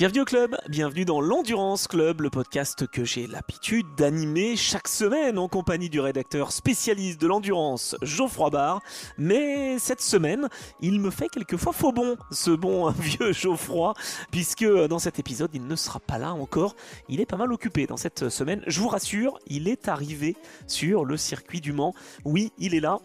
Bienvenue au club, bienvenue dans l'Endurance Club, le podcast que j'ai l'habitude d'animer chaque semaine en compagnie du rédacteur spécialiste de l'endurance Geoffroy Barre. Mais cette semaine, il me fait quelquefois faux bon, ce bon vieux Geoffroy, puisque dans cet épisode, il ne sera pas là encore. Il est pas mal occupé dans cette semaine. Je vous rassure, il est arrivé sur le circuit du Mans. Oui, il est là.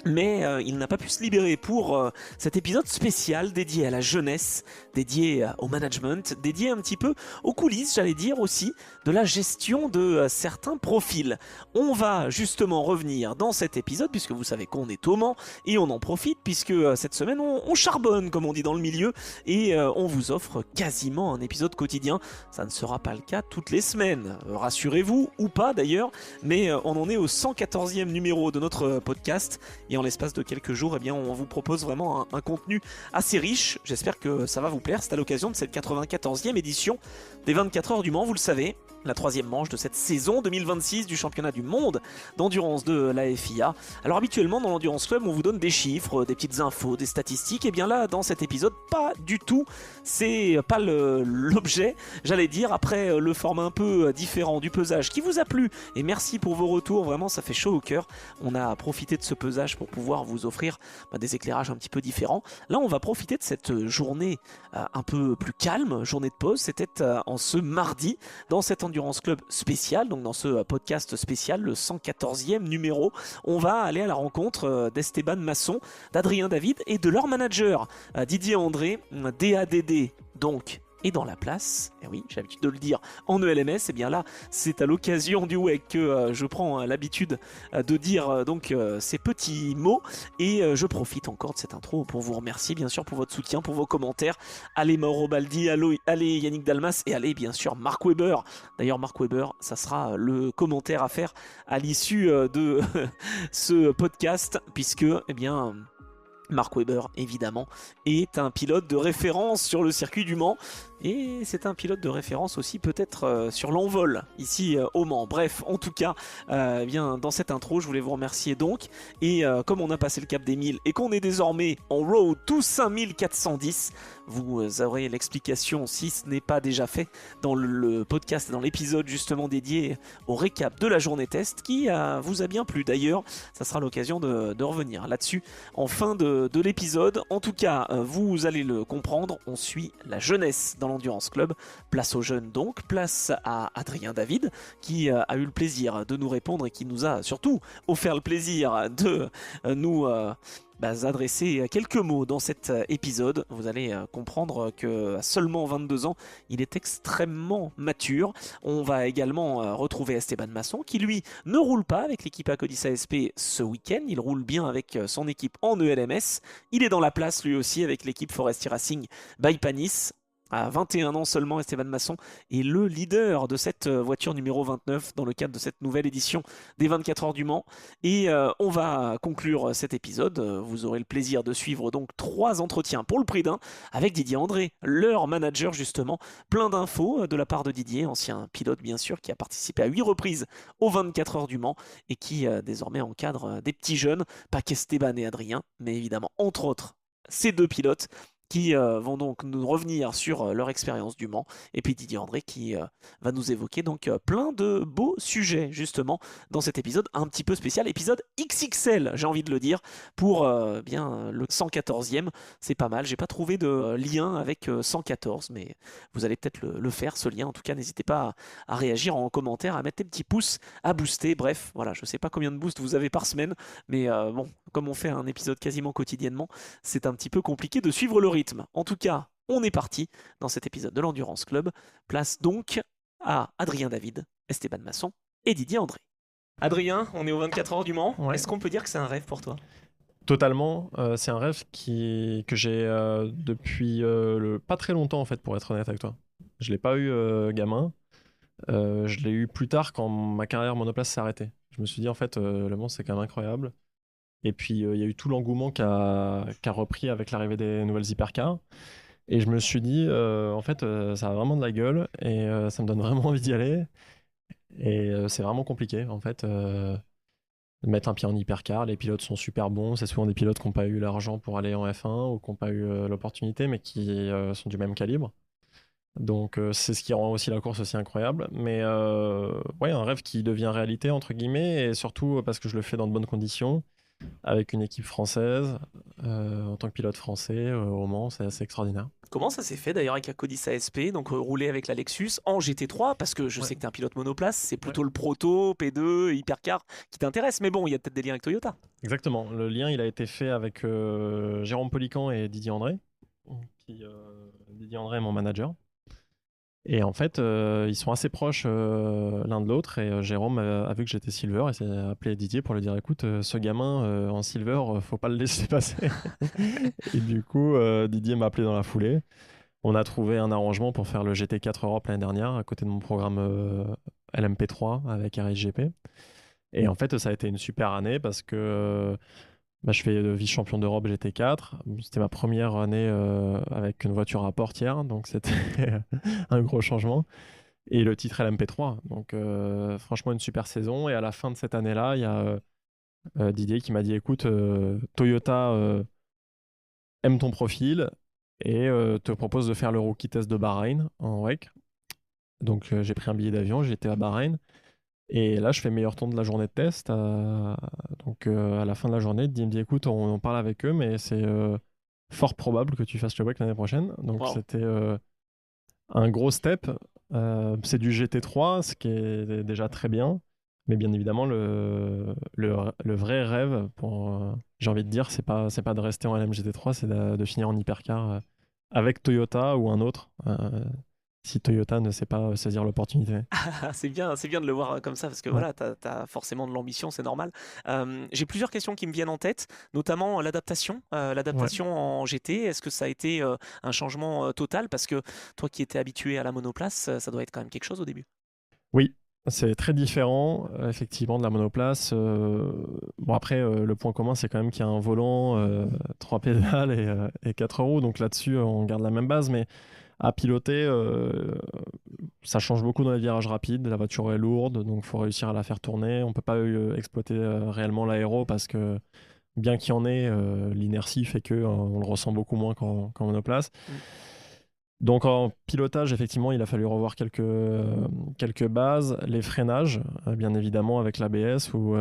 Mais il n'a pas pu se libérer pour cet épisode spécial dédié à la jeunesse, dédié au management, dédié un petit peu aux coulisses, j'allais dire aussi, de la gestion de certains profils. On va justement revenir dans cet épisode, puisque vous savez qu'on est au Mans, et on en profite, puisque cette semaine on charbonne, comme on dit dans le milieu, et on vous offre quasiment un épisode quotidien. Ça ne sera pas le cas toutes les semaines, rassurez-vous, ou pas d'ailleurs, mais on en est au 114e numéro de notre podcast. Et en l'espace de quelques jours, eh bien, on vous propose vraiment un contenu assez riche. J'espère que ça va vous plaire. C'est à l'occasion de cette 94e édition des 24 heures du Mans, vous le savez. La troisième manche de cette saison 2026 du championnat du monde d'endurance de la FIA. Alors habituellement dans l'Endurance Club on vous donne des chiffres, des petites infos, des statistiques. Et bien là dans cet épisode pas du tout, c'est pas l'objet, j'allais dire, après le format un peu différent du pesage qui vous a plu. Et merci pour vos retours, vraiment ça fait chaud au cœur. On a profité de ce pesage pour pouvoir vous offrir des éclairages un petit peu différents. Là on va profiter de cette journée un peu plus calme, journée de pause. C'était en ce mardi dans cette Endurance Club spécial, donc dans ce podcast spécial, le 114e numéro, on va aller à la rencontre d'Esteban Masson, d'Adrien David et de leur manager Didier André, DADD donc. Et dans la place, et oui, j'ai l'habitude de le dire en ELMS, et bien là, c'est à l'occasion du WEC que je prends l'habitude de dire donc ces petits mots. Et je profite encore de cette intro pour vous remercier, bien sûr, pour votre soutien, pour vos commentaires. Allez Mauro Baldi, allez Yannick Dalmas, et allez bien sûr Mark Webber. D'ailleurs, Mark Webber, ça sera le commentaire à faire à l'issue de ce podcast, puisque, eh bien... Mark Webber, évidemment, est un pilote de référence sur le circuit du Mans. Et c'est un pilote de référence aussi peut-être sur l'envol, ici au Mans. Bref, en tout cas, bien, dans cette intro, je voulais vous remercier donc. Et comme on a passé le cap des 1000 et qu'on est désormais en road to 5410, vous aurez l'explication, si ce n'est pas déjà fait, dans le podcast, dans l'épisode justement dédié au récap de la journée test, qui vous a bien plu d'ailleurs. Ça sera l'occasion de revenir là-dessus en fin de l'épisode. En tout cas, vous allez le comprendre, on suit la jeunesse dans l'Endurance Club. Place aux jeunes donc, place à Adrien David qui a eu le plaisir de nous répondre et qui nous a surtout offert le plaisir de nous adresser quelques mots dans cet épisode. Vous allez comprendre que à seulement 22 ans, il est extrêmement mature. On va également retrouver Esteban Masson qui lui ne roule pas avec l'équipe Acodis ASP ce week-end. Il roule bien avec son équipe en ELMS. Il est dans la place lui aussi avec l'équipe Foresti Racing by Panis. À 21 ans seulement, Esteban Masson est le leader de cette voiture numéro 29 dans le cadre de cette nouvelle édition des 24 heures du Mans. Et on va conclure cet épisode. Vous aurez le plaisir de suivre donc 3 entretiens pour le prix d'un avec Didier André, leur manager justement. Plein d'infos de la part de Didier, ancien pilote bien sûr, qui a participé à 8 reprises aux 24 heures du Mans et qui désormais encadre des petits jeunes, pas qu'Esteban et Adrien, mais évidemment entre autres ces deux pilotes qui vont donc nous revenir sur leur expérience du Mans, et puis Didier André qui va nous évoquer donc plein de beaux sujets justement dans cet épisode un petit peu spécial, épisode XXL j'ai envie de le dire, pour bien le 114e, c'est pas mal, j'ai pas trouvé de lien avec 114, mais vous allez peut-être le faire ce lien, en tout cas n'hésitez pas à réagir en commentaire, à mettre des petits pouces, à booster, bref, voilà, je sais pas combien de boosts vous avez par semaine, mais bon, comme on fait un épisode quasiment quotidiennement, c'est un petit peu compliqué de suivre le rythme. En tout cas, on est parti dans cet épisode de l'Endurance Club. Place donc à Adrien David, Esteban Masson et Didier André. Adrien, on est aux 24 heures du Mans. Ouais. Est-ce qu'on peut dire que c'est un rêve pour toi ? Totalement, c'est un rêve que j'ai depuis pas très longtemps en fait, pour être honnête avec toi. Je l'ai pas eu gamin, je l'ai eu plus tard quand ma carrière monoplace s'est arrêtée. Je me suis dit en fait Le Mans c'est quand même incroyable. Et puis il y a eu tout l'engouement qui a repris avec l'arrivée des nouvelles hypercars. Et je me suis dit en fait ça a vraiment de la gueule et ça me donne vraiment envie d'y aller. Et c'est vraiment compliqué en fait. Mettre un pied en hypercar, les pilotes sont super bons, c'est souvent des pilotes qui n'ont pas eu l'argent pour aller en F1 ou qui n'ont pas eu l'opportunité mais qui sont du même calibre. Donc c'est ce qui rend aussi la course aussi incroyable. Mais ouais, un rêve qui devient réalité, entre guillemets, et surtout parce que je le fais dans de bonnes conditions, avec une équipe française, en tant que pilote français, au Mans, c'est assez extraordinaire. Comment ça s'est fait d'ailleurs avec Acodis ASP, donc rouler avec la Lexus en GT3, parce que je Ouais. sais que tu es un pilote monoplace, c'est Ouais. plutôt le proto, P2, hypercar qui t'intéresse, mais bon, il y a peut-être des liens avec Toyota. Exactement. Le lien, il a été fait avec Jérôme Polican et Didier André. Didier André est mon manager. Et en fait, ils sont assez proches l'un de l'autre. Et Jérôme a vu que j'étais silver et s'est appelé Didier pour lui dire, écoute, ce gamin en silver, faut pas le laisser passer. Et du coup, Didier m'a appelé dans la foulée. On a trouvé un arrangement pour faire le GT4 Europe l'année dernière à côté de mon programme LMP3 avec RSGP. Et en fait, ça a été une super année parce que bah, je fais vice-champion d'Europe GT4. C'était ma première année avec une voiture à portière, donc c'était un gros changement. Et le titre LMP3. Donc franchement, une super saison. Et à la fin de cette année-là, il y a Didier qui m'a dit, écoute, Toyota aime ton profil et te propose de faire le rookie test de Bahreïn en WEC. Donc j'ai pris un billet d'avion, j'étais à Bahreïn. Et là, je fais meilleur temps de la journée de test. Donc, à la fin de la journée, il me dit, écoute, on parle avec eux, mais c'est fort probable que tu fasses le WEC l'année prochaine. Donc, Wow. c'était un gros step. C'est du GT3, ce qui est déjà très bien. Mais bien évidemment, le vrai rêve, j'ai envie de dire, c'est pas de rester en LMGT3, c'est de finir en hypercar avec Toyota ou un autre, si Toyota ne sait pas saisir l'opportunité. C'est bien de le voir comme ça, parce que Ouais. voilà, t'as forcément de l'ambition, c'est normal. J'ai plusieurs questions qui me viennent en tête, notamment l'adaptation. Ouais. L'adaptation en GT, est-ce que ça a été un changement total? Parce que toi qui étais habitué à la monoplace, ça doit être quand même quelque chose au début. Oui, c'est très différent, effectivement, de la monoplace. Bon, après, le point commun, c'est quand même qu'il y a un volant, trois pédales et quatre roues. Donc là-dessus, on garde la même base. Mais à piloter, ça change beaucoup dans les virages rapides. La voiture est lourde, donc il faut réussir à la faire tourner. On peut pas exploiter réellement l'aéro parce que, bien qu'il y en ait, l'inertie fait que on le ressent beaucoup moins qu'en monoplace. Mm. Donc en pilotage, effectivement, il a fallu revoir quelques bases. Les freinages, bien évidemment, avec l'ABS, où,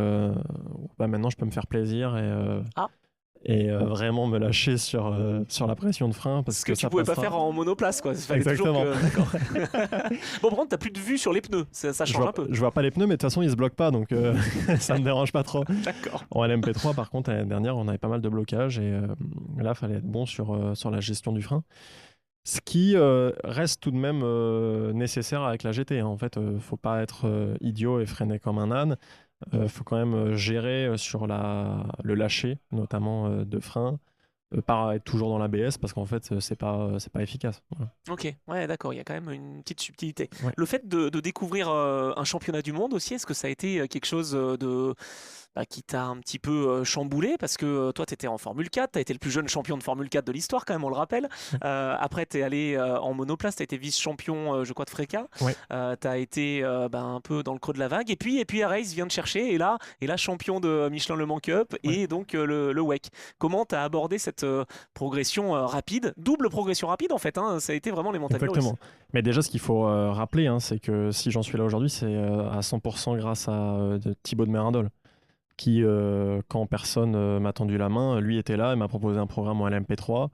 bah, maintenant je peux me faire plaisir Ah, vraiment me lâcher sur la pression de frein parce ce que que tu ça pouvais pas passera. faire en monoplace, quoi. Il fallait toujours Exactement. que. D'accord. Bon, par contre, t'as plus de vue sur les pneus, ça Je change vois, un peu. je vois pas les pneus, mais de toute façon, ils se bloquent pas, donc ça me dérange pas trop. D'accord. En LMP3, par contre, l'année dernière, on avait pas mal de blocages et là, il fallait être bon sur la gestion du frein. Ce qui reste tout de même nécessaire avec la GT, hein. En fait, faut pas être idiot et freiner comme un âne. Faut quand même gérer sur le lâcher, notamment de frein, pas être toujours dans l'ABS parce qu'en fait, c'est pas efficace. Voilà. Ok, ouais, d'accord, il y a quand même une petite subtilité. Ouais. Le fait de découvrir un championnat du monde aussi, est-ce que ça a été quelque chose qui t'a un petit peu chamboulé? Parce que toi, tu étais en Formule 4, tu as été le plus jeune champion de Formule 4 de l'histoire, quand même, on le rappelle. Après, tu es allé en monoplace, tu as été vice-champion, je crois, de Freca. Ouais. Tu as été un peu dans le creux de la vague. Et puis Race vient de chercher, et là champion de Michelin Le Mans Cup, Ouais. et donc le WEC. Comment tu as abordé cette progression rapide, double progression rapide en fait, hein, ça a été vraiment les montagnes russes. Exactement. Mais déjà, ce qu'il faut rappeler, hein, c'est que si j'en suis là aujourd'hui, c'est à 100% grâce à Thibaut de Mérindol, qui, quand personne m'a tendu la main, lui était là et m'a proposé un programme en LMP3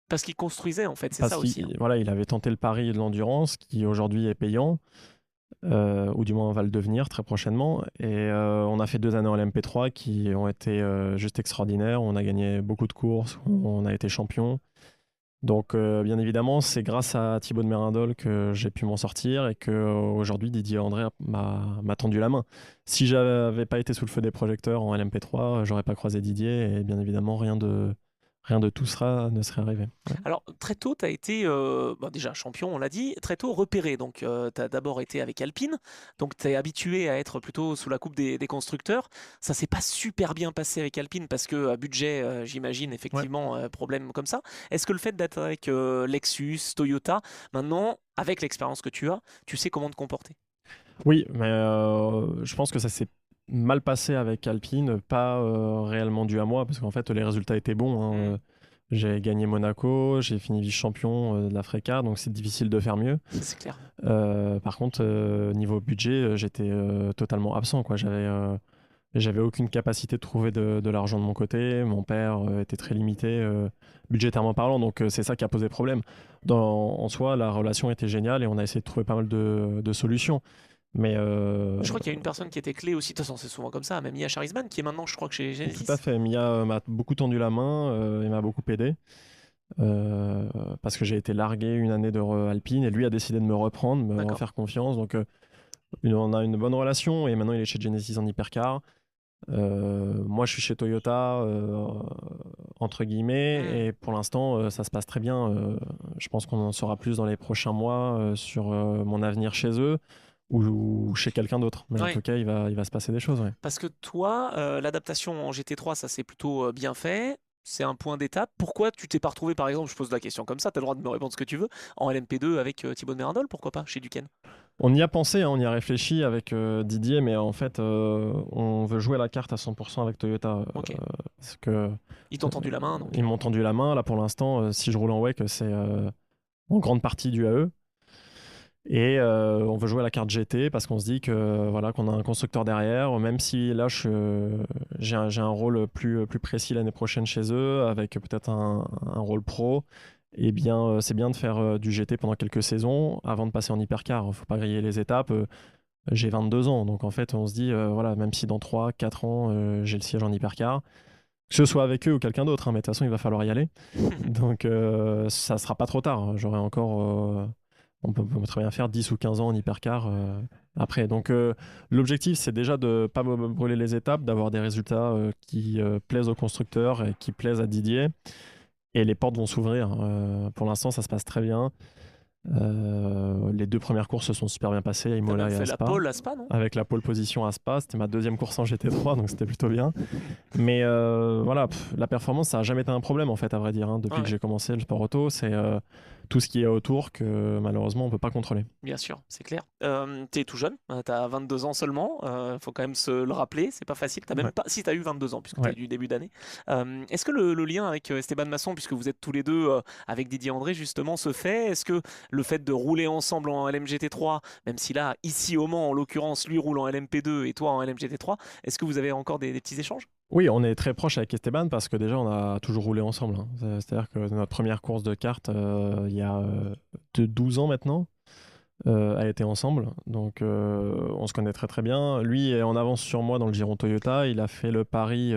Parce qu'ils construisaient en fait, c'est parce ça aussi, hein. qu'il voilà, il avait tenté le pari de l'endurance, qui aujourd'hui est payant, ou du moins va le devenir très prochainement. Et on a fait 2 années en LMP3 qui ont été juste extraordinaires. On a gagné beaucoup de courses, on a été champion. Donc, bien évidemment, c'est grâce à Thibaut de Mérindol que j'ai pu m'en sortir et que aujourd'hui Didier André m'a tendu la main. Si j'avais pas été sous le feu des projecteurs en LMP3, j'aurais pas croisé Didier et bien évidemment rien de tout ça ne serait arrivé. Ouais. Alors très tôt, tu as été déjà champion, on l'a dit, très tôt repéré. Donc tu as d'abord été avec Alpine, donc tu es habitué à être plutôt sous la coupe des constructeurs. Ça s'est pas super bien passé avec Alpine parce que à budget, j'imagine, Ouais. effectivement, problème comme ça. Est-ce que le fait d'être avec Lexus, Toyota, maintenant, avec l'expérience que tu sais comment te comporter? Oui, mais je pense que ça s'est mal passé avec Alpine, pas réellement dû à moi parce qu'en fait les résultats étaient bons, hein. Hmm. J'ai gagné Monaco, j'ai fini vice-champion de la FRECA, donc c'est difficile de faire mieux. C'est clair. Par contre, niveau budget, j'étais totalement absent, quoi. J'avais aucune capacité de trouver de l'argent de mon côté. Mon père était très limité, budgétairement parlant, donc c'est ça qui a posé problème. En soi, la relation était géniale et on a essayé de trouver pas mal de solutions. Mais Je crois qu'il y a une personne qui était clé aussi, de toute façon c'est souvent comme ça, même Mia Charisman qui est maintenant je crois que chez Genesis. tout à fait, Mia m'a beaucoup tendu la main et m'a beaucoup aidé. Parce que j'ai été largué une année de Alpine et lui a décidé de me reprendre, me refaire confiance. Donc on a une bonne relation et maintenant il est chez Genesis en hypercar. Moi je suis chez Toyota entre guillemets et pour l'instant ça se passe très bien. Je pense qu'on en saura plus dans les prochains mois sur mon avenir chez eux ou chez quelqu'un d'autre. Mais en tout cas il va se passer des choses. Ouais. Parce que toi, l'adaptation en GT3 ça s'est plutôt bien fait. C'est un point d'étape. Pourquoi tu t'es pas retrouvé, par exemple, je pose la question comme ça, tu as le droit de me répondre ce que tu veux, en LMP2 avec Thibaut de Merindol, pourquoi pas, chez Duquesne? On y a pensé, hein, on y a réfléchi avec Didier, mais en fait, on veut jouer la carte à 100% avec Toyota. Parce que, ils t'ont tendu la main. Donc. Ils m'ont tendu la main. Là, pour l'instant, si je roule en WEC, c'est en grande partie dû à eux. Et on veut jouer la carte GT parce qu'on se dit que voilà qu'on a un constructeur derrière, même si là j'ai un rôle plus précis l'année prochaine chez eux, avec peut-être un rôle pro. Eh bien, c'est bien de faire du GT pendant quelques saisons avant de passer en hypercar. Il ne faut pas griller les étapes. J'ai 22 ans, donc en fait, on se dit, voilà, même si dans 3-4 ans, j'ai le siège en hypercar, que ce soit avec eux ou quelqu'un d'autre, hein, mais de toute façon, il va falloir y aller. Donc, ça ne sera pas trop tard. J'aurai encore... on peut très bien faire 10 ou 15 ans en hypercar après. Donc, l'objectif, c'est déjà de ne pas brûler les étapes, d'avoir des résultats qui plaisent aux constructeurs et qui plaisent à Didier. Et les portes vont s'ouvrir. Pour l'instant, ça se passe très bien. Les 2 premières courses se sont super bien passées, à Imola et à Spa. La pole à Spa, non? Avec la pole position à Spa, c'était ma 2e course en GT3, donc c'était plutôt bien. Mais voilà, la performance, ça n'a jamais été un problème en fait, à vrai dire. Hein, depuis que j'ai commencé le sport auto, c'est tout ce qui est autour que malheureusement on ne peut pas contrôler. Bien sûr, c'est clair. Tu es tout jeune, tu as 22 ans seulement, faut quand même se le rappeler, c'est pas facile. T'as même pas, si tu as eu 22 ans, puisque tu es du début d'année. Est-ce que le lien avec Esteban Masson, puisque vous êtes tous les deux avec Didier André justement, se fait? Est-ce que le fait de rouler ensemble en LMGT3, même si là, ici au Mans en l'occurrence, lui roule en LMP2 et toi en LMGT3, est-ce que vous avez encore des petits échanges? Oui, on est très proche avec Esteban parce que déjà on a toujours roulé ensemble. Hein. C'est-à-dire que notre première course de kart, il y a 12 ans maintenant, a été ensemble. Donc on se connaît très très bien. Lui est en avance sur moi dans le Giron Toyota. Il a fait le pari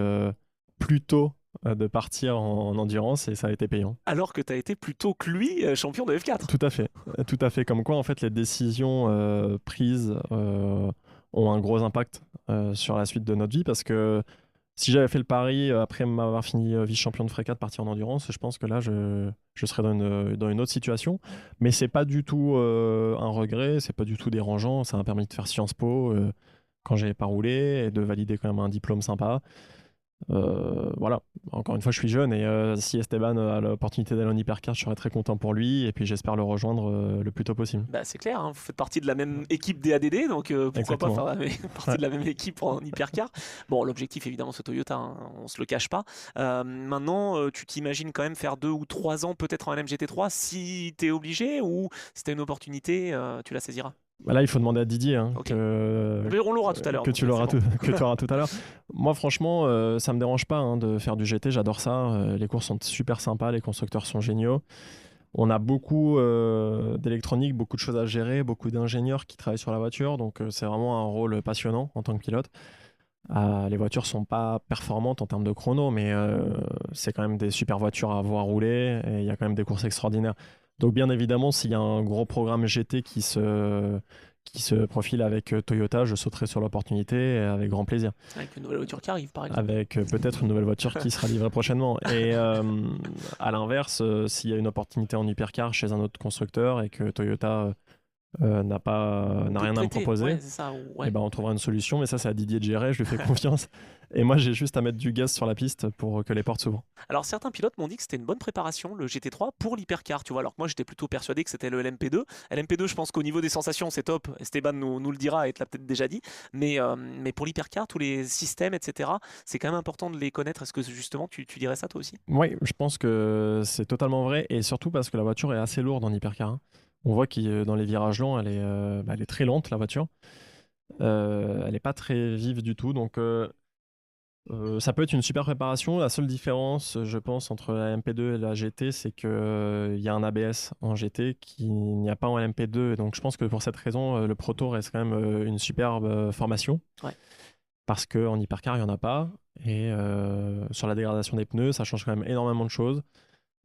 plus tôt de partir en endurance et ça a été payant. Alors que tu as été plus tôt que lui champion de F4. Tout à fait. Tout à fait. Comme quoi en fait les décisions prises ont un gros impact sur la suite de notre vie parce que si j'avais fait le pari après m'avoir fini vice-champion de FRECA de partir en endurance, je pense que là, je serais dans une autre situation. Mais c'est pas du tout un regret, c'est pas du tout dérangeant. Ça m'a permis de faire Sciences Po quand j'avais pas roulé et de valider quand même un diplôme sympa. Voilà, encore une fois je suis jeune et si Esteban a l'opportunité d'aller en hypercar, je serais très content pour lui et puis j'espère le rejoindre le plus tôt possible. Bah, c'est clair, hein, vous faites partie de la même équipe des ADD, donc pourquoi pas faire partie de la même équipe en hypercar. Bon, l'objectif évidemment c'est Toyota, hein, on se le cache pas. Maintenant tu t'imagines quand même faire 2 ou 3 ans peut-être en LMGT3 si t'es obligé, ou si t'as une opportunité tu la saisiras? Bah là, il faut demander à Didier. Hein, on l'aura tout à l'heure. Que tu auras tout à l'heure. Moi, franchement, ça me dérange pas hein, de faire du GT. J'adore ça. Les courses sont super sympas. Les constructeurs sont géniaux. On a beaucoup d'électronique, beaucoup de choses à gérer, beaucoup d'ingénieurs qui travaillent sur la voiture. Donc, c'est vraiment un rôle passionnant en tant que pilote. Les voitures sont pas performantes en termes de chrono, mais c'est quand même des super voitures à voir rouler. Et il y a quand même des courses extraordinaires. Donc bien évidemment, s'il y a un gros programme GT qui se profile avec Toyota, je sauterai sur l'opportunité avec grand plaisir. Avec une nouvelle voiture qui arrive, par exemple. Avec peut-être une nouvelle voiture qui sera livrée prochainement. Et à l'inverse, s'il y a une opportunité en hypercar chez un autre constructeur et que Toyota n'a rien à me Prêter, proposer, ouais, c'est ça. et Ouais. ben on trouvera une solution. Mais ça, c'est à Didier de gérer. Je lui fais confiance. Et moi, j'ai juste à mettre du gaz sur la piste pour que les portes s'ouvrent. Alors certains pilotes m'ont dit que c'était une bonne préparation, le GT3, pour l'hypercar, tu vois, alors que moi j'étais plutôt persuadé que c'était le LMP2. LMP2, je pense qu'au niveau des sensations, c'est top, Esteban nous le dira et te l'a peut-être déjà dit, mais pour l'hypercar, tous les systèmes, etc., c'est quand même important de les connaître. Est-ce que justement tu dirais ça toi aussi? Oui, je pense que c'est totalement vrai. Et surtout parce que la voiture est assez lourde en hypercar, hein. On voit que dans les virages longs, elle est très lente, la voiture. Elle n'est pas très vive du tout. Donc, ça peut être une super préparation. La seule différence, je pense, entre la MP2 et la GT, c'est qu'il y a un ABS en GT qu'il n'y a pas en LMP2. Et donc, je pense que pour cette raison, le proto reste quand même une superbe formation. Ouais. Parce qu'en hypercar, il n'y en a pas. Et sur la dégradation des pneus, ça change quand même énormément de choses.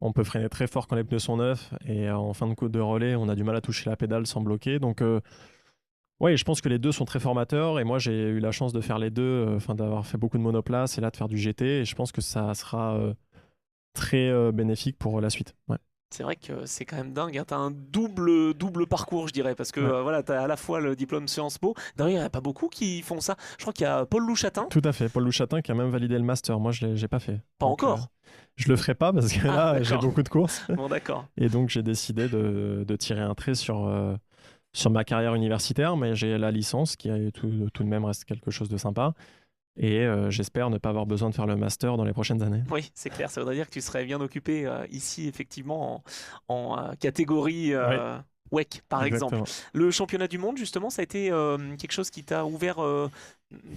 On peut freiner très fort quand les pneus sont neufs. Et en fin de course de relais, on a du mal à toucher la pédale sans bloquer. Donc, ouais, je pense que les deux sont très formateurs et moi j'ai eu la chance de faire les deux, d'avoir fait beaucoup de monoplace et là de faire du GT et je pense que ça sera très bénéfique pour la suite. Ouais. C'est vrai que c'est quand même dingue, hein. T'as un double parcours, je dirais, parce que Ouais. voilà, t'as à la fois le diplôme Sciences Po. D'ailleurs, il n'y en a pas beaucoup qui font ça. Je crois qu'il y a Paul Louchatin, Tout à fait, Paul Louchatin qui a même validé le master. Moi j'ai pas fait. pas Donc, encore. je le ferai pas parce que Ah, là j'ai d'accord. beaucoup de courses Bon, d'accord. et donc j'ai décidé de tirer un trait sur ma carrière universitaire, mais j'ai la licence qui tout de même reste quelque chose de sympa et j'espère ne pas avoir besoin de faire le master dans les prochaines années. Oui, c'est clair. Ça voudrait dire que tu serais bien occupé ici, effectivement, en catégorie Oui, WEC, par exemple. exactement. Le championnat du monde, justement, ça a été quelque chose qui t'a ouvert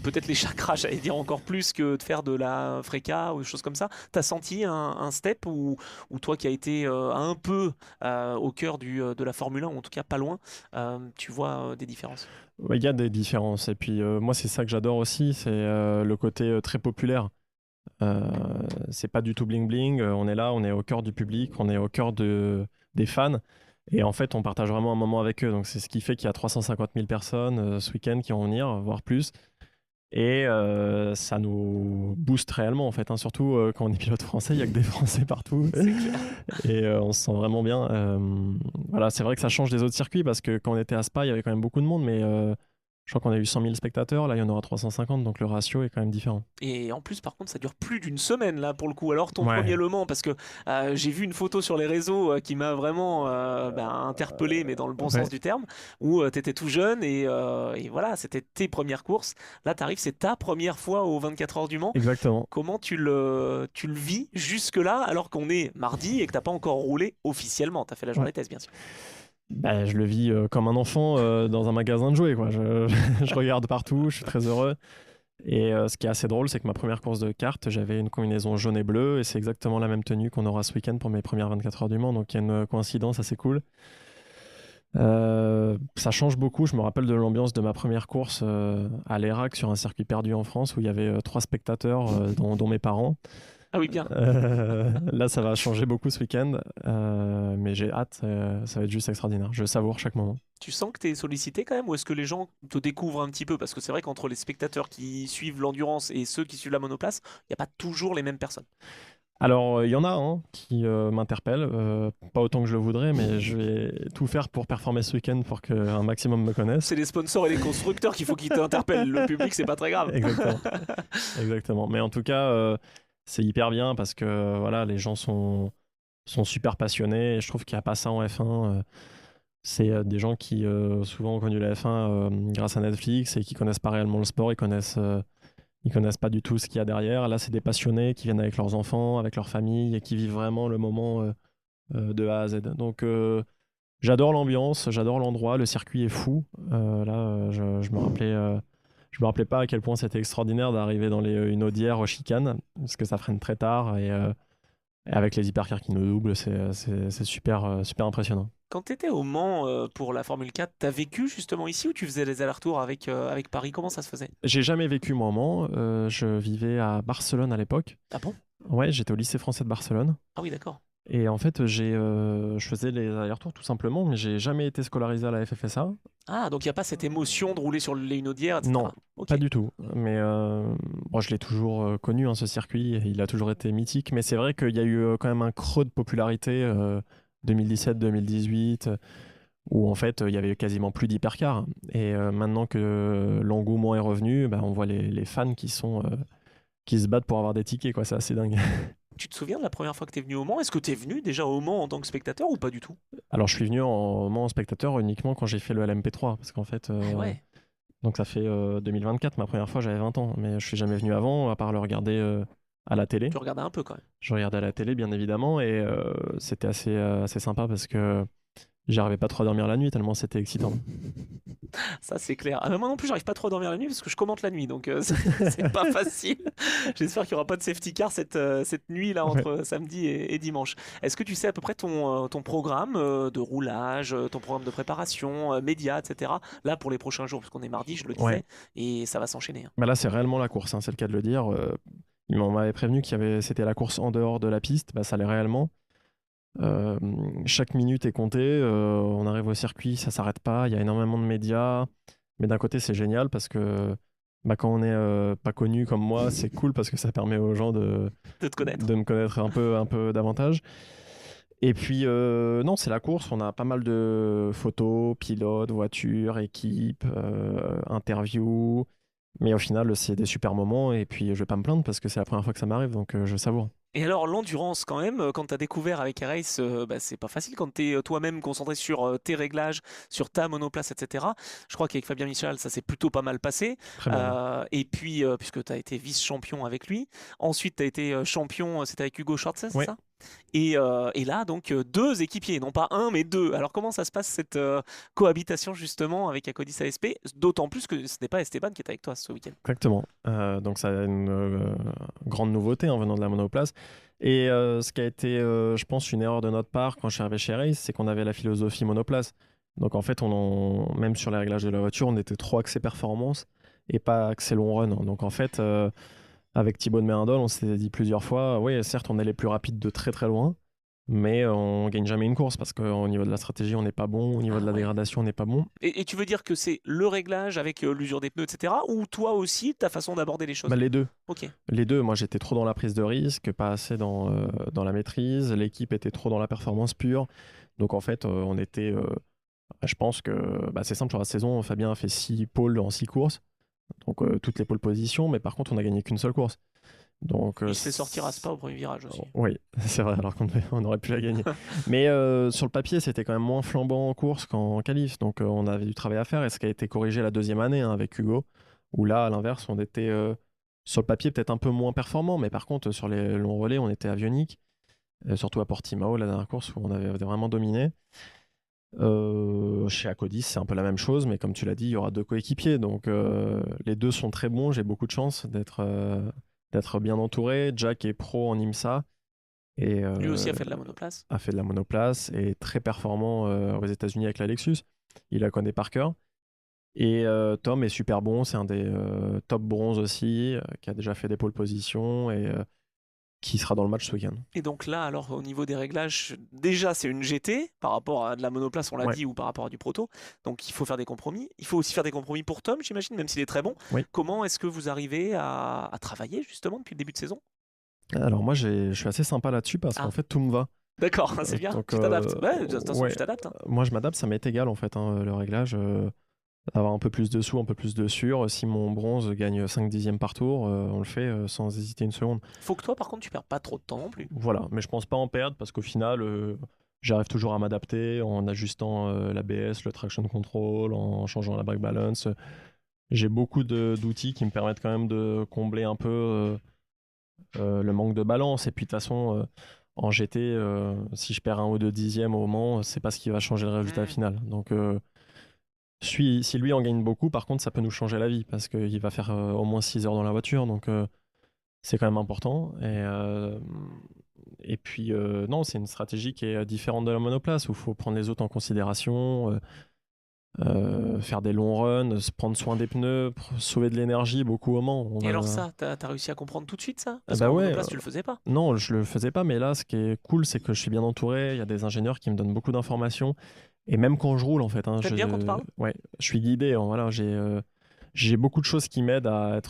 peut-être les chakras, j'allais dire encore plus que de faire de la fréca ou des choses comme ça. T'as senti un step ou toi qui as été un peu au cœur de la Formule 1, ou en tout cas pas loin, tu vois des différences? Ouais, il y a des différences. Et puis, moi, c'est ça que j'adore aussi, c'est le côté très populaire. Euh, c'est pas du tout bling bling. On est là, on est au cœur du public, on est au cœur des fans. Et en fait, on partage vraiment un moment avec eux. Donc, c'est ce qui fait qu'il y a 350 000 personnes ce week-end qui vont venir, voire plus. Et ça nous booste réellement, en fait, hein. Surtout quand on est pilote français, il n'y a que des Français partout. C'est clair. Et on se sent vraiment bien. Voilà, c'est vrai que ça change des autres circuits parce que quand on était à Spa, il y avait quand même beaucoup de monde, mais je crois qu'on a eu 100 000 spectateurs. Là, il y en aura 350, donc le ratio est quand même différent. Et en plus, par contre, ça dure plus d'une semaine là pour le coup. Alors ton premier Ouais. Le Mans, parce que j'ai vu une photo sur les réseaux qui m'a vraiment interpellé, mais dans le bon sens Ouais, du terme, où tu étais tout jeune et voilà, c'était tes premières courses. Là, t'arrives, c'est ta première fois aux 24 heures du Mans. exactement. Comment tu le vis jusque-là alors qu'on est mardi et que t'as pas encore roulé officiellement? T'as fait la Ouais. journée test, bien sûr. Bah, je le vis comme un enfant dans un magasin de jouets, quoi. Je regarde partout, je suis très heureux. Et ce qui est assez drôle, c'est que ma première course de kart, j'avais une combinaison jaune et bleue, et c'est exactement la même tenue qu'on aura ce week-end pour mes premières 24 heures du Mans, donc il y a une coïncidence assez cool. Ça change beaucoup, je me rappelle de l'ambiance de ma première course à l'Erac sur un circuit perdu en France où il y avait 3 spectateurs, dont mes parents. Ah oui, bien. Là, ça va changer beaucoup ce week-end, mais j'ai hâte, ça va être juste extraordinaire. Je savoure chaque moment. Tu sens que tu es sollicité quand même ou est-ce que les gens te découvrent un petit peu? Parce que c'est vrai qu'entre les spectateurs qui suivent l'endurance et ceux qui suivent la monoplace, il n'y a pas toujours les mêmes personnes. Alors, il y en a un qui m'interpelle, pas autant que je le voudrais, mais je vais tout faire pour performer ce week-end pour qu'un maximum me connaisse. C'est les sponsors et les constructeurs qu'il faut qu'ils t'interpellent. Le public, c'est pas très grave. Exactement, exactement. Mais en tout cas, c'est hyper bien parce que voilà, les gens sont super passionnés et je trouve qu'il n'y a pas ça en F1. C'est des gens qui souvent ont connu la F1 grâce à Netflix et qui connaissent pas réellement le sport, ils connaissent pas du tout ce qu'il y a derrière. Là, c'est des passionnés qui viennent avec leurs enfants, avec leur famille et qui vivent vraiment le moment de A à Z. Donc, j'adore l'ambiance, j'adore l'endroit, le circuit est fou. Là, je me rappelais pas à quel point c'était extraordinaire d'arriver dans une audière aux chicanes, parce que ça freine très tard et avec les hypercars qui nous doublent, c'est super, super impressionnant. Quand tu étais au Mans pour la Formule 4, t'as vécu justement ici ou tu faisais les allers-retours avec Paris? Comment ça se faisait? J'ai jamais vécu moi au Mans, je vivais à Barcelone à l'époque. Ah bon? Ouais, j'étais au lycée français de Barcelone. Ah oui, d'accord. Et en fait, je faisais les allers-retours tout simplement, mais j'ai jamais été scolarisé à la FFSA. Ah, donc il n'y a pas cette émotion de rouler sur les Hunaudières, Non, etc. Ok. pas du tout. Mais bon, je l'ai toujours connu, hein, ce circuit. Il a toujours été mythique. Mais c'est vrai qu'il y a eu quand même un creux de popularité 2017-2018, où en fait il y avait quasiment plus d'hypercars. Et maintenant que l'engouement est revenu, bah, on voit les fans qui se battent pour avoir des tickets, quoi. C'est assez dingue. Tu te souviens de la première fois que tu es venu au Mans? Est-ce que tu es venu déjà au Mans en tant que spectateur ou pas du tout? Alors je suis venu en spectateur uniquement quand j'ai fait le LMP3, parce qu'en fait, Ah ouais. donc ça fait 2024, ma première fois j'avais 20 ans, mais je suis jamais venu avant, à part le regarder à la télé. Tu regardais un peu quand même. Je regardais à la télé bien évidemment, et c'était assez sympa parce que j'arrivais pas trop à dormir la nuit tellement c'était excitant. Ça, c'est clair. Ah, mais moi non plus, j'arrive pas trop à dormir la nuit parce que je commente la nuit, donc c'est pas facile. J'espère qu'il y aura pas de safety car cette nuit là Ouais. entre samedi et dimanche. Est-ce que tu sais à peu près ton programme de roulage, ton programme de préparation, médias, etc. Là pour les prochains jours, parce qu'on est mardi, je le Ouais. disais, et ça va s'enchaîner, hein. Bah là c'est réellement la course, hein, c'est le cas de le dire. Ils m'avaient prévenu c'était la course en dehors de la piste, bah ça l'est réellement. Euh, Chaque minute est comptée, on arrive au circuit, ça s'arrête pas, il y a énormément de médias, mais d'un côté c'est génial parce que bah, quand on est pas connu comme moi, c'est cool parce que ça permet aux gens De te connaître. de me connaître un peu davantage. Et puis non, c'est la course, on a pas mal de photos, pilotes, voitures, équipes, interviews, mais au final c'est des super moments et puis je vais pas me plaindre parce que c'est la première fois que ça m'arrive, donc je savoure. Et alors l'endurance quand même, quand tu as découvert avec Race, bah, c'est pas facile quand tu es toi-même concentré sur tes réglages, sur ta monoplace, etc. Je crois qu'avec Fabien Michel, ça s'est plutôt pas mal passé. Très bien, ouais. Et puis, puisque tu as été vice-champion avec lui, ensuite tu as été champion, c'était avec Hugo Schwartz, c'est Ouais. ça? Et là, donc, deux équipiers, non pas un, mais deux. Alors, comment ça se passe cette cohabitation justement avec Acodis ASP? D'autant plus que ce n'est pas Esteban qui est avec toi ce week-end. Exactement. Donc ça a une grande nouveauté en venant de la monoplace. Et ce qui a été, je pense, une erreur de notre part quand je suis arrivé chez Race, c'est qu'on avait la philosophie monoplace. Donc en fait, même sur les réglages de la voiture, on était trop axé performance et pas axé long run. Donc en fait, avec Thibaut de Mérindol, on s'était dit plusieurs fois, oui, certes, on est les plus rapides de très très loin, mais on gagne jamais une course parce qu'au niveau de la stratégie, on n'est pas bon, au niveau de Ah la ouais. dégradation, on n'est pas bon. Et tu veux dire que c'est le réglage avec l'usure des pneus, etc. Ou toi aussi, ta façon d'aborder les Bah, choses? les deux. Ok. Les deux, moi j'étais trop dans la prise de risque, pas assez dans la maîtrise, l'équipe était trop dans la performance pure. Donc en fait, on était. Je pense que bah, c'est simple, sur la saison, Fabien a fait 6 pôles en 6 courses, donc toutes les pôles positions, mais par contre, on n'a gagné qu'une seule course. Donc, Il se fait sortir à Spa au premier virage aussi. oui, c'est vrai, alors on aurait pu la gagner. Mais sur le papier, c'était quand même moins flambant en course qu'en qualif, donc on avait du travail à faire, et ce qui a été corrigé la deuxième année hein, avec Hugo, où là, à l'inverse, on était sur le papier peut-être un peu moins performant, mais par contre, sur les longs relais, on était avionique, surtout à Portimao, la dernière course où on avait vraiment dominé. Chez Acodis, c'est un peu la même chose, mais comme tu l'as dit, il y aura deux coéquipiers, donc les deux sont très bons. J'ai beaucoup de chance d'être bien entouré. Jack est pro en IMSA et Lui aussi a fait de la monoplace. a fait de la monoplace et très performant aux États-Unis avec la Lexus. Il la connaît par cœur. Et Tom est super bon, c'est un des top bronze aussi, qui a déjà fait des pole positions et qui sera dans le match ce week-end. Et donc là, alors au niveau des réglages, déjà c'est une GT par rapport à de la monoplace, on l'a Ouais, dit, ou par rapport à du proto. Donc il faut faire des compromis. Il faut aussi faire des compromis pour Tom, j'imagine, même s'il est très bon. oui. Comment est-ce que vous arrivez à travailler justement depuis le début de saison? Alors moi, je suis assez sympa là-dessus parce qu'en Ah, fait, tout me va. d'accord, c'est bien, Donc, tu t'adaptes. Ouais, de toute façon, ouais, tu t'adaptes, hein. moi je m'adapte, ça m'est égal en fait, hein, le réglage. Avoir un peu plus de sous, un peu plus de sur. Si mon bronze gagne 5 dixièmes par tour, on le fait sans hésiter une seconde. Faut que toi, par contre, tu perds pas trop de temps non plus. Voilà, mais je pense pas en perdre parce qu'au final, j'arrive toujours à m'adapter en ajustant l'ABS, le traction control, en changeant la brake balance. J'ai beaucoup d'outils qui me permettent quand même de combler un peu le manque de balance. Et puis de toute façon, en GT, si je perds 1 ou 2 dixièmes au Mans, c'est pas ce qui va changer le résultat Hmm. final. Donc si lui en gagne beaucoup, par contre, ça peut nous changer la vie parce qu'il va faire au moins 6 heures dans la voiture, donc c'est quand même important. Et puis, non, c'est une stratégie qui est différente de la monoplace où il faut prendre les autres en considération, faire des longs runs, prendre soin des pneus, sauver de l'énergie beaucoup au Mans. Et alors ça, t'as réussi à comprendre tout de suite ça? Parce Bah qu'en ouais, monoplace, tu le faisais pas. non, je le faisais pas, mais là, ce qui est cool, c'est que je suis bien entouré. Il y a des ingénieurs qui me donnent beaucoup d'informations. Et même quand je roule, en fait, hein, T'aimes bien qu'on te parle? ouais, je suis guidé. Hein, voilà, j'ai beaucoup de choses qui m'aident à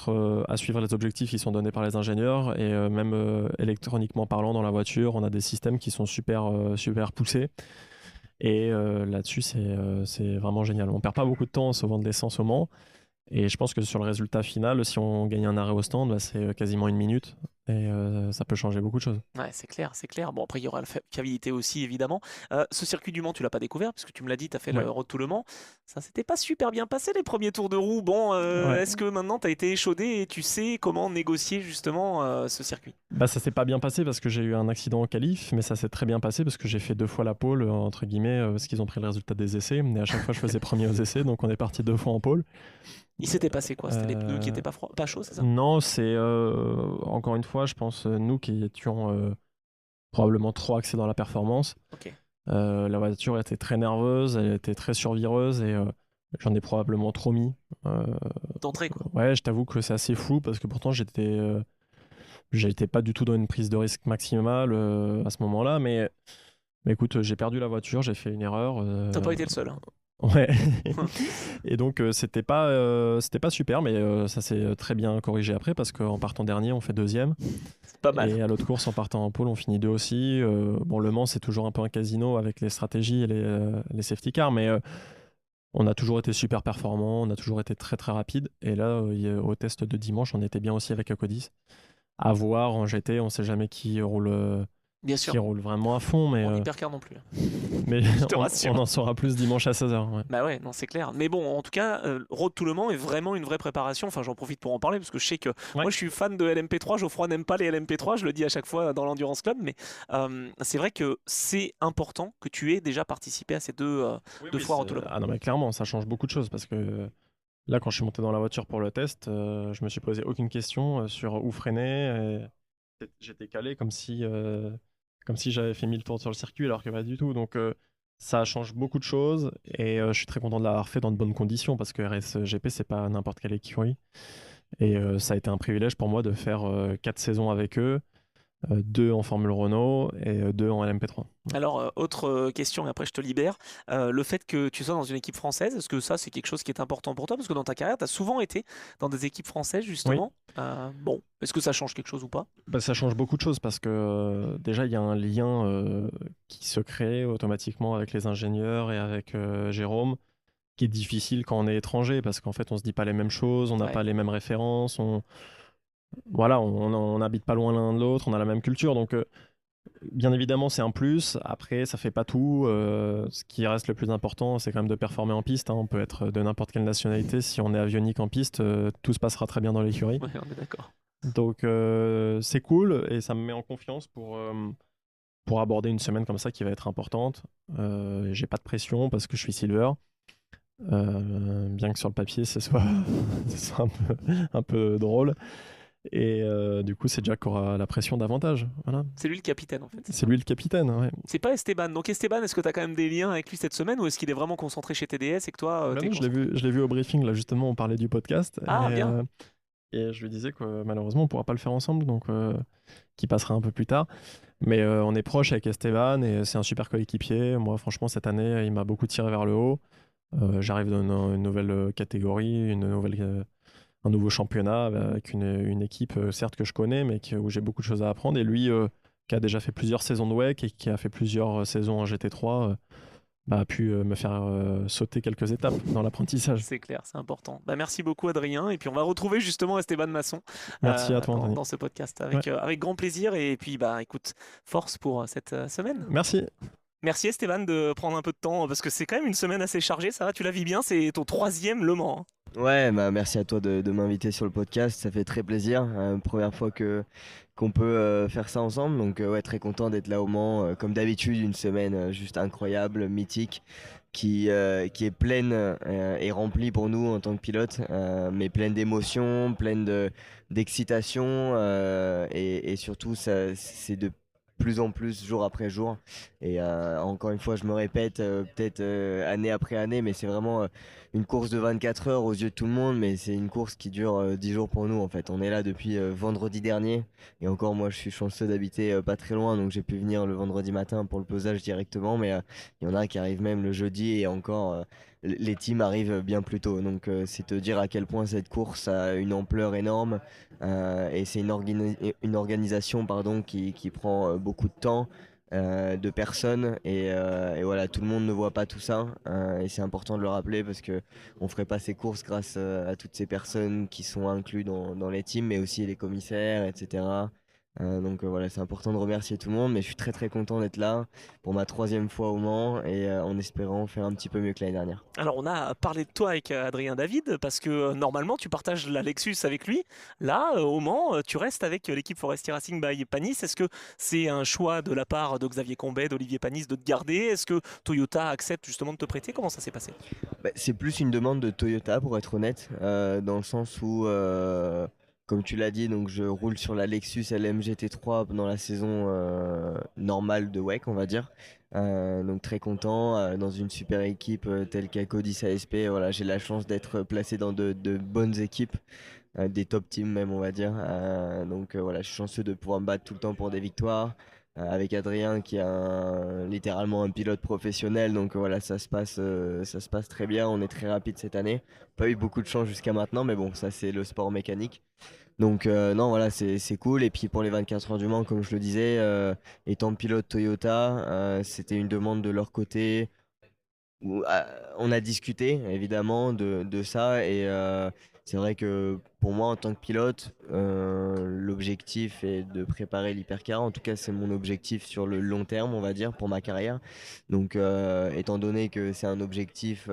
suivre les objectifs qui sont donnés par les ingénieurs. Et même électroniquement parlant, dans la voiture, on a des systèmes qui sont super poussés. Et là-dessus, c'est vraiment génial. On perd pas beaucoup de temps en sauvant de l'essence au Mans. Et je pense que sur le résultat final, si on gagne un arrêt au stand, bah, c'est quasiment 1 minute. Et ça peut changer beaucoup de choses. Ouais, c'est clair, c'est clair. Bon, après, il y aura la fiabilité aussi, évidemment. Ce circuit du Mans, tu l'as pas découvert, parce que tu me l'as dit, tu as fait Ouais. le Road to Le Mans. Ça s'était pas super bien passé, les premiers tours de roue. Bon, Ouais. est-ce que maintenant, tu as été échaudé et tu sais comment négocier, justement, ce circuit? Bah, ça s'est pas bien passé parce que j'ai eu un accident au qualif, mais ça s'est très bien passé parce que j'ai fait 2 fois la pole, entre guillemets, parce qu'ils ont pris le résultat des essais. Et à chaque fois, je faisais premier aux essais, donc on est parti 2 fois en pole. Il s'était passé quoi? C'était les pneus qui Euh, étaient pas chauds, c'est ça? Non, c'est encore une fois, je pense, nous qui étions probablement trop axés dans la performance. Ok. La voiture était très nerveuse, elle était très survireuse et j'en ai probablement trop mis. Euh, D'entrée, quoi. ouais, je t'avoue que c'est assez flou parce que pourtant j'étais pas du tout dans une prise de risque maximale à ce moment-là, mais écoute, j'ai perdu la voiture, j'ai fait une erreur. T'as pas été le seul, hein. Ouais. Et donc c'était pas super, mais ça s'est très bien corrigé après parce qu'en partant dernier, on fait deuxième. C'est pas mal. Et à l'autre course, en partant en pole, on finit deux aussi. Bon, Le Mans, c'est toujours un peu un casino avec les stratégies et les safety cars, mais on a toujours été super performant, on a toujours été très très rapide. Et là, au test de dimanche, on était bien aussi avec Codis. À voir en GT, on sait jamais Bien qui sûr. roule vraiment à fond, mais, En hypercar non plus. mais Je te on, rassure. on en saura plus dimanche à 16h. Ouais. Bah ouais, non, c'est clair. Mais bon, en tout cas, Road to Le Mans est vraiment une vraie préparation. Enfin, j'en profite pour en parler parce que je sais que Ouais. moi, je suis fan de LMP3. Geoffroy n'aime pas les LMP3, je le dis à chaque fois dans l'Endurance Club. Mais c'est vrai que c'est important que tu aies déjà participé à ces deux fois Road to Le Mans. Ah non, mais clairement, ça change beaucoup de choses parce que là, quand je suis monté dans la voiture pour le test, je me suis posé aucune question sur où freiner. J'étais calé comme si j'avais fait 1000 tours sur le circuit alors que pas du tout. Donc ça change beaucoup de choses et je suis très content de l'avoir fait dans de bonnes conditions parce que RSGP, c'est pas n'importe quelle écurie. Et ça a été un privilège pour moi de faire 4 saisons avec eux, 2 en Formule Renault et 2 en LMP3. Alors, autre question, et après je te libère. Le fait que tu sois dans une équipe française, est-ce que ça c'est quelque chose qui est important pour toi? Parce que dans ta carrière, tu as souvent été dans des équipes françaises, Oui, justement. Bon, est-ce que ça change quelque chose ou pas? bah, ça change beaucoup de choses parce que déjà il y a un lien qui se crée automatiquement avec les ingénieurs et avec Jérôme, qui est difficile quand on est étranger parce qu'en fait on se dit pas les mêmes choses, on n'a Ouais. pas les mêmes références, voilà, on n'habite pas loin l'un de l'autre, on a la même culture, donc bien évidemment c'est un plus. Après ça fait pas tout. Ce qui reste le plus important, c'est quand même de performer en piste, hein. On peut être de n'importe quelle nationalité, si on est avionique en piste, tout se passera très bien dans l'écurie. Ouais, on est d'accord. Donc c'est cool et ça me met en confiance pour aborder une semaine comme ça qui va être importante. J'ai pas de pression parce que je suis silver. Bien que sur le papier ce soit un peu drôle. Et du coup, c'est Jack qui aura la pression davantage. Voilà. C'est lui le capitaine en fait. C'est lui le capitaine. Ouais. C'est pas Esteban. Donc Esteban, est-ce que tu as quand même des liens avec lui cette semaine ou est-ce qu'il est vraiment concentré chez TDS et que toi, Bah t'es non, concentré? je l'ai vu au briefing, là justement, on parlait du podcast. Ah, bien. Et je lui disais que malheureusement, on pourra pas le faire ensemble, donc qui passera un peu plus tard. Mais on est proche avec Esteban et c'est un super coéquipier. Moi, franchement, cette année, il m'a beaucoup tiré vers le haut. J'arrive dans une nouvelle catégorie, un nouveau championnat avec une équipe, certes que je connais, mais où j'ai beaucoup de choses à apprendre. Et lui, qui a déjà fait plusieurs saisons de WEC et qui a fait plusieurs saisons en GT3, bah, a pu me faire sauter quelques étapes dans l'apprentissage. C'est clair, c'est important. Bah, merci beaucoup Adrien. Et puis on va retrouver justement Esteban Masson Merci à toi, dans, Anthony. dans ce podcast Ouais. avec grand plaisir. Et puis bah écoute, force pour cette semaine. Merci. Merci Esteban de prendre un peu de temps parce que c'est quand même une semaine assez chargée. Ça va, tu la vis bien? C'est ton 3e Le Mans, hein. Ouais, bah merci à toi de m'inviter sur le podcast, ça fait très plaisir. Première fois qu'on peut faire ça ensemble, donc ouais, très content d'être là au Mans. Comme d'habitude, une semaine juste incroyable, mythique, qui est pleine et remplie pour nous en tant que pilote, mais pleine d'émotions, d'excitation, et surtout c'est de plus en plus jour après jour. Et encore une fois, je me répète peut-être année après année, mais c'est vraiment une course de 24 heures aux yeux de tout le monde, mais c'est une course qui dure 10 jours pour nous en fait. On est là depuis vendredi dernier, et encore moi je suis chanceux d'habiter pas très loin, donc j'ai pu venir le vendredi matin pour le pesage directement, mais il y en a qui arrivent même le jeudi, et encore les teams arrivent bien plus tôt. Donc c'est te dire à quel point cette course a une ampleur énorme, et c'est une organisation pardon, qui prend beaucoup de temps. de personnes et voilà, tout le monde ne voit pas tout ça et c'est important de le rappeler parce que on ferait pas ces courses grâce à toutes ces personnes qui sont incluses dans les teams, mais aussi les commissaires, etc. Donc voilà, c'est important de remercier tout le monde, mais je suis très très content d'être là pour ma 3e fois au Mans et en espérant faire un petit peu mieux que l'année dernière. Alors on a parlé de toi avec Adrien David parce que normalement tu partages la Lexus avec lui. Là, au Mans, tu restes avec l'équipe Forestier Racing by Panis. Est-ce que c'est un choix de la part de Xavier Combet, d'Olivier Panis de te garder? Est-ce que Toyota accepte justement de te prêter? Comment ça s'est passé? Bah, c'est plus une demande de Toyota pour être honnête, dans le sens où, comme tu l'as dit, donc je roule sur la Lexus LM GT3 dans la saison normale de WEC, on va dire. Donc très content, dans une super équipe telle qu'Acodis ASP. Voilà, j'ai la chance d'être placé dans de bonnes équipes, des top teams même, on va dire. Donc voilà, je suis chanceux de pouvoir me battre tout le temps pour des victoires avec Adrien qui est littéralement un pilote professionnel. Donc voilà, ça se passe très bien. On est très rapide cette année. Pas eu beaucoup de chance jusqu'à maintenant, mais bon, ça c'est le sport mécanique. Donc non, voilà, c'est cool. Et puis pour les 24 heures du Mans, comme je le disais, étant pilote Toyota, c'était une demande de leur côté. On a discuté évidemment de ça et c'est vrai que pour moi en tant que pilote, l'objectif est de préparer l'hypercar. En tout cas, c'est mon objectif sur le long terme, on va dire, pour ma carrière. Donc, étant donné que c'est un objectif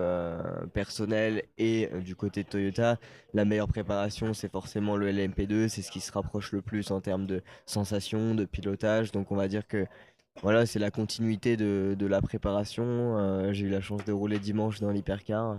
personnel et du côté de Toyota, la meilleure préparation, c'est forcément le LMP2. C'est ce qui se rapproche le plus en termes de sensations, de pilotage. Donc, on va dire que voilà, c'est la continuité de la préparation. J'ai eu la chance de rouler dimanche dans l'hypercar.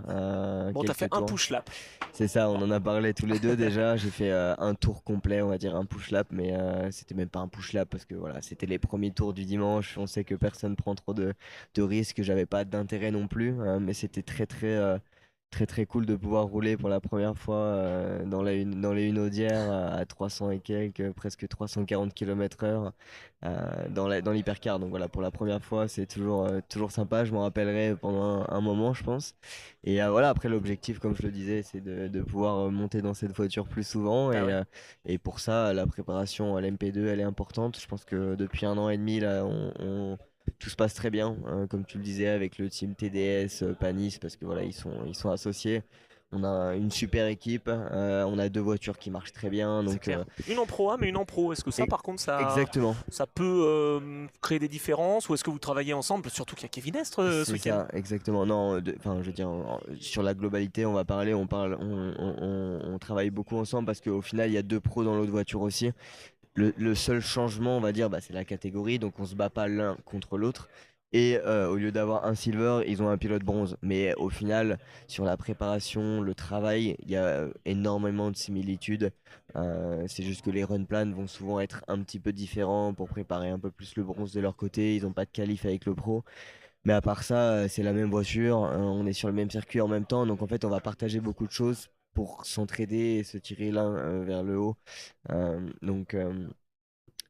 Bon, t'as fait Quelques un tours. push lap. C'est ça, on en a parlé tous les deux déjà. J'ai fait un tour complet, on va dire un push lap, mais c'était même pas un push lap parce que voilà, c'était les premiers tours du dimanche. On sait que personne prend trop de risques. J'avais pas d'intérêt non plus, mais c'était très très cool de pouvoir rouler pour la première fois dans les Hunaudières à 300 et quelques, presque 340 km/h dans l'hypercar. Donc voilà, pour la première fois, c'est toujours sympa. Je m'en rappellerai pendant un moment, je pense. Et voilà, après l'objectif, comme je le disais, c'est de pouvoir monter dans cette voiture plus souvent. Ah ouais. Et pour ça, la préparation à l'MP2, elle est importante. Je pense que depuis 1 an et demi, là, tout se passe très bien, comme tu le disais, avec le team TDS, Panis, parce que voilà, ils sont associés. On a une super équipe, on a 2 voitures qui marchent très bien. C'est Donc, clair. Une en Pro A, mais une en Pro. Est-ce que ça, e- par contre, exactement. ça peut créer des différences ou est-ce que vous travaillez ensemble? Surtout qu'il y a Kevin Estre ce C'est week-end. ça, exactement. Non, enfin, je veux dire, sur la globalité, on va parler, on travaille beaucoup ensemble parce qu'au final, il y a 2 pros dans l'autre voiture aussi. Le seul changement, on va dire, bah, c'est la catégorie, donc on se bat pas l'un contre l'autre. Et au lieu d'avoir un silver, ils ont un pilote bronze. Mais au final, sur la préparation, le travail, il y a énormément de similitudes. C'est juste que les run plans vont souvent être un petit peu différents pour préparer un peu plus le bronze de leur côté. Ils n'ont pas de qualif avec le pro. Mais à part ça, c'est la même voiture, on est sur le même circuit en même temps, donc en fait on va partager beaucoup de choses pour s'entraider et se tirer l'un vers le haut. Donc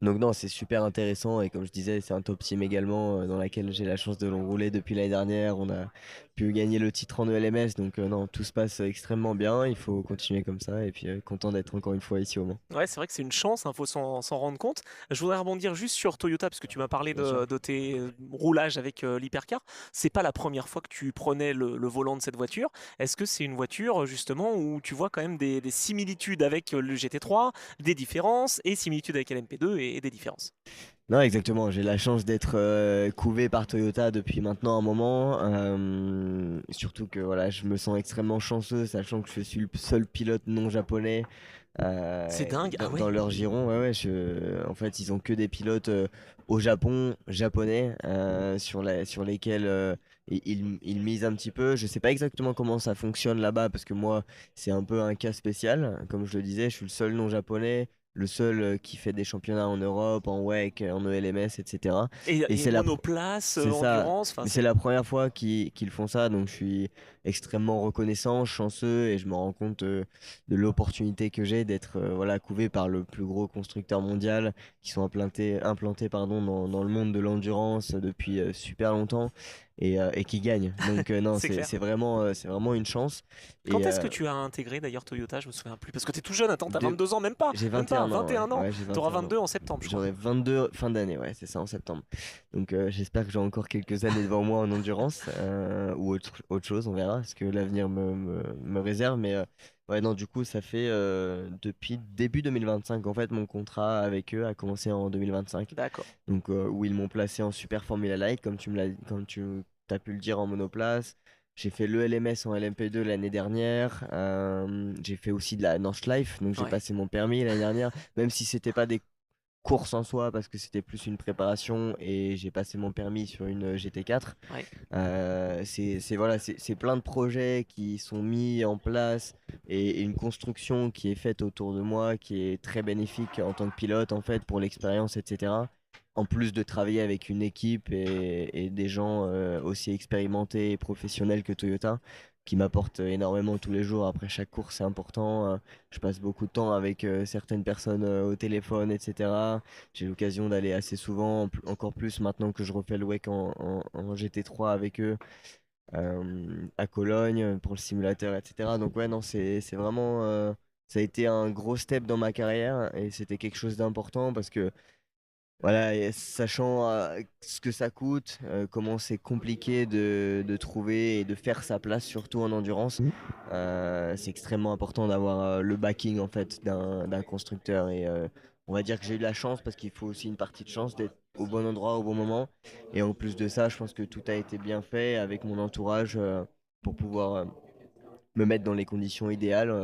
donc non, c'est super intéressant et comme je disais, c'est un top team également dans laquelle j'ai la chance de l'enrouler depuis l'année dernière. On a pu gagner le titre en ELMS, donc non, tout se passe extrêmement bien. Il faut continuer comme ça et puis content d'être encore une fois ici au Mans. Ouais, c'est vrai que c'est une chance, il faut s'en rendre compte. Je voudrais rebondir juste sur Toyota, parce que tu m'as parlé Bien sûr. de tes roulages avec l'hypercar. C'est pas la première fois que tu prenais le volant de cette voiture. Est-ce que c'est une voiture justement où tu vois quand même des similitudes avec le GT3, des différences, et similitudes avec l'MP2 et des différences? Non, exactement. J'ai la chance d'être couvé par Toyota depuis maintenant un moment. Surtout que voilà, je me sens extrêmement chanceux, sachant que je suis le seul pilote non japonais C'est dingue, ah dans ouais. leur giron. Ouais, ouais, en fait, ils ont que des pilotes au Japon, japonais, sur lesquels ils misent un petit peu. Je sais pas exactement comment ça fonctionne là-bas, parce que moi, c'est un peu un cas spécial. Comme je le disais, je suis le seul non japonais. Le seul qui fait des championnats en Europe, en WEC, en ELMS, etc. Et Et c'est monoplace, c'est ça. endurance, enfin Mais c'est c'est... la première fois qu'ils font ça, donc extrêmement reconnaissant, chanceux, et je me rends compte de l'opportunité que j'ai d'être voilà, couvé par le plus gros constructeur mondial qui sont implantés pardon, dans le monde de l'endurance depuis super longtemps et qui gagnent. Donc non, C'est clair. c'est vraiment une chance. Quand Et est-ce que tu as intégré d'ailleurs Toyota? Je me souviens plus. Parce que t'es tout jeune, attends, t'as de- 22 ans, même pas. j'ai Même pas, 21 ans, ouais. 21 ans. Ouais, j'ai T'auras 21 ans. 22 en septembre, je crois. J'aurai 22 fin d'année, ouais, c'est ça, en septembre. Donc j'espère que j'ai encore quelques années devant moi en endurance ou autre chose, on verra ce que l'avenir me réserve. Mais ouais, non, du coup, ça fait depuis début 2025. En fait, mon contrat avec eux a commencé en 2025. D'accord. Donc où ils m'ont placé en Super Formula Light, comme tu as pu le dire, en monoplace. J'ai fait le LMS en LMP2 l'année dernière. J'ai fait aussi de la Nordschleife, donc j'ai Ouais. passé mon permis l'année dernière, même si c'était pas des courses en soi parce que c'était plus une préparation et j'ai passé mon permis sur une GT4. Ouais. Voilà, c'est plein de projets qui sont mis en place et une construction qui est faite autour de moi qui est très bénéfique en tant que pilote en fait pour l'expérience, etc. En plus de travailler avec une équipe et des gens aussi expérimentés et professionnels que Toyota qui m'apportent énormément tous les jours. Après chaque course, c'est important. Je passe beaucoup de temps avec certaines personnes au téléphone, etc. J'ai l'occasion d'aller assez souvent, encore plus maintenant que je refais le WEC en GT3 avec eux, à Cologne pour le simulateur, etc. Donc ouais, non, c'est vraiment... ça a été un gros step dans ma carrière et c'était quelque chose d'important parce que voilà, et sachant ce que ça coûte, comment c'est compliqué de trouver et de faire sa place, surtout en endurance, c'est extrêmement important d'avoir le backing en fait d'un constructeur. Et on va dire que j'ai eu de la chance parce qu'il faut aussi une partie de chance d'être au bon endroit au bon moment. Et en plus de ça, je pense que tout a été bien fait avec mon entourage pour pouvoir me mettre dans les conditions idéales.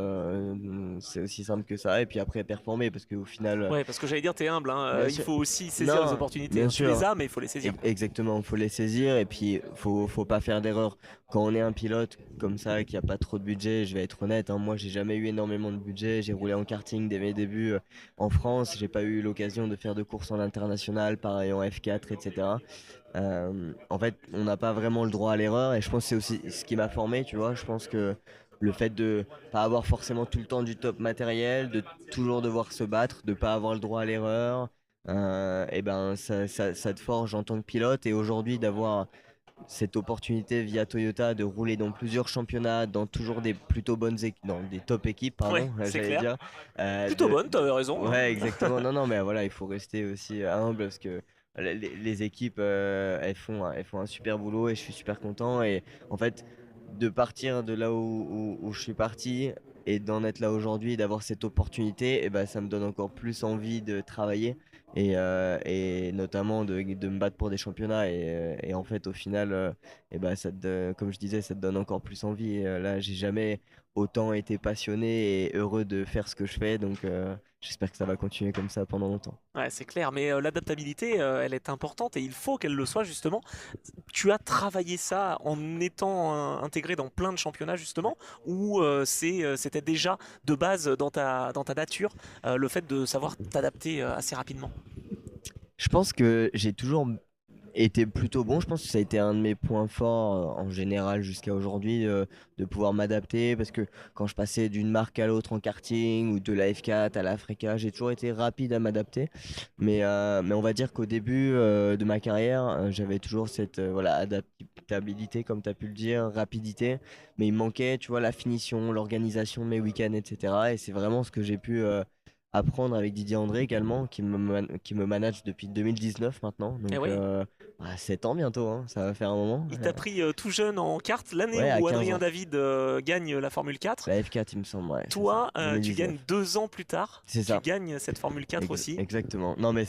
C'est aussi simple que ça. Et puis après performer parce qu'au final, Ouais, parce que j'allais dire, t'es humble, hein. bien Il sûr. faut aussi saisir les Non, opportunités, bien hein. Tu les sûr. as, mais il faut les saisir. Exactement, il faut les saisir et puis faut pas faire d'erreur. Quand on est un pilote comme ça, qui a pas trop de budget, je vais être honnête, hein, moi j'ai jamais eu énormément de budget. J'ai roulé en karting dès mes débuts en France. J'ai pas eu l'occasion de faire de courses en international, pareil en F4, etc. En fait, on n'a pas vraiment le droit à l'erreur et je pense que c'est aussi ce qui m'a formé, tu vois. Je pense que le fait de pas avoir forcément tout le temps du top matériel, de toujours devoir se battre, de pas avoir le droit à l'erreur, et ben ça te forge en tant que pilote. Et aujourd'hui, d'avoir cette opportunité via Toyota de rouler dans plusieurs championnats, dans toujours des plutôt bonnes équipes, dans des top équipes, Ouais, pardon, c'est j'allais clair. dire. Plutôt bonne, t'avais raison, hein. Ouais, exactement. Non, non, mais voilà, il faut rester aussi humble parce que les équipes, elles font un super boulot et je suis super content. Et en fait, de partir de là où je suis parti et d'en être là aujourd'hui, d'avoir cette opportunité, et ben, ça me donne encore plus envie de travailler et notamment de me battre pour des championnats. Et en fait, au final, et ben, comme je disais, ça te donne encore plus envie. Et, là, j'ai jamais autant été passionné et heureux de faire ce que je fais. Donc, j'espère que ça va continuer comme ça pendant longtemps. Ouais, c'est clair, mais l'adaptabilité, elle est importante et il faut qu'elle le soit justement. Tu as travaillé ça en étant intégré dans plein de championnats justement, ou c'était déjà de base dans ta nature le fait de savoir t'adapter assez rapidement? Je pense que j'ai toujours été plutôt bon. Je pense que ça a été un de mes points forts en général jusqu'à aujourd'hui, de pouvoir m'adapter parce que quand je passais d'une marque à l'autre en karting ou de la F4 à l'Africa, j'ai toujours été rapide à m'adapter. Mais on va dire qu'au début de ma carrière, j'avais toujours cette voilà, adaptabilité, comme tu as pu le dire, rapidité. Mais il me manquait, tu vois, la finition, l'organisation de mes week-ends, etc. Et c'est vraiment ce que j'ai pu apprendre avec Didier André également, qui me manage depuis 2019 maintenant. Eh Donc, oui, 7 ans bientôt, hein, ça va faire un moment. il t'a pris tout jeune en kart, l'année Ouais, à où 15 Adrien ans. David gagne la Formule 4. La F4, il me semble, ouais, c'est ça. Toi, tu 2019. gagnes 2 ans plus tard, C'est tu ça. gagnes cette Formule 4 aussi. Exactement. Non, mais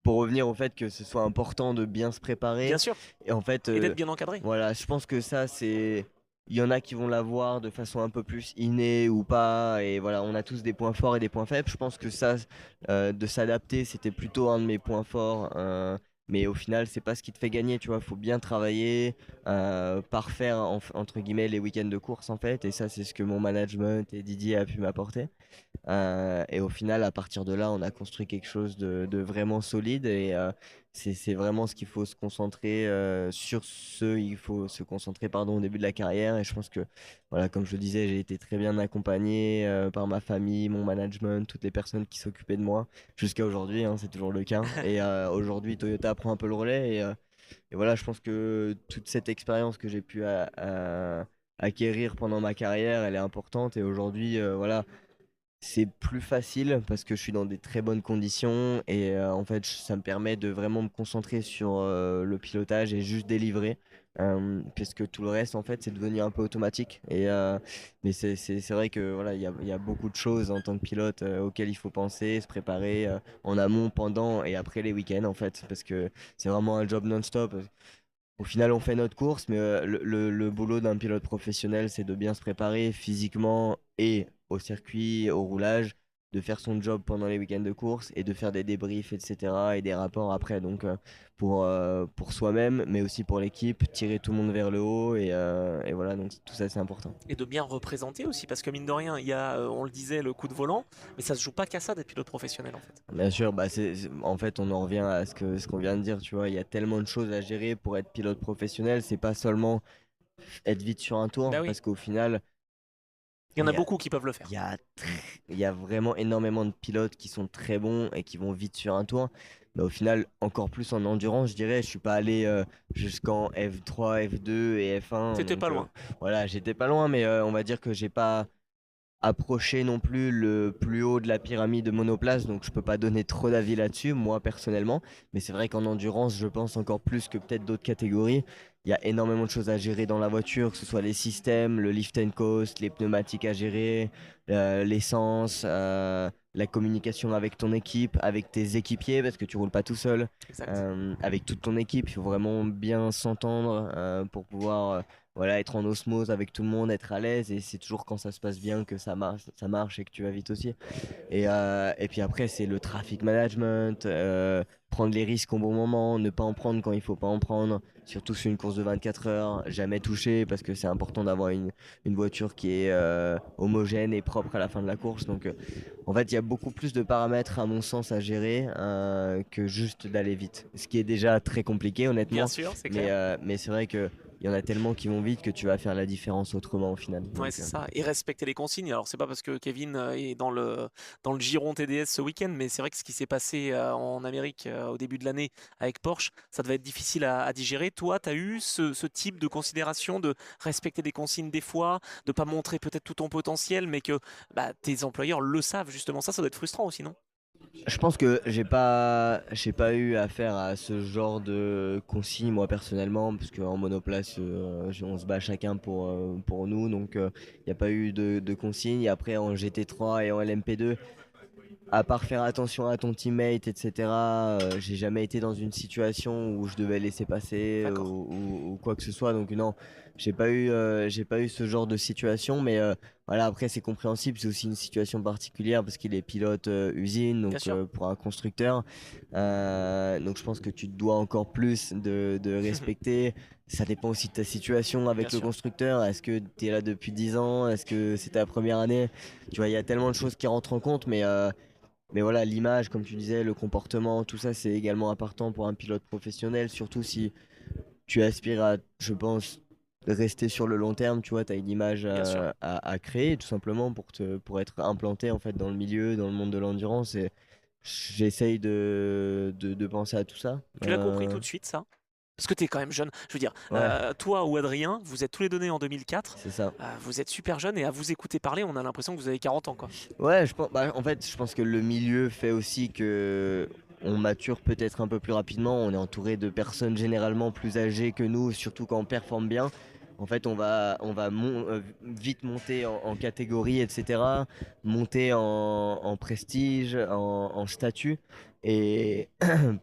pour revenir au fait que ce soit important de bien se Bien préparer. sûr, Et en fait, et d'être bien encadré. voilà, je pense que ça, c'est. Il y en a qui vont l'avoir de façon un peu plus innée ou pas. Et voilà, on a tous des points forts et des points faibles. Je pense que ça, de s'adapter, c'était plutôt un de mes points forts. Mais au final, c'est pas ce qui te fait gagner, tu vois. Faut bien travailler, parfaire entre guillemets les week-ends de course en fait. Et ça, c'est ce que mon management et Didier a pu m'apporter. Et au final, à partir de là, on a construit quelque chose de vraiment solide. Et c'est vraiment ce qu'il faut se concentrer sur ce il faut se concentrer au début de la carrière. Et je pense que voilà, comme je le disais, j'ai été très bien accompagné par ma famille, mon management, toutes les personnes qui s'occupaient de moi jusqu'à aujourd'hui, hein, c'est toujours le cas. Et aujourd'hui, Toyota prend un peu le relais. Et voilà, je pense que toute cette expérience que j'ai pu acquérir pendant ma carrière, elle est importante. Et aujourd'hui, voilà, c'est plus facile parce que je suis dans des très bonnes conditions. Et en fait, ça me permet de vraiment me concentrer sur le pilotage et juste délivrer. Puisque tout le reste, en fait, c'est devenu un peu automatique. Mais c'est vrai que voilà, il y a beaucoup de choses en tant que pilote auxquelles il faut penser, se préparer en amont, pendant et après les week-ends, en fait, parce que c'est vraiment un job non-stop. Au final, on fait notre course, mais le boulot d'un pilote professionnel, c'est de bien se préparer physiquement et au circuit, au roulage, de faire son job pendant les week-ends de course et de faire des débriefs, etc. et des rapports après. Donc, pour soi-même, mais aussi pour l'équipe, tirer tout le monde vers le haut. Et voilà, donc tout ça, c'est important. Et de bien représenter aussi, parce que mine de rien, il y a, on le disait, le coup de volant, mais ça se joue pas qu'à ça d'être pilote professionnel en fait. Bien sûr, bah en fait, on en revient à ce qu'on vient de dire, tu vois. Il y a tellement de choses à gérer pour être pilote professionnel. C'est pas seulement être vite sur un tour, Bah oui, parce qu'au final, il y en a il y a, beaucoup qui peuvent le faire. Il y a, il y a vraiment énormément de pilotes qui sont très bons et qui vont vite sur un tour. Mais au final, encore plus en endurance, je dirais. Je suis pas allé jusqu'en F3, F2 et F1. T'étais pas Donc loin. voilà, j'étais pas loin, mais on va dire que j'ai pas approché non plus le plus haut de la pyramide monoplace. Donc je peux pas donner trop d'avis là-dessus, moi personnellement. Mais c'est vrai qu'en endurance, je pense encore plus que peut-être d'autres catégories. Il y a énormément de choses à gérer dans la voiture, que ce soit les systèmes, le lift and coast, les pneumatiques à gérer, l'essence, la communication avec ton équipe, avec tes équipiers, parce que tu roules pas tout seul, Exact. avec toute ton équipe. Il faut vraiment bien s'entendre pour pouvoir voilà, être en osmose avec tout le monde, être à l'aise. Et c'est toujours quand ça se passe bien que ça marche et que tu vas vite aussi. Et puis après, c'est le traffic management, prendre les risques au bon moment, ne pas en prendre quand il faut pas en prendre, surtout sur une course de 24 heures, jamais toucher parce que c'est important d'avoir une voiture qui est homogène et propre à la fin de la course. Donc en fait, il y a beaucoup plus de paramètres à mon sens à gérer que juste d'aller vite. Ce qui est déjà très compliqué Bien honnêtement, sûr, c'est clair. mais c'est vrai que il y en a tellement qui vont vite que tu vas faire la différence autrement au final. Ouais, Donc, c'est ça. Et respecter les consignes. Alors, c'est pas parce que Kevin est dans le giron TDS ce week-end, mais c'est vrai que ce qui s'est passé en Amérique au début de l'année avec Porsche, ça devait être difficile à digérer. Toi, tu as eu ce type de considération de respecter des consignes des fois, de pas montrer peut-être tout ton potentiel, mais que bah, tes employeurs le savent justement. Ça doit être frustrant aussi, non? je pense que j'ai pas eu affaire à ce genre de consigne moi personnellement parce qu'en monoplace on se bat chacun pour nous donc il n'y a pas eu de consigne. Et après en GT3 et en LMP2, à part faire attention à ton teammate, etc., j'ai jamais été dans une situation où je devais laisser passer D'accord. ou quoi que ce soit. Donc non, j'ai pas eu ce genre de situation. Mais voilà, après c'est compréhensible. C'est aussi une situation particulière parce qu'il est pilote usine, Bien donc sûr. pour un constructeur. Donc je pense que tu te dois encore plus de respecter. Ça dépend aussi de ta situation Bien avec le sûr. constructeur. Est-ce que tu es là depuis 10 ans? Est-ce que c'est ta première année? Tu vois, il y a tellement de choses qui rentrent en compte, mais voilà, l'image, comme tu disais, le comportement, tout ça, c'est également important pour un pilote professionnel, surtout si tu aspires à, je pense, rester sur le long terme, tu vois, tu as une image Bien sûr. à créer, tout simplement, pour être implanté, en fait, dans le milieu, dans le monde de l'endurance. Et j'essaye de penser à tout ça. Tu l'as compris tout de suite, ça? Parce que tu es quand même jeune. Je veux dire, Ouais, toi ou Adrien, vous êtes tous les deux nés en 2004. c'est ça. Vous êtes super jeunes et à vous écouter parler, on a l'impression que vous avez 40 ans, quoi. Ouais, en fait, je pense que le milieu fait aussi que on mature peut-être un peu plus rapidement. On est entouré de personnes généralement plus âgées que nous, surtout quand on performe bien. En fait, vite monter en catégorie, etc. Monter en prestige, en statut, et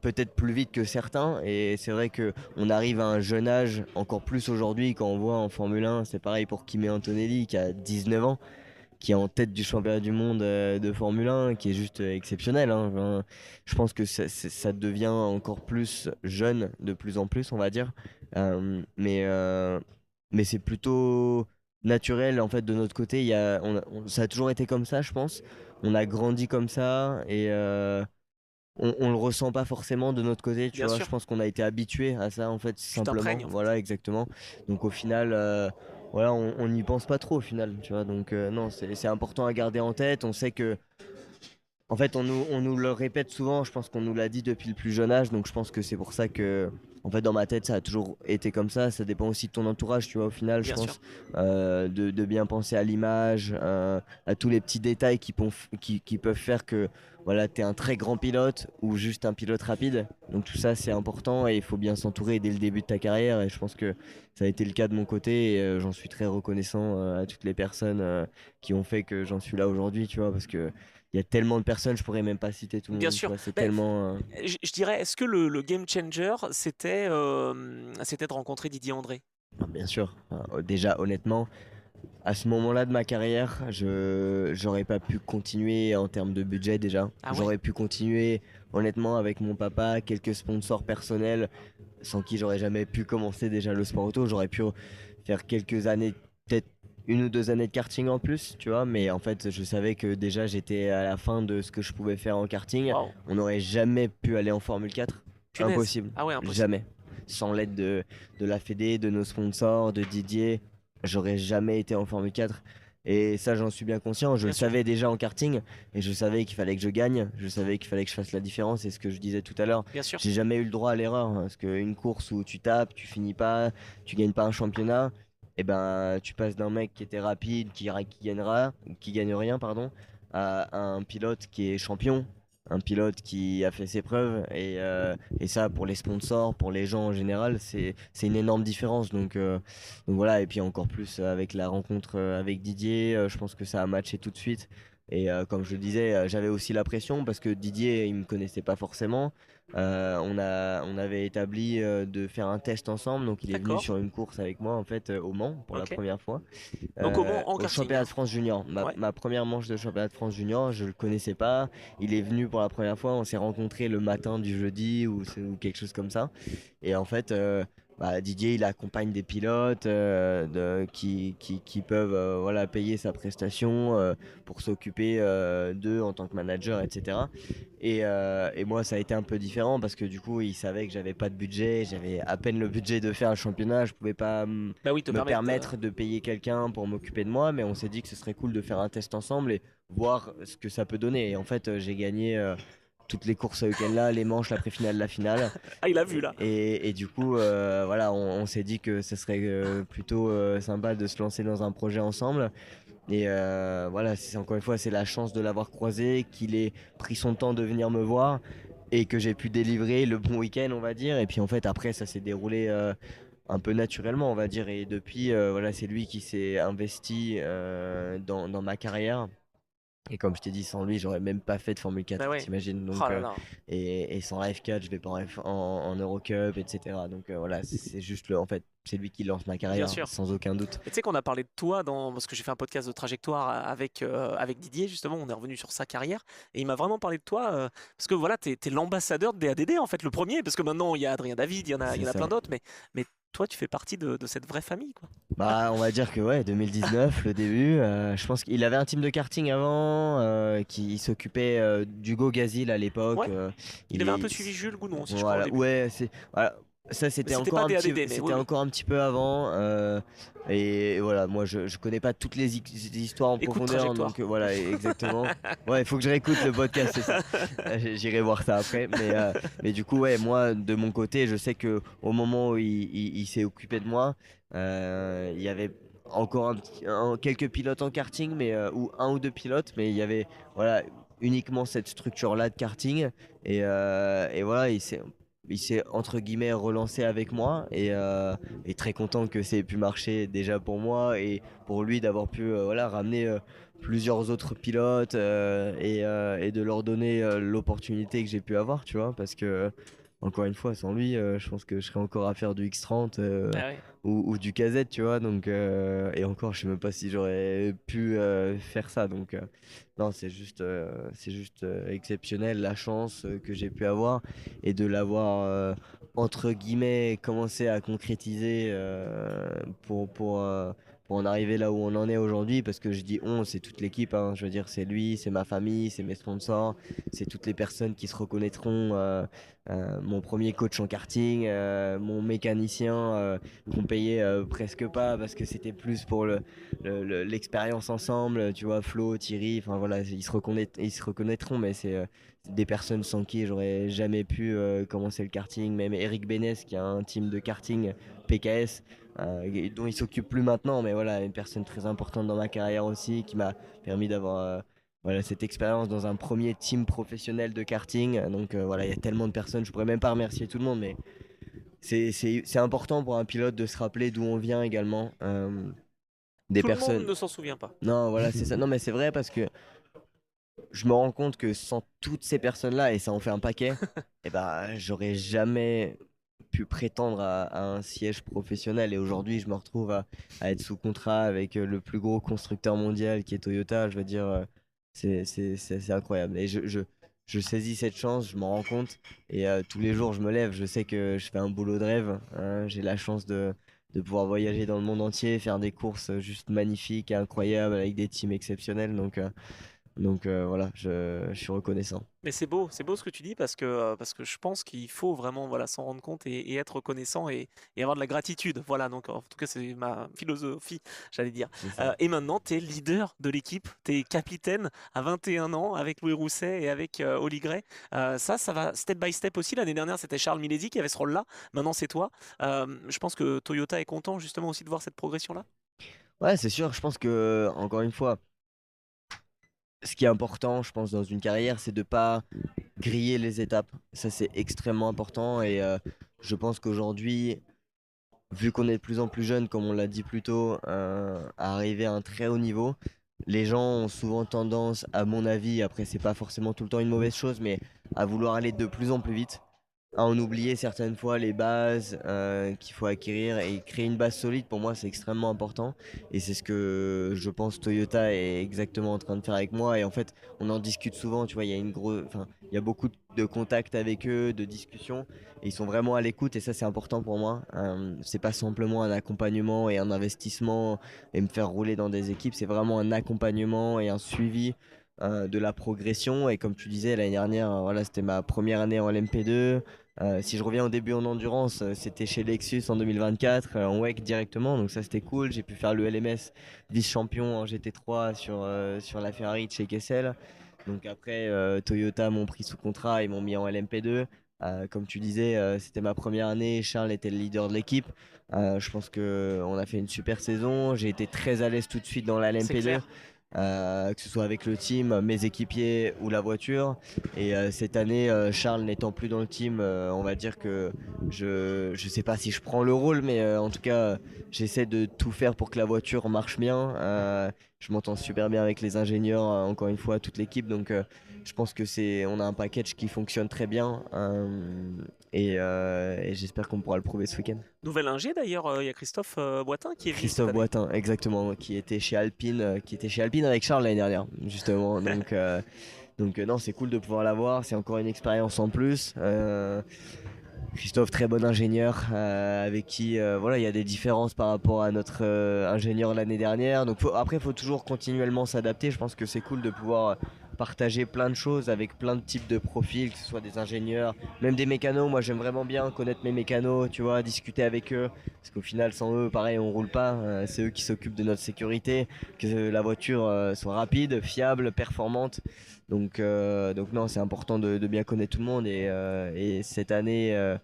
peut-être plus vite que certains. Et c'est vrai que on arrive à un jeune âge, encore plus aujourd'hui, quand on voit en Formule 1, c'est pareil pour Kimi Antonelli qui a 19 ans, qui est en tête du championnat du monde de Formule 1, qui est juste exceptionnel, hein. Enfin, je pense que ça devient encore plus jeune, de plus en plus, on va dire. Mais c'est plutôt naturel, en fait, de notre côté. Ça a toujours été comme ça, je pense. On a grandi comme ça, on le ressent pas forcément de notre côté, tu Bien vois. sûr, Je pense qu'on a été habitué à ça, en fait, tu simplement. t'imprègnes en fait. Voilà, exactement. Donc au final, voilà, on n'y pense pas trop au final, tu vois. Donc non, c'est important à garder en tête. On sait que en fait, on nous le répète souvent, je pense qu'on nous l'a dit depuis le plus jeune âge, donc je pense que c'est pour ça que, en fait, dans ma tête, ça a toujours été comme ça dépend aussi de ton entourage, tu vois, au final, je Bien sûr. pense, de bien penser à l'image, à tous les petits détails qui peuvent faire que, voilà, t'es un très grand pilote ou juste un pilote rapide, donc tout ça, c'est important et il faut bien s'entourer dès le début de ta carrière, et je pense que ça a été le cas de mon côté, et j'en suis très reconnaissant à toutes les personnes qui ont fait que j'en suis là aujourd'hui, tu vois, parce que il y a tellement de personnes, je pourrais même pas citer tout le Bien monde, tu sûr. vois, c'est Ben, tellement. je dirais, est-ce que le game changer, c'était de rencontrer Didier André? Bien sûr. Déjà, honnêtement, à ce moment-là de ma carrière, j'aurais pas pu continuer en termes de budget déjà. Ah ouais? J'aurais pu continuer, honnêtement, avec mon papa, quelques sponsors personnels, sans qui j'aurais jamais pu commencer déjà le sport auto. J'aurais pu faire quelques années, peut-être 1 ou 2 années de karting en plus, tu vois, mais en fait, je savais que déjà j'étais à la fin de ce que je pouvais faire en karting. Waouh. On n'aurait jamais pu aller en Formule 4. Punaise. Impossible. Ah ouais, impossible. Jamais. Sans l'aide de la Fédé, de nos sponsors, de Didier, j'aurais jamais été en Formule 4. Et ça, j'en suis bien conscient. Je Bien le sûr. savais déjà en karting et je savais qu'il fallait que je gagne. Je savais qu'il fallait que je fasse la différence. C'est ce que je disais tout à l'heure. Bien sûr. J'ai jamais eu le droit à l'erreur, hein, parce qu'une course où tu tapes, tu finis pas, tu gagnes pas un championnat, et ben tu passes d'un mec qui était rapide, qui gagne rien, pardon, à un pilote qui est champion, un pilote qui a fait ses preuves. Et ça, pour les sponsors, pour les gens en général, c'est une énorme différence. Donc voilà, et puis encore plus avec la rencontre avec Didier, je pense que ça a matché tout de suite. Et comme je le disais, j'avais aussi la pression parce que Didier, il me connaissait pas forcément. On avait établi de faire un test ensemble, donc il est venu D'accord. sur une course avec moi en fait au Mans pour la Ok. première fois. Donc au Mans en Au karting, championnat hein. de France junior, Ouais. ma première manche de championnat de France junior, je le connaissais pas. Il est venu pour la première fois, on s'est rencontrés le matin du jeudi ou quelque chose comme ça. Et en fait, Didier, il accompagne des pilotes qui peuvent voilà, payer sa prestation pour s'occuper d'eux en tant que manager, etc. Et moi, ça a été un peu différent parce que du coup, il savait que j'avais pas de budget, j'avais à peine le budget de faire un championnat, je pouvais pas Bah oui, te me permettre de... permettre de payer quelqu'un pour m'occuper de moi, mais on s'est dit que ce serait cool de faire un test ensemble et voir ce que ça peut donner. Et en fait, j'ai gagné toutes les courses ce week-end-là, les manches, la pré-finale, la finale. Ah, il a vu là. Et du coup, voilà, on s'est dit que ce serait plutôt sympa de se lancer dans un projet ensemble. Et voilà, encore une fois, c'est la chance de l'avoir croisé, qu'il ait pris son temps de venir me voir et que j'ai pu délivrer le bon week-end, on va dire. Et puis en fait, après, ça s'est déroulé un peu naturellement, on va dire. Et depuis, voilà, c'est lui qui s'est investi dans ma carrière. Et comme je t'ai dit, sans lui, j'aurais même pas fait de Formule Bah 4, ouais. t'imagines. Oh là là. Et sans la F4, je vais pas en Eurocup, etc. Donc voilà, c'est juste en fait, c'est lui qui lance ma Bien carrière, sûr. sans aucun doute. Et tu sais qu'on a parlé de toi parce que j'ai fait un podcast de trajectoire avec Didier, justement, on est revenu sur sa carrière, et il m'a vraiment parlé de toi, parce que voilà, t'es l'ambassadeur de DADD, en fait, le premier, parce que maintenant, il y a Adrien David, il C'est y en a plein ça. d'autres, mais toi, tu fais partie de cette vraie famille, quoi. Bah, on va dire que ouais, 2019, le début. Je pense qu'il avait un team de karting avant qui s'occupait d'Hugo Gazil à l'époque. Ouais, il Il avait un est, peu suivi Jules Gounon aussi, je crois, au voilà, début. ouais, voilà. Ça Mais c'était pas DADD, mais c'était oui, oui. encore un petit peu avant. Et voilà, moi je connais pas toutes les histoires en Écoute profondeur, trajectoire. donc voilà, exactement. Ouais, il faut que je réécoute le podcast, c'est ça. J'irai voir ça après. Mais du coup, ouais, moi de mon côté, je sais que au moment où il s'est occupé de moi, il y avait encore quelques pilotes en karting, mais ou un ou deux pilotes, mais il y avait voilà uniquement cette structure-là de karting. Et voilà, il s'est entre guillemets relancé avec moi et très content que ça ait pu marcher déjà pour moi et pour lui d'avoir pu voilà, ramener plusieurs autres pilotes et de leur donner l'opportunité que j'ai pu avoir, tu vois, parce que encore une fois, sans lui, je pense que je serais encore à faire du X30 Ah ouais. ou du KZ, tu vois. Donc, et encore, je sais même pas si j'aurais pu faire ça. Donc, non, c'est juste exceptionnel la chance que j'ai pu avoir et de l'avoir entre guillemets commencé à concrétiser pour en arriver là où on en est aujourd'hui, parce que je dis on, c'est toute l'équipe, hein. Je veux dire, c'est lui, c'est ma famille, c'est mes sponsors, c'est toutes les personnes qui se reconnaîtront. Mon premier coach en karting, mon mécanicien qu'on payait presque pas parce que c'était plus pour l'expérience ensemble, tu vois, Flo, Thierry, enfin voilà, ils se reconnaîtront, mais c'est des personnes sans qui j'aurais jamais pu commencer le karting. Même Eric Bénès qui a un team de karting PKS dont il s'occupe plus maintenant, mais voilà, une personne très importante dans ma carrière aussi qui m'a permis d'avoir voilà, cette expérience dans un premier team professionnel de karting. Donc voilà, il y a tellement de personnes, je pourrais même pas remercier tout le monde, mais c'est important pour un pilote de se rappeler d'où on vient également. Des Tout le personnes. monde ne s'en souvient pas. Non, voilà, c'est ça. Non, mais c'est vrai parce que je me rends compte que sans toutes ces personnes-là, et ça en fait un paquet, eh ben, j'aurais jamais pu prétendre à un siège professionnel. Et aujourd'hui, je me retrouve à être sous contrat avec le plus gros constructeur mondial qui est Toyota. Je veux dire, c'est incroyable. Et je saisis cette chance, je m'en rends compte. Et tous les jours, je me lève. Je sais que je fais un boulot de rêve, hein. J'ai la chance de pouvoir voyager dans le monde entier, faire des courses juste magnifiques et incroyables avec des teams exceptionnels. Donc voilà, je suis reconnaissant. Mais c'est beau ce que tu dis parce que je pense qu'il faut vraiment voilà, s'en rendre compte et être reconnaissant et avoir de la gratitude. Voilà, donc en tout cas, c'est ma philosophie, j'allais dire. C'est ça. Et maintenant, tu es leader de l'équipe, tu es capitaine à 21 ans avec Louis Rousset et avec Oli Gray. Ça va step by step aussi. L'année dernière, c'était Charles Milesi qui avait ce rôle-là. Maintenant, c'est toi. Je pense que Toyota est content justement aussi de voir cette progression-là. Ouais, c'est sûr, je pense que, encore une fois, ce qui est important, je pense, dans une carrière, c'est de pas griller les étapes. Ça, c'est extrêmement important. Et je pense qu'aujourd'hui, vu qu'on est de plus en plus jeune, comme on l'a dit plus tôt, à arriver à un très haut niveau, les gens ont souvent tendance, à mon avis, après, c'est pas forcément tout le temps une mauvaise chose, mais à vouloir aller de plus en plus vite, à en oublier certaines fois les bases qu'il faut acquérir et créer une base solide. Pour moi, c'est extrêmement important et c'est ce que je pense Toyota est exactement en train de faire avec moi. Et en fait, on en discute souvent, tu vois, il y a enfin, il y a beaucoup de contacts avec eux, de discussions, et ils sont vraiment à l'écoute, et ça c'est important pour moi. C'est pas simplement un accompagnement et un investissement et me faire rouler dans des équipes, c'est vraiment un accompagnement et un suivi de la progression. Et comme tu disais, l'année dernière, voilà, c'était ma première année en LMP2. Si je reviens au début en endurance, c'était chez Lexus en 2024, en WEC directement, donc ça c'était cool. J'ai pu faire le LMS vice-champion en GT3 sur la Ferrari de chez Kessel. Donc après, Toyota m'ont pris sous contrat, ils m'ont mis en LMP2. Comme tu disais, c'était ma première année, Charles était le leader de l'équipe. Je pense qu'on a fait une super saison, j'ai été très à l'aise tout de suite dans la C'est LMP2. clair. Que ce soit avec le team, mes équipiers ou la voiture. Et cette année, Charles n'étant plus dans le team, on va dire que je sais pas si je prends le rôle, mais en tout cas, j'essaie de tout faire pour que la voiture marche bien. Je m'entends super bien avec les ingénieurs, encore une fois, toute l'équipe. Donc je pense que on a un package qui fonctionne très bien. Et j'espère qu'on pourra le prouver ce week-end. Nouvel ingé d'ailleurs, il y a Christophe Boitin qui est venu cette Christophe année. Boitin, exactement, qui était chez Alpine avec Charles l'année dernière, justement. Donc non, c'est cool de pouvoir l'avoir. C'est encore une expérience en plus. Christophe, très bon ingénieur, avec qui voilà, il y a des différences par rapport à notre ingénieur l'année dernière. Donc après, il faut toujours continuellement s'adapter. Je pense que c'est cool de pouvoir partager plein de choses avec plein de types de profils, que ce soit des ingénieurs, même des mécanos. Moi, j'aime vraiment bien connaître mes mécanos, tu vois, discuter avec eux, parce qu'au final, sans eux, pareil, on roule pas. C'est eux qui s'occupent de notre sécurité, que la voiture soit rapide, fiable, performante. Donc non, c'est important de bien connaître tout le monde, et cette année,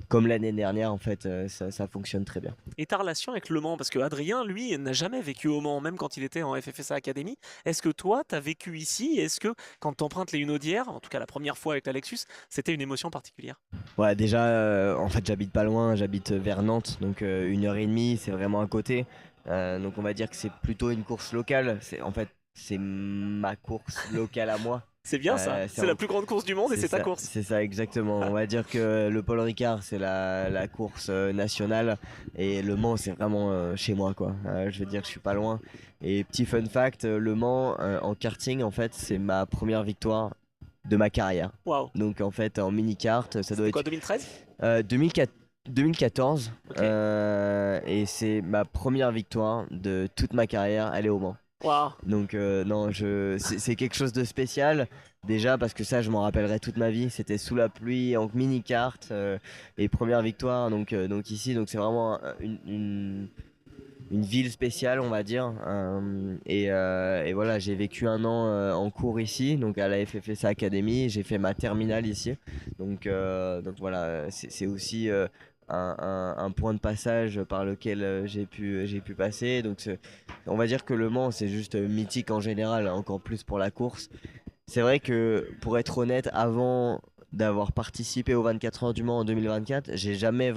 comme l'année dernière, en fait, ça fonctionne très bien. Et ta relation avec Le Mans, parce que Adrien, lui, n'a jamais vécu au Mans, même quand il était en FFSA Academy. Est-ce que toi, tu as vécu ici? Est-ce que quand tu empruntes les Hunaudières, en tout cas la première fois avec la Lexus, c'était une émotion particulière? Ouais, déjà, en fait, j'habite pas loin, j'habite vers Nantes, donc 1h30, c'est vraiment à côté. Donc on va dire que c'est plutôt une course locale. En fait, c'est ma course locale à moi. C'est bien ça, c'est la plus grande course du monde et c'est ta ça, course. c'est ça, exactement. On va dire que le Paul Ricard, c'est la course nationale, et Le Mans, c'est vraiment chez moi, quoi. Je veux dire, je suis pas loin. Et petit fun fact, Le Mans en karting, en fait, c'est ma première victoire de ma carrière. Waouh. Donc en fait, en mini-kart, ça doit C'était être quoi, 2013? 2004. 2014 Ok. et c'est ma première victoire de toute ma carrière, elle est au Mans. Waouh. Donc non, c'est quelque chose de spécial. Déjà parce que ça, je m'en rappellerai toute ma vie. C'était sous la pluie, en mini-kart, et première victoire. Donc ici, donc c'est vraiment une ville spéciale, on va dire. Et voilà, j'ai vécu un an en cours ici, donc à la FFSA Academy. J'ai fait ma terminale ici. Donc voilà, c'est aussi un point de passage par lequel j'ai pu passer. Donc on va dire que Le Mans, c'est juste mythique en général, encore plus pour la course. C'est vrai que, pour être honnête, avant d'avoir participé aux 24 heures du Mans en 2024, j'ai jamais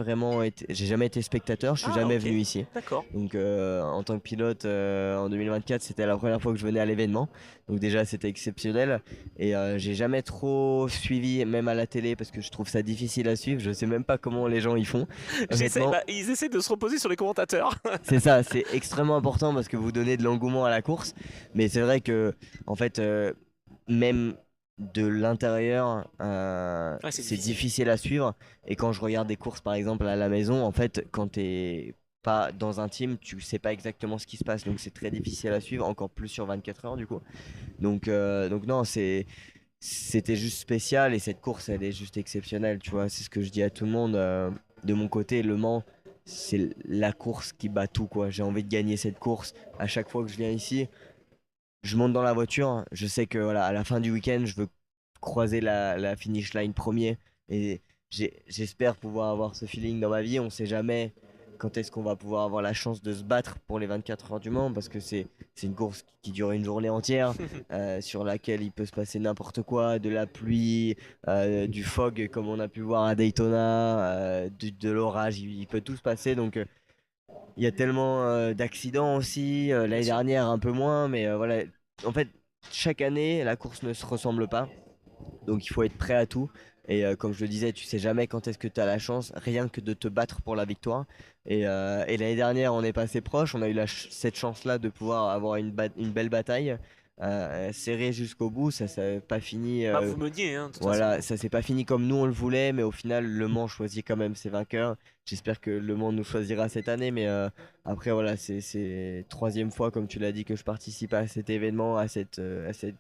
été spectateur, je suis Ah, jamais ok. venu ici. D'accord. Donc en tant que pilote en 2024, c'était la première fois que je venais à l'événement. Donc déjà, c'était exceptionnel. Et j'ai jamais trop suivi, même à la télé, parce que je trouve ça difficile à suivre. Je sais même pas comment les gens y font. Honnêtement, Ils essaient de se reposer sur les commentateurs. c'est ça, c'est extrêmement important parce que vous donnez de l'engouement à la course. Mais c'est vrai que, en fait, même de l'intérieur, Ouais, c'est c'est difficile. difficile à suivre. Et quand je regarde des courses, par exemple, à la maison, en fait, quand t'es pas dans un team, tu sais pas exactement ce qui se passe. Donc c'est très difficile à suivre, encore plus sur 24 heures du coup. Donc non, c'était juste spécial et cette course, elle est juste exceptionnelle. Tu vois, c'est ce que je dis à tout le monde. De mon côté, Le Mans, c'est la course qui bat tout, quoi. J'ai envie de gagner cette course. À chaque fois que je viens ici, je monte dans la voiture. Je sais que voilà, à la fin du week-end, je veux croiser la finish line premier. Et j'espère pouvoir avoir ce feeling dans ma vie. On sait jamais quand est-ce qu'on va pouvoir avoir la chance de se battre pour les 24 heures du Mans parce que c'est une course qui dure une journée entière, sur laquelle il peut se passer n'importe quoi, de la pluie, du fog comme on a pu voir à Daytona, de l'orage, il peut tout se passer. Donc il y a tellement d'accidents aussi. Bien L'année sûr. dernière, un peu moins, mais voilà. En fait, chaque année, la course ne se ressemble pas. Donc il faut être prêt à tout. Et comme je le disais, tu sais jamais quand est-ce que tu as la chance, rien que de te battre pour la victoire. Et l'année dernière, on est passé proche. On a eu cette chance-là de pouvoir avoir une belle bataille, serrée jusqu'au bout. Ça s'est pas fini. Bah, vous meniez, hein, de toute façon. Voilà, ça s'est pas fini comme nous on le voulait, mais au final, Le Mans choisit quand même ses vainqueurs. J'espère que Le Mans nous choisira cette année, mais après, voilà, c'est troisième fois, comme tu l'as dit, que je participe à cet événement, à cette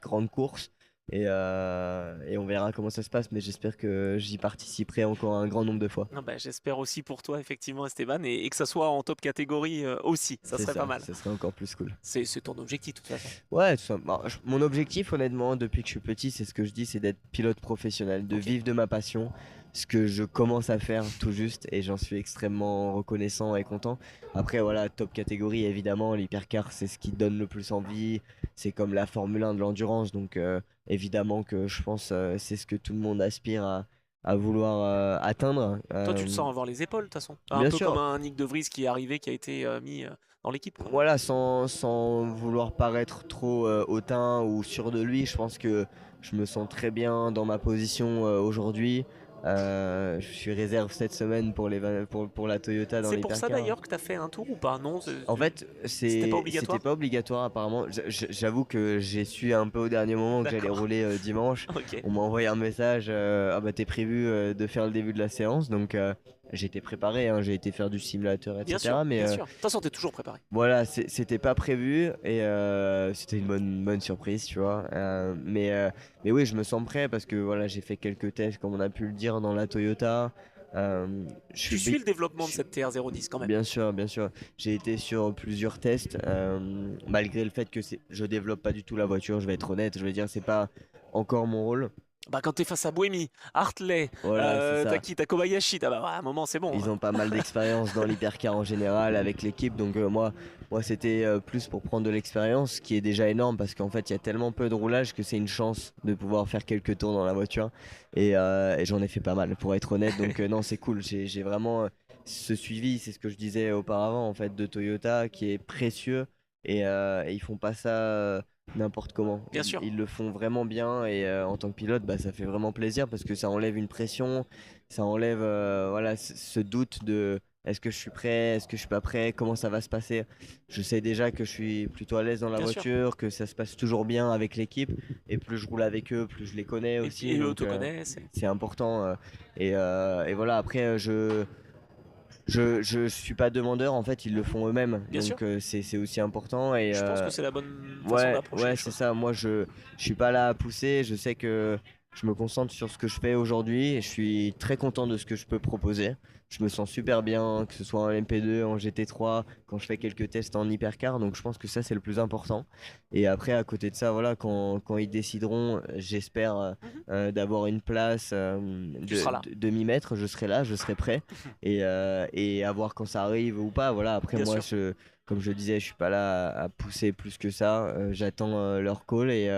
grande course. Et on verra comment ça se passe, mais j'espère que j'y participerai encore un grand nombre de fois. Ah bah, j'espère aussi pour toi, effectivement, Esteban, et que ça soit en top catégorie aussi. Ça C'est serait pas ça, mal. ce serait encore plus cool. C'est ton objectif, de toute façon. Ouais, mon objectif, honnêtement, depuis que je suis petit, c'est ce que je dis, c'est d'être pilote professionnel, de Ok. vivre de ma passion, ce que je commence à faire tout juste, et j'en suis extrêmement reconnaissant et content. Après, voilà, top catégorie, évidemment, l'hypercar, c'est ce qui donne le plus envie, c'est comme la Formule 1 de l'endurance, donc évidemment que je pense c'est ce que tout le monde aspire à vouloir atteindre. Toi, tu te sens avoir les épaules, de toute façon. Un Bien peu comme sûr, un Nick De Vries qui est arrivé, qui a été mis dans l'équipe, quoi. voilà, sans vouloir paraître trop hautain ou sûr de lui, je pense que je me sens très bien dans ma position aujourd'hui. Je suis réserve cette semaine pour la Toyota dans C'est pour ça l'hypercar. d'ailleurs que tu as fait un tour ou pas? Non, En fait, c'était pas obligatoire. c'était pas obligatoire apparemment. J'avoue que j'ai su un peu au dernier moment que j'allais D'accord. rouler dimanche. Ok. On m'a envoyé un message, ah bah t'es prévu de faire le début de la séance, donc j'ai été préparé, hein, j'ai été faire du simulateur, Bien etc. sûr, Mais bien sûr. De toute façon, t'es toujours préparé. voilà, c'était pas prévu et c'était une bonne surprise, tu vois. Mais oui, je me sens prêt parce que voilà, j'ai fait quelques tests, comme on a pu le dire, dans la Toyota. Tu suis le développement de cette TR010 quand même. Bien sûr, bien sûr. J'ai été sur plusieurs tests, malgré le fait que je développe pas du tout la voiture, je vais être honnête, je vais dire, c'est pas encore mon rôle. Bah, quand t'es face à Buemi, Hartley, Voilà, c'est t'as ça. qui? T'as Kobayashi, à un moment c'est bon. Ils Hein. ont pas mal d'expérience dans l'hypercar en général avec l'équipe, donc moi c'était plus pour prendre de l'expérience, ce qui est déjà énorme parce qu'en fait il y a tellement peu de roulage que c'est une chance de pouvoir faire quelques tours dans la voiture et j'en ai fait pas mal pour être honnête, donc non c'est cool, j'ai vraiment ce suivi, c'est ce que je disais auparavant en fait de Toyota qui est précieux et ils font pas ça n'importe comment. Bien sûr. Ils le font vraiment bien et en tant que pilote, bah, ça fait vraiment plaisir parce que ça enlève une pression, ça enlève voilà, ce doute de est-ce que je suis prêt, est-ce que je suis pas prêt, comment ça va se passer. Je sais déjà que je suis plutôt à l'aise dans la Bien sûr. voiture, que ça se passe toujours bien avec l'équipe et plus je roule avec eux, plus je les connais aussi. Et eux Donc, te connaissent. c'est important. Et voilà, après, Je suis pas demandeur, en fait, ils le font eux-mêmes. Bien sûr. Donc c'est aussi important. Et Je pense que c'est la bonne façon ouais, d'approcher les c'est choses. ça. Moi, je suis pas là à pousser. Je sais que je me concentre sur ce que je fais aujourd'hui et je suis très content de ce que je peux proposer. Je me sens super bien, que ce soit en MP2, en GT3, quand je fais quelques tests en hypercar. Donc je pense que ça, c'est le plus important. Et après, à côté de ça, voilà, quand ils décideront, j'espère Mhm. d'avoir une place Tu seras là. de m'y mettre. Je serai là, je serai prêt. Et à voir quand ça arrive ou pas. Voilà, après, Bien moi, sûr. comme je disais, je suis pas là à pousser plus que ça. J'attends leur call et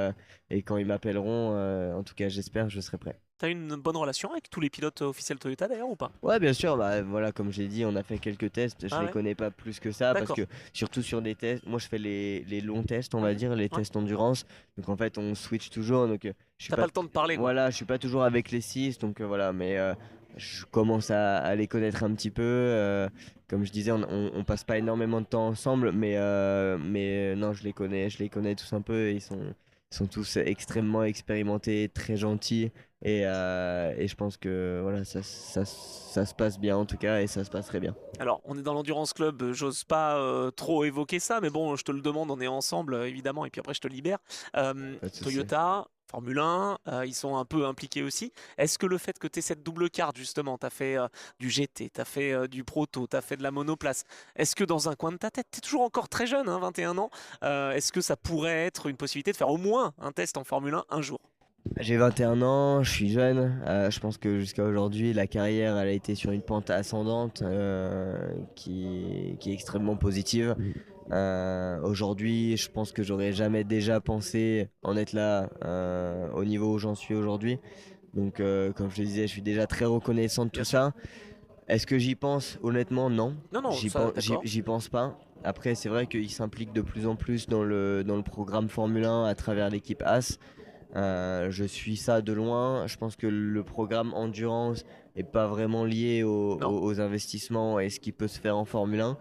quand ils m'appelleront, en tout cas j'espère, je serai prêt. T'as une bonne relation avec tous les pilotes officiels Toyota d'ailleurs ou pas? Ouais, bien sûr, bah voilà, comme j'ai dit, on a fait quelques tests. Je Ah les ouais, connais pas plus que ça parce d'accord. que surtout sur des tests, moi je fais les longs tests, on va Mhm. dire, les Ouais. tests endurance. Donc en fait, on switch toujours. Donc je suis T'as pas, pas le temps de parler quoi. voilà, je suis pas toujours avec les six. Donc voilà, mais je commence à les connaître un petit peu. Comme je disais, on passe pas énormément de temps ensemble, mais non, je les connais tous un peu. Ils sont tous extrêmement expérimentés, très gentils. Et je pense que voilà, ça se passe bien en tout cas, et ça se passerait bien. Alors, on est dans l'Endurance Club, j'ose pas trop évoquer ça, mais bon, je te le demande, on est ensemble évidemment, et puis après je te libère. Pas de souci. Toyota, Formule 1, ils sont un peu impliqués aussi. Est-ce que le fait que tu aies cette double carte, justement, tu as fait du GT, tu as fait du Proto, tu as fait de la monoplace, est-ce que dans un coin de ta tête, tu es toujours encore très jeune, hein, 21 ans, est-ce que ça pourrait être une possibilité de faire au moins un test en Formule 1 un jour? J'ai 21 ans, je suis jeune. Je pense que jusqu'à aujourd'hui, la carrière, elle a été sur une pente ascendante qui est extrêmement positive. Aujourd'hui, je pense que j'aurais jamais déjà pensé en être là au niveau où j'en suis aujourd'hui. Donc, comme je le disais, je suis déjà très reconnaissant de Bien tout sûr. ça. Est-ce que j'y pense? Honnêtement, non. Non, non, ça, d'accord. J'y pense pas. Après, c'est vrai qu'il s'implique de plus en plus dans le programme Formule 1 à travers l'équipe As. Je suis ça de loin. Je pense que le programme Endurance est pas vraiment lié Non, aux investissements et ce qui peut se faire en Formule 1.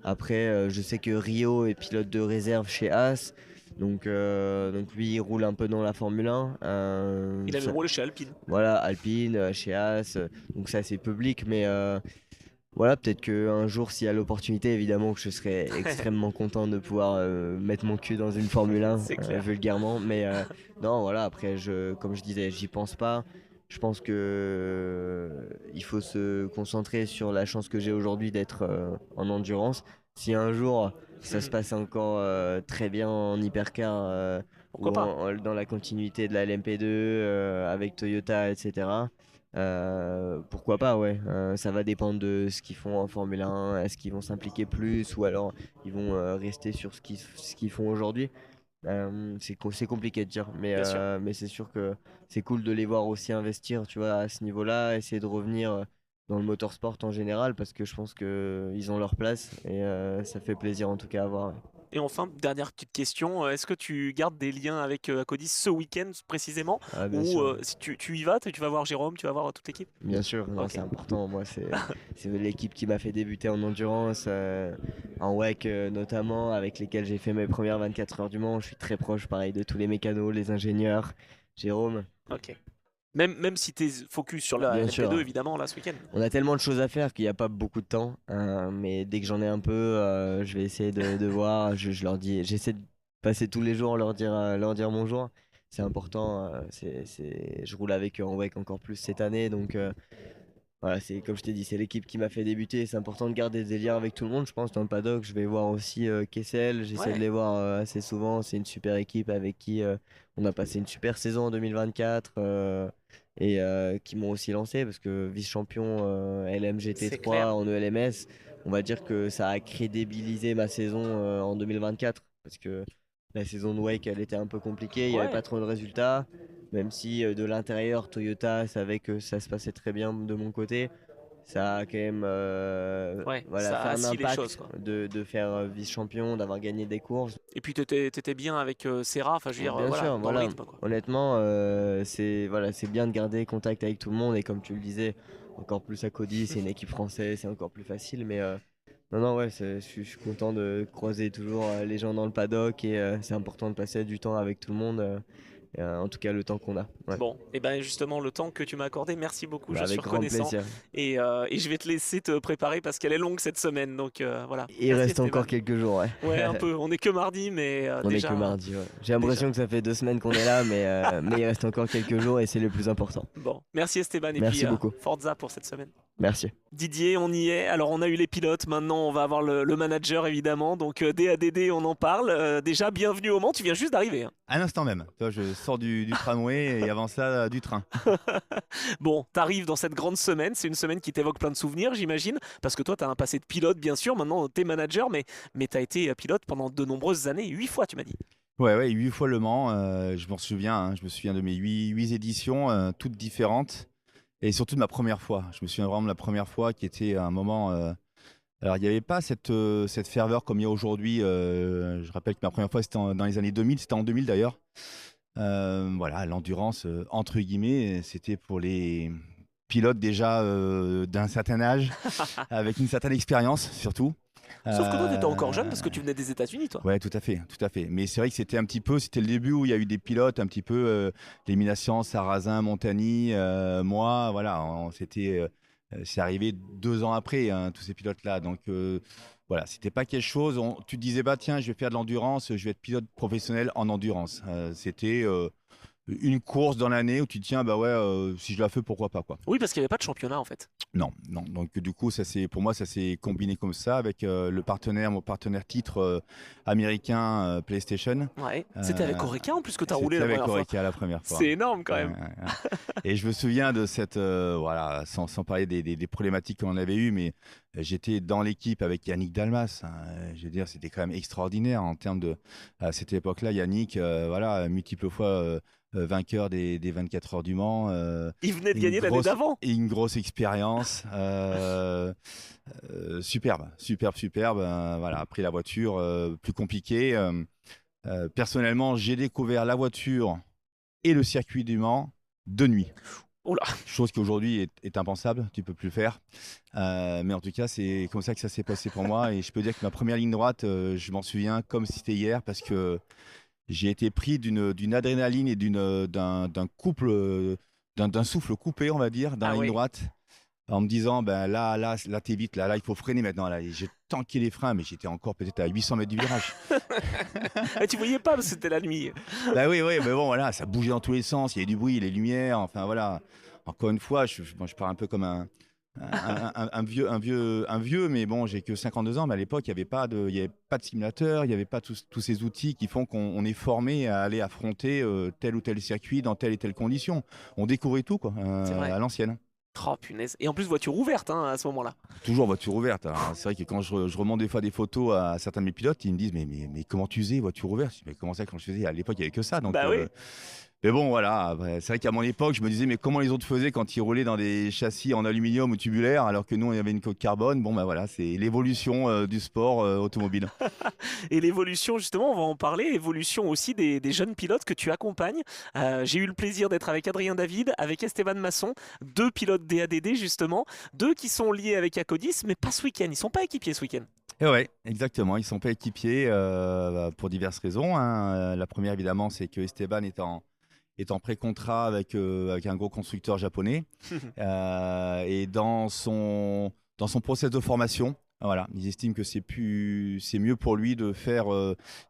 Après, je sais que Rio est pilote de réserve chez As. Donc lui, il roule un peu dans la Formule 1. il a même roulé chez Alpine. Voilà, Alpine, chez As. Donc ça, c'est public. Mais voilà, peut-être qu'un jour, s'il y a l'opportunité, évidemment que je serais extrêmement content de pouvoir mettre mon cul dans une Formule 1, C'est clair. vulgairement. Mais non, voilà, après, comme je disais, j'y pense pas. Je pense que il faut se concentrer sur la chance que j'ai aujourd'hui d'être en endurance. Si un jour ça se passe encore très bien en hypercar Pourquoi ou pas? dans la continuité de la LMP2 avec Toyota, etc. Pourquoi pas, ouais. Ça va dépendre de ce qu'ils font en Formule 1. Est-ce qu'ils vont s'impliquer plus ou alors ils vont rester sur ce qu'ils font aujourd'hui. C'est compliqué de dire, Bien sûr. mais c'est sûr que c'est cool de les voir aussi investir, tu vois, à ce niveau-là, essayer de revenir dans le motorsport en général parce que je pense que ils ont leur place et ça fait plaisir en tout cas à voir. Ouais. Et enfin, dernière petite question, est-ce que tu gardes des liens avec Acodis ce week-end précisément? Ah, bien Ou sûr. si tu y vas, tu vas voir Jérôme, tu vas voir toute l'équipe? Bien sûr, non, Ok. c'est important. Moi, c'est l'équipe qui m'a fait débuter en endurance, en WEC notamment, avec lesquels j'ai fait mes premières 24 heures du Mans. Je suis très proche, pareil, de tous les mécanos, les ingénieurs. Jérôme, Ok. Même si tu es focus sur la bien LMP2 sûr. évidemment là ce week-end. On a tellement de choses à faire qu'il n'y a pas beaucoup de temps. Mais dès que j'en ai un peu, je vais essayer de voir. Je leur dis, j'essaie de passer tous les jours, leur dire bonjour. C'est important. Je roule avec eux en WEC encore plus cette année, donc. Voilà, c'est comme je t'ai dit, c'est l'équipe qui m'a fait débuter. C'est important de garder des liens avec tout le monde. Je pense dans le paddock, je vais voir aussi Kessel. J'essaie de Ouais, les voir assez souvent. C'est une super équipe avec qui on a passé une super saison en 2024 et qui m'ont aussi lancé parce que vice-champion c'est LMGT3 clair. en ELMS, on va dire que ça a crédibilisé ma saison en 2024 parce que la saison de Wake, elle était un peu compliquée. Il n'y avait Ouais, pas trop de résultats. Même si de l'intérieur, Toyota savait que ça se passait très bien de mon côté, ça a quand même ouais, voilà, ça fait un assis les choses impact quoi. de faire vice-champion, d'avoir gagné des courses. Et puis t'étais bien avec Serra, enfin je veux dire Bien voilà, sûr, dans le voilà. rythme quoi. Honnêtement, c'est bien de garder contact avec tout le monde. Et comme tu le disais, encore plus à Cody, c'est une équipe française, c'est encore plus facile. Mais non, non, ouais, je suis content de croiser toujours les gens dans le paddock. Et c'est important de passer du temps avec tout le monde. en tout cas le temps qu'on a. Ouais. Bon, et ben justement, le temps que tu m'as accordé, merci beaucoup, je suis Avec grand reconnaissant. plaisir. Et je vais te laisser te préparer parce qu'elle est longue cette semaine, donc voilà. Il Merci, reste encore Esteban. quelques jours, ouais. Ouais, un peu. On est que mardi, mais On est déjà. que mardi, ouais. J'ai l'impression que ça fait 2 semaines qu'on est là, mais il reste encore quelques jours et c'est le plus important. Bon, merci Esteban et Merci puis beaucoup. Forza pour cette semaine. Merci. Didier, on y est. Alors, on a eu les pilotes. Maintenant, on va avoir le manager, évidemment. Donc, DADD, on en parle. Déjà, bienvenue au Mans. Tu viens juste d'arriver. Hein. À l'instant même. Tu vois, je sors du tramway et avant ça, du train. Bon, t'arrives dans cette grande semaine. C'est une semaine qui t'évoque plein de souvenirs, j'imagine. Parce que toi, t'as un passé de pilote, bien sûr. Maintenant, t'es manager, mais t'as été pilote pendant de nombreuses années. 8 fois, tu m'as dit. Ouais, 8 fois Le Mans. Je m'en souviens. Je me souviens de mes 8 éditions, toutes différentes. Et surtout de ma première fois. Je me souviens vraiment de la première fois qui était un moment. Alors, il n'y avait pas cette ferveur comme il y a aujourd'hui. Je rappelle que ma première fois, c'était dans les années 2000. C'était en 2000 d'ailleurs. Voilà, l'endurance, entre guillemets, c'était pour les pilotes déjà d'un certain âge, avec une certaine expérience surtout. Sauf que toi, t'étais encore jeune parce que tu venais des États-Unis, toi. Ouais, tout à fait, tout à fait. Mais c'est vrai que c'était le début où il y a eu des pilotes un petit peu, l'élimination, Sarrazin, Montagny, moi, voilà, c'est arrivé 2 ans après, hein, tous ces pilotes-là. Donc voilà, c'était pas quelque chose. Tu te disais, bah tiens, je vais faire de l'endurance, je vais être pilote professionnel en endurance. C'était une course dans l'année où tu te tiens, bah ouais, si je la fais, pourquoi pas, quoi. Oui, parce qu'il n'y avait pas de championnat, en fait. Non. Donc du coup, pour moi, ça s'est combiné comme ça avec mon partenaire titre américain PlayStation. Ouais. C'était avec Oreca, en plus, que t'as roulé C'était la avec première fois. Oreca la première fois. C'est énorme, quand même. Ouais. Et je me souviens de cette, voilà, sans parler des problématiques qu'on avait eues, mais j'étais dans l'équipe avec Yannick Dalmas. Hein. Je veux dire, c'était quand même extraordinaire en termes de, à cette époque-là, Yannick, voilà, multiples fois vainqueur des 24 heures du Mans. Il venait de gagner l'année d'avant. Et une grosse expérience. Superbe. Voilà, après la voiture, plus compliqué. Personnellement, j'ai découvert la voiture et le circuit du Mans de nuit. Oula. Chose qui aujourd'hui est impensable, tu peux plus le faire. Mais en tout cas, c'est comme ça que ça s'est passé pour moi. Et je peux dire que ma première ligne droite, je m'en souviens comme si c'était hier parce que j'ai été pris d'une adrénaline et d'un souffle coupé, on va dire, dans la ligne droite, en me disant, ben là, t'es vite, là, il faut freiner maintenant. Là. Et j'ai tanké les freins, mais j'étais encore peut-être à 800 mètres du virage. Et tu voyais pas parce que c'était la nuit. Bah oui, mais bon, voilà, ça bougeait dans tous les sens, il y avait du bruit, les lumières, enfin voilà. Encore une fois, je pars un peu comme un vieux, mais bon, j'ai que 52 ans, mais à l'époque, il n'y avait pas de simulateur, il n'y avait pas tous ces outils qui font qu'on est formé à aller affronter tel ou tel circuit dans telle et telle condition. On découvrait tout, quoi, à l'ancienne. Oh punaise. Et en plus, voiture ouverte à ce moment-là. Toujours voiture ouverte. Alors, c'est vrai que quand je remonte des fois des photos à certains de mes pilotes, ils me disent mais comment tu faisais voiture ouverte? Je dis, mais comment ça quand je faisais? À l'époque, il n'y avait que ça. Donc, bah oui. Mais bon, voilà, c'est vrai qu'à mon époque, je me disais, mais comment les autres faisaient quand ils roulaient dans des châssis en aluminium ou tubulaire, alors que nous, on avait une coque carbone. Bon, bah voilà, c'est l'évolution du sport automobile. Et l'évolution, justement, on va en parler, évolution aussi des jeunes pilotes que tu accompagnes. J'ai eu le plaisir d'être avec Adrien David, avec Esteban Masson, 2 pilotes DADD, justement, 2 qui sont liés avec Acodis, mais pas ce week-end, ils sont pas équipiers ce week-end. Et ouais, exactement, ils sont pas équipiers pour diverses raisons. Hein. La première, évidemment, c'est que Esteban est en pré-contrat avec un gros constructeur japonais et dans son process de formation, voilà, ils estiment que c'est mieux pour lui de faire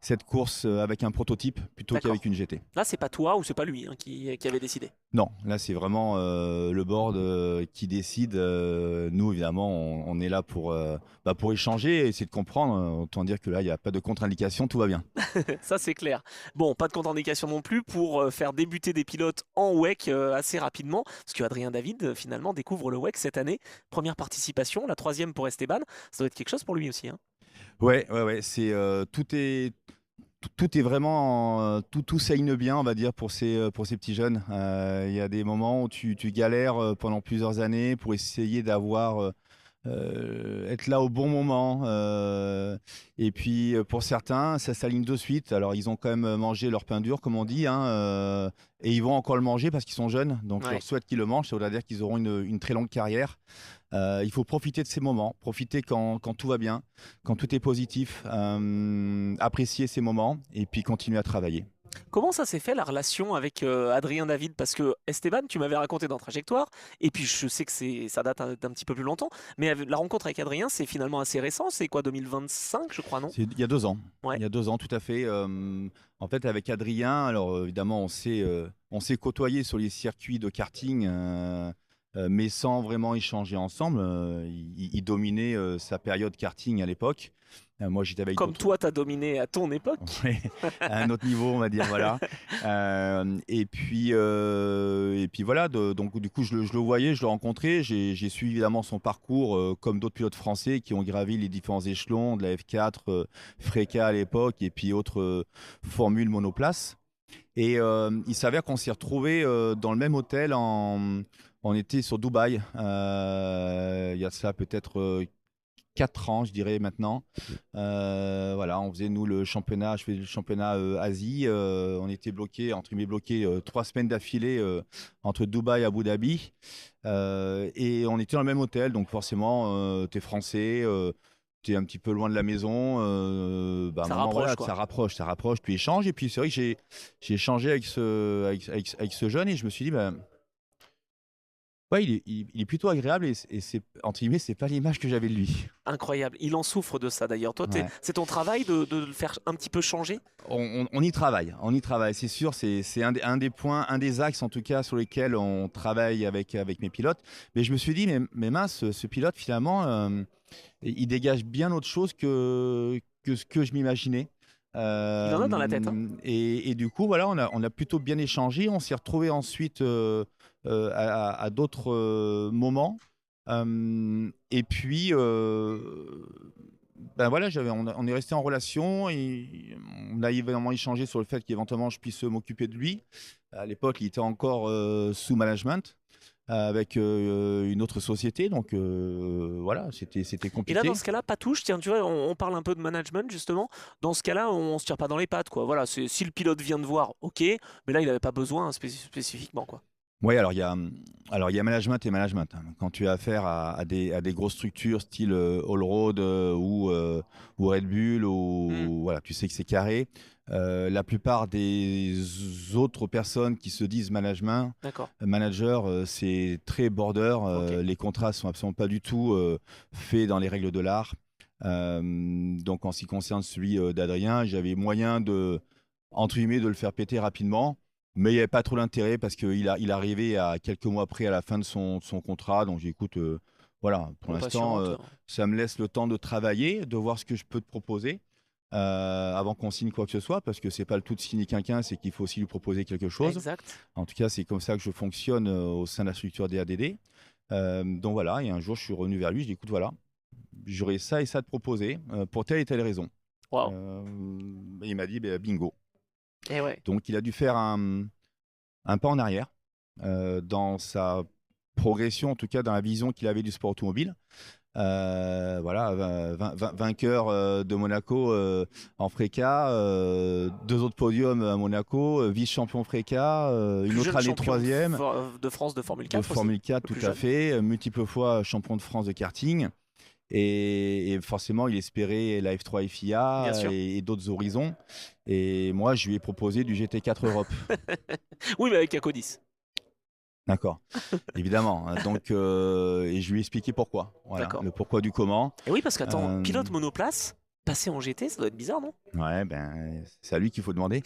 cette course avec un prototype plutôt qu'avec une GT. Là, c'est pas toi ou c'est pas lui qui avait décidé? Non, là c'est vraiment le board qui décide. Nous, évidemment, on est là pour échanger et essayer de comprendre. Autant dire que là, il n'y a pas de contre-indication, tout va bien. Ça, c'est clair. Bon, pas de contre-indication non plus pour faire débuter des pilotes en WEC assez rapidement, parce que Adrien David, finalement, découvre le WEC cette année. Première participation, la 3e pour Esteban. Ça doit être quelque chose pour lui aussi. Hein. Ouais, c'est tout est vraiment tout saigne bien, on va dire, pour ces petits jeunes. Il y a des moments où tu galères pendant plusieurs années pour essayer d'avoir être là au bon moment. Et puis pour certains, ça s'aligne de suite. Alors ils ont quand même mangé leur pain dur, comme on dit, hein, et ils vont encore le manger parce qu'ils sont jeunes. Donc je leur souhaite qu'ils le mangent. Ça voudrait dire qu'ils auront une très longue carrière. Il faut profiter de ces moments, profiter quand tout va bien, quand tout est positif, apprécier ces moments et puis continuer à travailler. Comment ça s'est fait la relation avec Adrien David? Parce que Esteban, tu m'avais raconté dans Trajectoire, et puis je sais que ça date d'un petit peu plus longtemps, mais la rencontre avec Adrien, c'est finalement assez récent, c'est quoi, 2025, je crois, non? C'est il y a 2 ans. Ouais. Il y a 2 ans, tout à fait. En fait, avec Adrien, alors évidemment, on s'est côtoyé sur les circuits de karting, mais sans vraiment échanger ensemble. Il dominait sa période karting à l'époque. Moi, j'étais avec Comme d'autres. toi, t'as dominé à ton époque. Ouais, à un autre niveau, on va dire, voilà. Et puis voilà, donc du coup, je le voyais, je le rencontrais. J'ai suivi évidemment son parcours, comme d'autres pilotes français qui ont gravi les différents échelons de la F4, Freca à l'époque, et puis autres formules monoplace. Et il s'avère qu'on s'est retrouvés dans le même hôtel on était sur Dubaï. Il y a ça peut-être 4 ans, je dirais maintenant. Voilà, on faisait nous le championnat, je faisais le championnat Asie. On était bloqué, entre guillemets bloqué 3 semaines d'affilée entre Dubaï et Abu Dhabi. Et on était dans le même hôtel, donc forcément, t'es français. T'es un petit peu loin de la maison, à un Ça moment, rapproche, voilà, quoi. ça rapproche, tu échanges. Et puis c'est vrai que j'ai échangé avec ce jeune et je me suis dit, ouais, il est plutôt agréable et c'est, entre guillemets, c'est pas l'image que j'avais de lui. Incroyable. Il en souffre de ça d'ailleurs. Toi, Ouais. c'est ton travail de le faire un petit peu changer? On y travaille, c'est sûr, c'est un des points, un des axes en tout cas sur lesquels on travaille avec mes pilotes. Mais je me suis dit, mais mince, ce pilote finalement, il dégage bien autre chose que ce que je m'imaginais. Il en a dans la tête, hein. Et du coup, voilà, on a plutôt bien échangé. On s'est retrouvés ensuite à d'autres moments. Et puis, voilà, on est resté en relation et on a évidemment échangé sur le fait qu'éventuellement je puisse m'occuper de lui. À l'époque, il était encore sous management avec une autre société, donc voilà, c'était Et compliqué. là, dans ce cas-là, pas touche. Tiens, tu vois, on parle un peu de management justement. Dans ce cas-là, on se tire pas dans les pattes, quoi. Voilà, si le pilote vient de voir, ok, mais là, il n'avait pas besoin spécifiquement, quoi. Oui, alors il y a management et management, hein. Quand tu as affaire à des grosses structures style Allroad ou Red Bull, voilà, tu sais que c'est carré. La plupart des autres personnes qui se disent D'accord. manager, c'est très border. Ok. Les contrats sont absolument pas du tout faits dans les règles de l'art. Donc en ce qui concerne celui d'Adrien, j'avais moyen entre guillemets, de le faire péter rapidement. Mais il n'y avait pas trop d'intérêt parce il arrivait à quelques mois près à la fin de son contrat. Donc j'écoute, voilà, pour l'instant, Patiente. ça me laisse le temps de travailler, de voir ce que je peux te proposer avant qu'on signe quoi que ce soit. Parce que c'est pas le tout de signer quelqu'un, c'est qu'il faut aussi lui proposer quelque chose. Exact. En tout cas, c'est comme ça que je fonctionne au sein de la structure des ADD. Donc voilà, et un jour, je suis revenu vers lui, je lui ai dit, écoute, voilà, j'aurais ça et ça à te proposer pour telle et telle raison. Waouh. Et il m'a dit, bingo. Et ouais. Donc il a dû faire un pas en arrière dans sa progression, en tout cas dans la vision qu'il avait du sport automobile. Voilà, vainqueur de Monaco en Freca, 2 autres podiums à Monaco, vice-champion Freca, une Plus autre jeune année champion 3e de France de Formule de 4 aussi. Formule 4, Le tout plus à jeune. fait, multiples fois champion de France de karting. Et forcément, il espérait la F3 FIA Bien sûr. et d'autres horizons. Et moi, je lui ai proposé du GT4 Europe. Oui, mais avec Cacodis. D'accord, évidemment, hein. Donc, et je lui ai expliqué pourquoi. Voilà, D'accord. le pourquoi du comment. Et oui, parce qu'attends, Euh, pilote monoplace, passer en GT, ça doit être bizarre, non? Ouais, c'est à lui qu'il faut demander.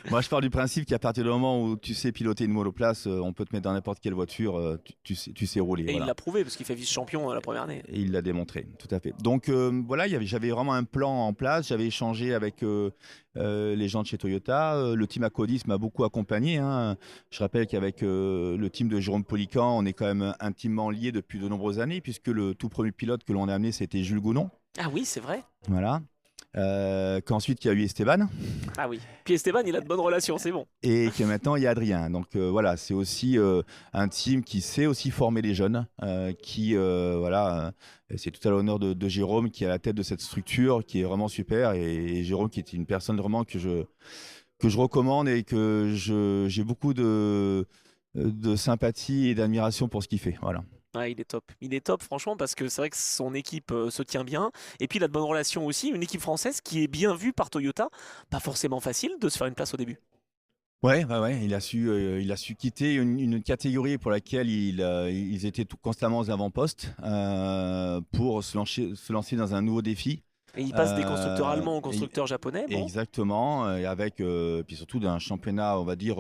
Moi, je pars du principe qu'à partir du moment où tu sais piloter une monoplace, on peut te mettre dans n'importe quelle voiture, tu sais rouler. Et Voilà. il l'a prouvé parce qu'il fait vice-champion la première année. Et il l'a démontré, tout à fait. Donc voilà, j'avais vraiment un plan en place. J'avais échangé avec les gens de chez Toyota. Le team Acodis m'a beaucoup accompagné, hein. Je rappelle qu'avec le team de Jérôme Polican, on est quand même intimement liés depuis de nombreuses années, puisque le tout premier pilote que l'on a amené, c'était Jules Gounon. Ah oui, c'est vrai. Voilà. Qu'ensuite, il y a eu Esteban. Ah oui. Puis Esteban, il a de bonnes relations, c'est bon. Et que maintenant il y a Adrien. Donc voilà, c'est aussi un team qui sait aussi former les jeunes, voilà, c'est tout à l'honneur de Jérôme qui est à la tête de cette structure, qui est vraiment super. Et Jérôme qui est une personne vraiment que je recommande et que j'ai beaucoup de sympathie et d'admiration pour ce qu'il fait. Voilà. Ouais, il est top franchement parce que c'est vrai que son équipe se tient bien et puis il a de bonnes relations aussi, une équipe française qui est bien vue par Toyota, pas forcément facile de se faire une place au début. Ouais, il a su quitter une catégorie pour laquelle ils étaient constamment aux avant-postes pour se lancer dans un nouveau défi. Et il passe des constructeurs Euh, allemands aux et- constructeurs japonais, bon. Exactement, et avec puis surtout d'un championnat, on va dire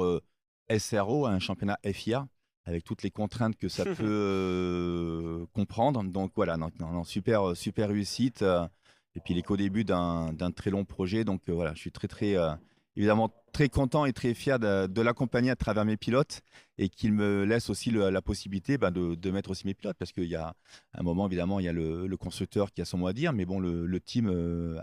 SRO, un championnat FIA, avec toutes les contraintes que ça peut comprendre. Donc voilà, non, super réussite. Et puis il est qu'au début d'un très long projet, donc voilà, je suis très évidemment très content et très fier de l'accompagner à travers mes pilotes et qu'il me laisse aussi la possibilité de mettre aussi mes pilotes parce qu'il y a un moment évidemment il y a le constructeur qui a son mot à dire mais bon le team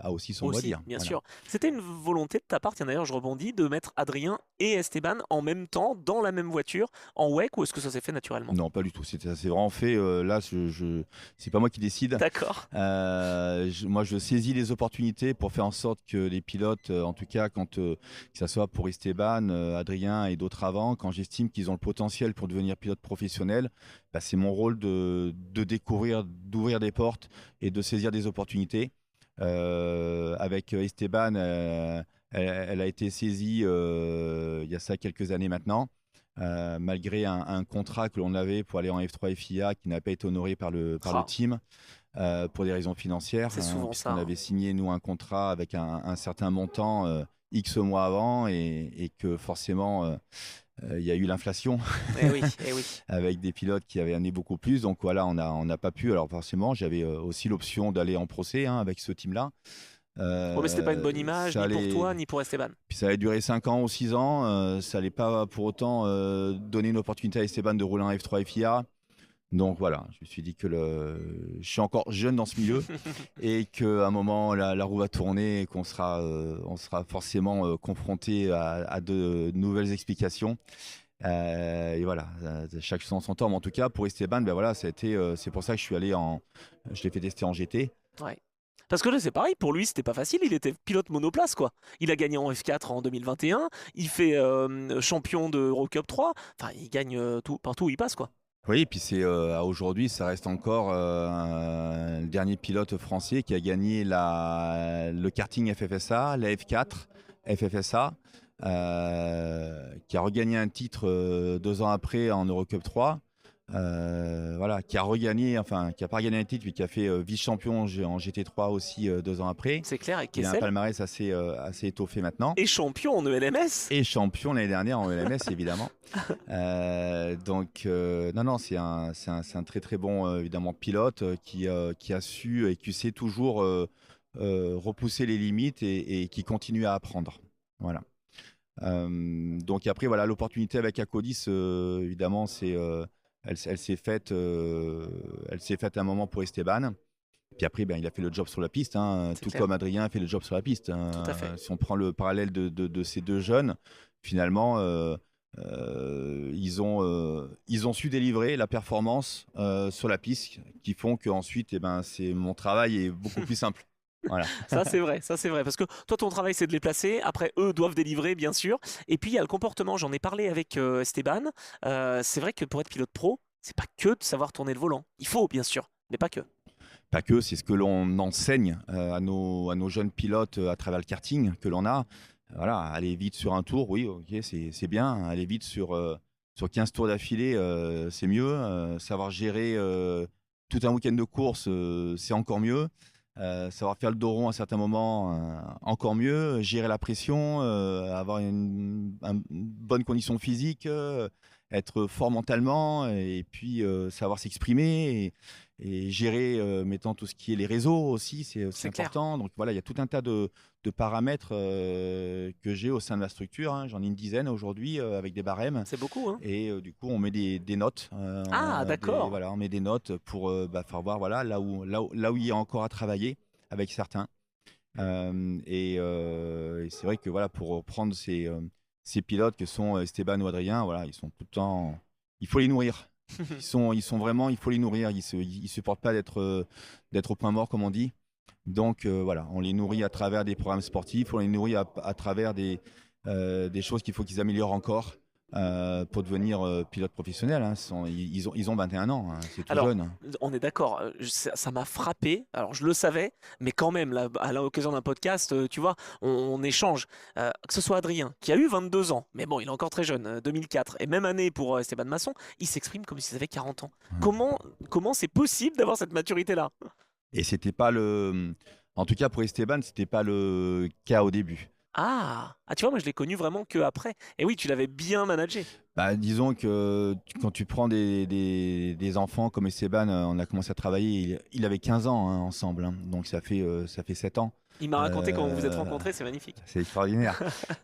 a aussi son mot à Aussi, dire. bien Voilà. sûr. C'était une volonté de ta part, tiens d'ailleurs je rebondis, de mettre Adrien et Esteban en même temps dans la même voiture en WEC ou est-ce que ça s'est fait naturellement? Non, pas du tout. Ça s'est vraiment fait. Là, c'est pas moi qui décide. D'accord. Moi, je saisis les opportunités pour faire en sorte que les pilotes, en tout cas, que ça soit pour Esteban, Adrien et d'autres avant, quand j'estime qu'ils ont le potentiel pour devenir pilote professionnel, bah, c'est mon rôle de découvrir, d'ouvrir des portes et de saisir des opportunités. Avec Esteban, elle a été saisie il y a ça quelques années maintenant. Malgré un contrat que l'on avait pour aller en F3 FIA qui n'a pas été honoré par le team pour des raisons financières. C'est souvent ça, On hein. avait signé, nous, un contrat avec un certain montant X mois avant et que forcément, il y a eu l'inflation Eh oui, eh oui. avec des pilotes qui avaient amené beaucoup plus. Donc voilà, on n'a pas pu. Alors forcément, j'avais aussi l'option d'aller en procès avec ce team-là. Bon, mais c'était pas une bonne image, Ça ni pour allait- toi, ni pour Esteban. Puis ça allait durer 5 ans ou 6 ans. Ça n'allait pas pour autant donner une opportunité à Esteban de rouler en F3 FIA. Donc voilà, je me suis dit que je suis encore jeune dans ce milieu et qu'à un moment, la roue va tourner et on sera forcément confronté à de nouvelles explications. Et voilà, chaque chose en son temps. Mais en tout cas, pour Esteban, ben voilà, c'est pour ça que je l'ai fait tester en GT. Ouais. Parce que là, c'est pareil, pour lui, c'était pas facile. Il était pilote monoplace, quoi. Il a gagné en F4 en 2021. Il fait champion de Eurocup 3. Enfin, il gagne partout où il passe, quoi. Oui, et puis aujourd'hui, ça reste encore le dernier pilote français qui a gagné le karting FFSA, la F4 FFSA, qui a regagné un titre 2 ans après en Eurocup 3. Voilà, qui a regagné, enfin, qui a pas regagné un titre, mais qui a fait vice-champion en GT3 aussi 2 ans après. C'est clair, avec Il a un Kessel. palmarès assez étoffé maintenant. Et champion en ELMS. Et champion l'année dernière en LMS, évidemment. Donc, non, c'est un très bon évidemment pilote qui a su et qui sait toujours repousser les limites et qui continue à apprendre. Voilà. Donc après, voilà, l'opportunité avec Acodis, évidemment, elle s'est faite à un moment pour Esteban. Puis après, il a fait le job sur la piste, tout clair. comme Adrien a fait le job sur la piste. Tout à fait. Si on prend le parallèle de ces deux jeunes, finalement, ils ont su délivrer la performance sur la piste qui font qu'ensuite, mon travail est beaucoup plus simple. Voilà. Ça, c'est vrai, Parce que toi, ton travail, c'est de les placer. Après, eux doivent délivrer, bien sûr. Et puis, il y a le comportement. J'en ai parlé avec Esteban. C'est vrai que pour être pilote pro, c'est pas que de savoir tourner le volant. Il faut, bien sûr, mais pas que. Pas que, c'est ce que l'on enseigne à nos jeunes pilotes à travers le karting que l'on a. Voilà, aller vite sur un tour, oui, ok, c'est bien. Aller vite sur 15 tours d'affilée, c'est mieux. Savoir gérer tout un week-end de course, c'est encore mieux. Savoir faire le dos rond à certains moments, encore mieux. Gérer la pression, avoir une bonne condition physique, être fort mentalement et puis savoir s'exprimer et gérer mettant tout ce qui est les réseaux aussi, c'est aussi C'est clair. important. Donc voilà, il y a tout un tas de paramètres que j'ai au sein de la structure. J'en ai une dizaine aujourd'hui avec des barèmes. C'est beaucoup, hein. Et du coup, on met des notes. Ah, d'accord. Voilà, on met des notes pour faire voir voilà, là où il y a encore à travailler avec certains. Et c'est vrai que voilà, pour reprendre ces pilotes que sont Esteban ou Adrien, voilà, ils sont tout le temps. Il faut les nourrir. Ils sont vraiment, il faut les nourrir. Ils supportent pas d'être au point mort, comme on dit. Donc voilà, on les nourrit à travers des programmes sportifs, on les nourrit à travers des choses qu'il faut qu'ils améliorent encore. pour devenir pilote professionnel. Hein. Ils ont 21 ans, hein. C'est tout Alors, jeune. on est d'accord, ça m'a frappé. Alors, je le savais, mais quand même, là, à l'occasion d'un podcast, tu vois, on échange. Que ce soit Adrien, qui a eu 22 ans, mais bon, il est encore très jeune, 2004, et même année pour Esteban Masson, il s'exprime comme s'il avait 40 ans. Ouais. Comment c'est possible d'avoir cette maturité-là? Et c'était pas en tout cas pour Esteban, c'était pas le cas au début. Tu vois, moi, je l'ai connu vraiment que après. Et oui, tu l'avais bien managé. Bah, disons que quand tu prends des enfants comme Esteban, on a commencé à travailler, il avait 15 ans, hein, ensemble, hein. Donc ça fait 7 ans. Il m'a raconté comment vous vous êtes Euh, rencontrés, c'est magnifique. C'est extraordinaire.